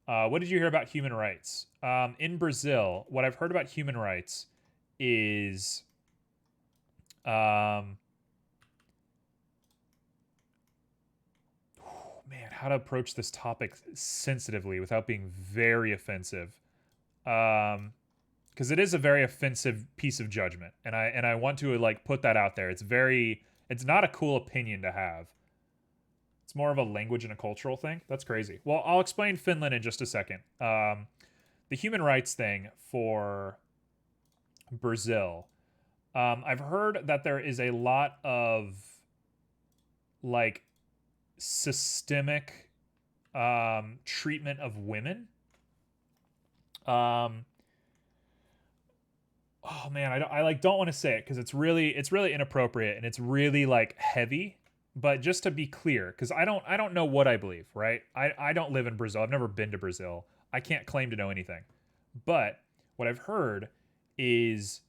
What did you hear about human rights? In Brazil, what I've heard about human rights is man, how to approach this topic sensitively without being very offensive. Because it is a very offensive piece of judgment, and I want to like put that out there. It's not a cool opinion to have. It's more of a language and a cultural thing. That's crazy. Well, I'll explain Finland in just a second. The human rights thing for Brazil. I've heard that there is a lot of like systemic treatment of women. Oh man, I like don't want to say it because it's really inappropriate and it's really like heavy. But just to be clear, because I don't know what I believe, right? I don't live in Brazil. I've never been to Brazil. I can't claim to know anything. But what I've heard is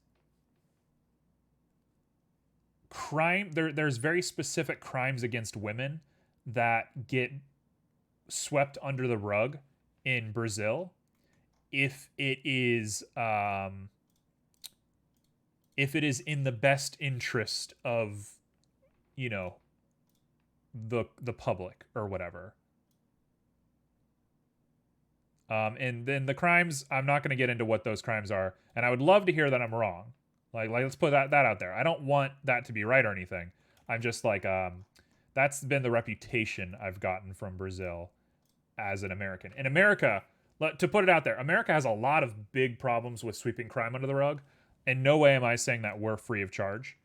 there's very specific crimes against women that get swept under the rug in Brazil if it is in the best interest of, you know, the public or whatever. And then the crimes, I'm not going to get into what those crimes are, and I would love to hear that I'm wrong. Like let's put that out there. I don't want that to be right or anything. I'm just like that's been the reputation I've gotten from Brazil as an American. In America, to put it out there, America has a lot of big problems with sweeping crime under the rug. In no way am I saying that we're free of charge.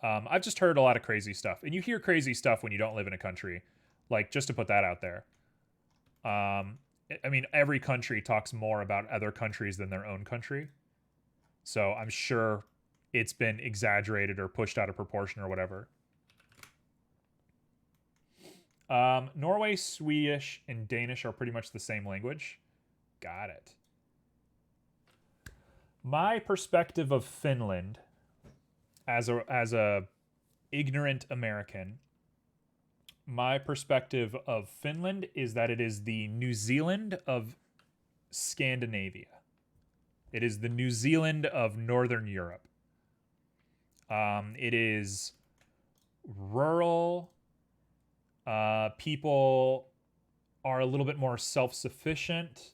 I've just heard a lot of crazy stuff, and you hear crazy stuff when you don't live in a country. Like, just to put that out there. I mean, every country talks more about other countries than their own country. So I'm sure it's been exaggerated or pushed out of proportion or whatever. Norway, Swedish, and Danish are pretty much the same language. Got it. My perspective of Finland as a ignorant American, my perspective of Finland is that it is the New Zealand of Scandinavia. It is the New Zealand of Northern Europe. It is rural. People are a little bit more self-sufficient.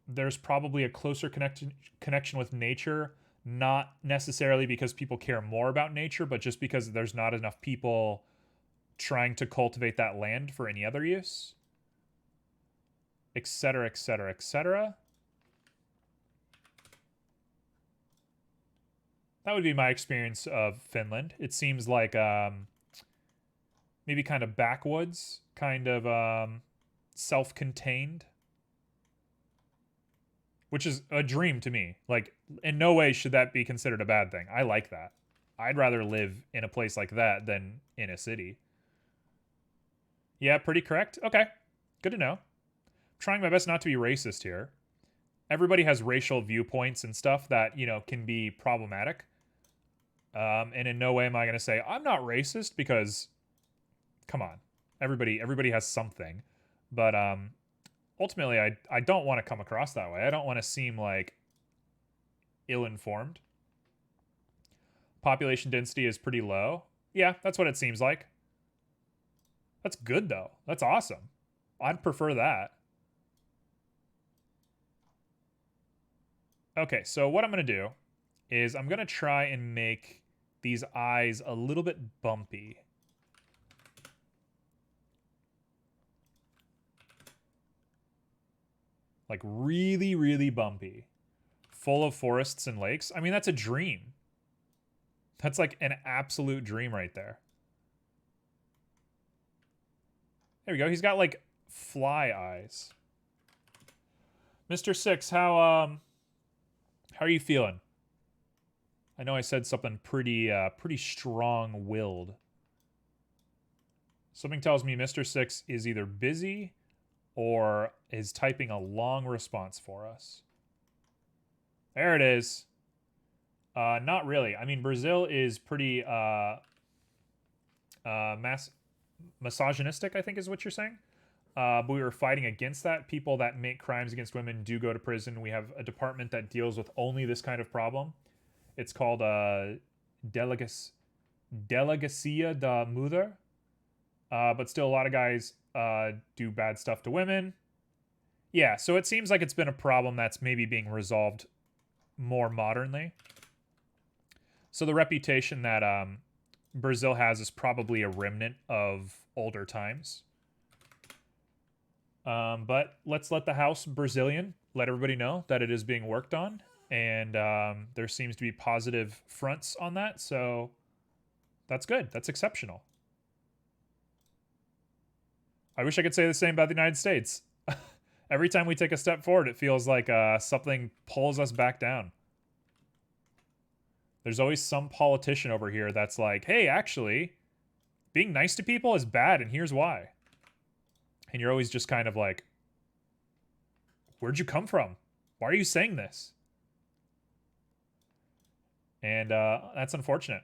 There's probably a closer connection with nature, not necessarily because people care more about nature, but just because there's not enough people trying to cultivate that land for any other use, etc., etc., etc. That would be my experience of Finland. It seems like maybe kind of backwoods, kind of self-contained, which is a dream to me. Like, in no way should that be considered a bad thing. I like that. I'd rather live in a place like that than in a city. Yeah, pretty correct. Okay, good to know. I'm trying my best not to be racist here. Everybody has racial viewpoints and stuff that, you know, can be problematic. And in no way am I going to say I'm not racist because, come on, everybody has something. But ultimately, I don't want to come across that way. I don't want to seem like ill-informed. Population density is pretty low. Yeah, that's what it seems like. That's good, though. That's awesome. I'd prefer that. Okay, so what I'm going to do is I'm going to try and make these eyes a little bit bumpy. Like really, really bumpy. Full of forests and lakes. I mean, that's a dream. That's like an absolute dream right there. There we go. He's got like fly eyes. Mr. Six, how are you feeling? I know I said something pretty strong-willed. Something tells me Mr. Six is either busy or is typing a long response for us. There it is. Not really. I mean, Brazil is pretty misogynistic, I think is what you're saying. But we were fighting against that. People that make crimes against women do go to prison. We have a department that deals with only this kind of problem. It's called Delegacia da Mulher. but still a lot of guys do bad stuff to women. Yeah, so it seems like it's been a problem that's maybe being resolved more modernly. So the reputation that Brazil has is probably a remnant of older times. But let's let the House Brazilian let everybody know that it is being worked on, and there seems to be positive fronts on that, so that's good. That's exceptional. I wish I could say the same about the United States. Every time we take a step forward, it feels like something pulls us back down. There's always some politician over here that's like, hey, actually, being nice to people is bad, and here's why. And you're always just kind of like, where'd you come from? Why are you saying this? And that's unfortunate.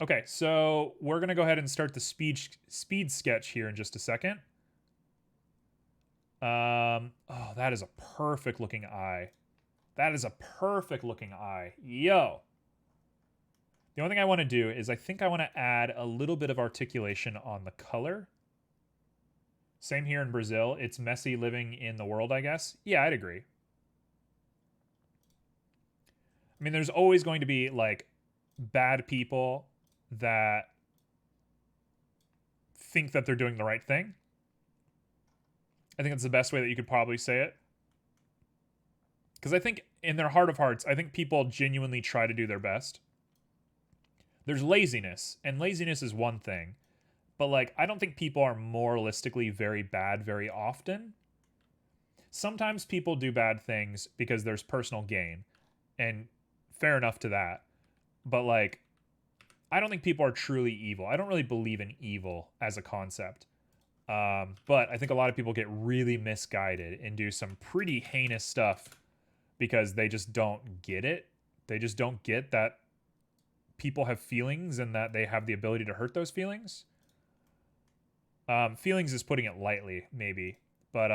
Okay, so we're going to go ahead and start the speed sketch here in just a second. Oh, that is a perfect looking eye. That is a perfect looking eye. Yo. The only thing I want to do is I think I want to add a little bit of articulation on the color. Same here in Brazil. It's messy living in the world, I guess. Yeah, I'd agree. I mean, there's always going to be, like, bad people that think that they're doing the right thing. I think that's the best way that you could probably say it. Because I think in their heart of hearts, I think people genuinely try to do their best. There's laziness, and laziness is one thing. But, like, I don't think people are moralistically very bad very often. Sometimes people do bad things because there's personal gain. And fair enough to that. But, like, I don't think people are truly evil. I don't really believe in evil as a concept. But I think a lot of people get really misguided and do some pretty heinous stuff because they just don't get it. They just don't get that people have feelings and that they have the ability to hurt those feelings. Feelings is putting it lightly, maybe. But,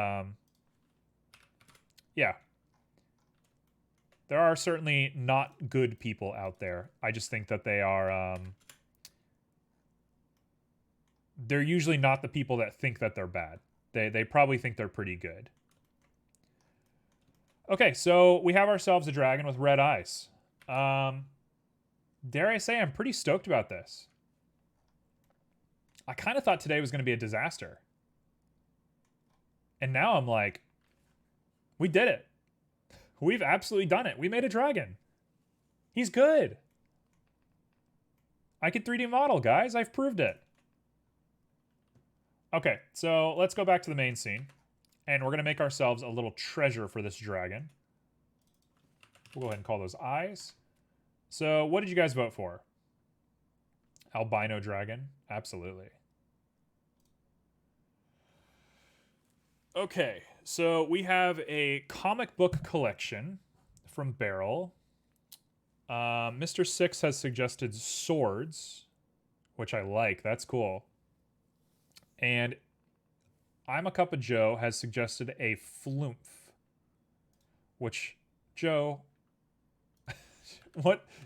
yeah. There are certainly not good people out there. I just think that they are, they're usually not the people that think that they're bad. They probably think they're pretty good. Okay, so we have ourselves a dragon with red eyes. Dare I say I'm pretty stoked about this. I kind of thought today was going to be a disaster. And now I'm like, we did it. We've absolutely done it. We made a dragon. He's good. I can 3D model, guys. I've proved it. Okay, so let's go back to the main scene. And we're going to make ourselves a little treasure for this dragon. We'll go ahead and call those eyes. So what did you guys vote for? Albino dragon? Absolutely. Okay, so we have a comic book collection from Barrel. Mr. Six has suggested swords, which I like. That's cool. And I'm a Cup of Joe has suggested a flumph, which, Joe,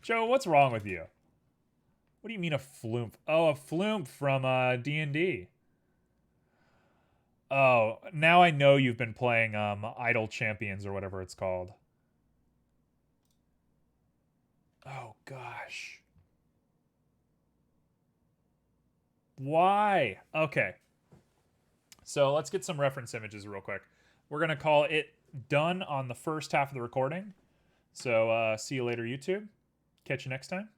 Joe, what's wrong with you? What do you mean a flumph? Oh, a flumph from D&D. Oh, now I know you've been playing Idle Champions or whatever it's called. Oh, gosh. Why? Okay. So let's get some reference images real quick. We're going to call it done on the first half of the recording. So see you later, YouTube. Catch you next time.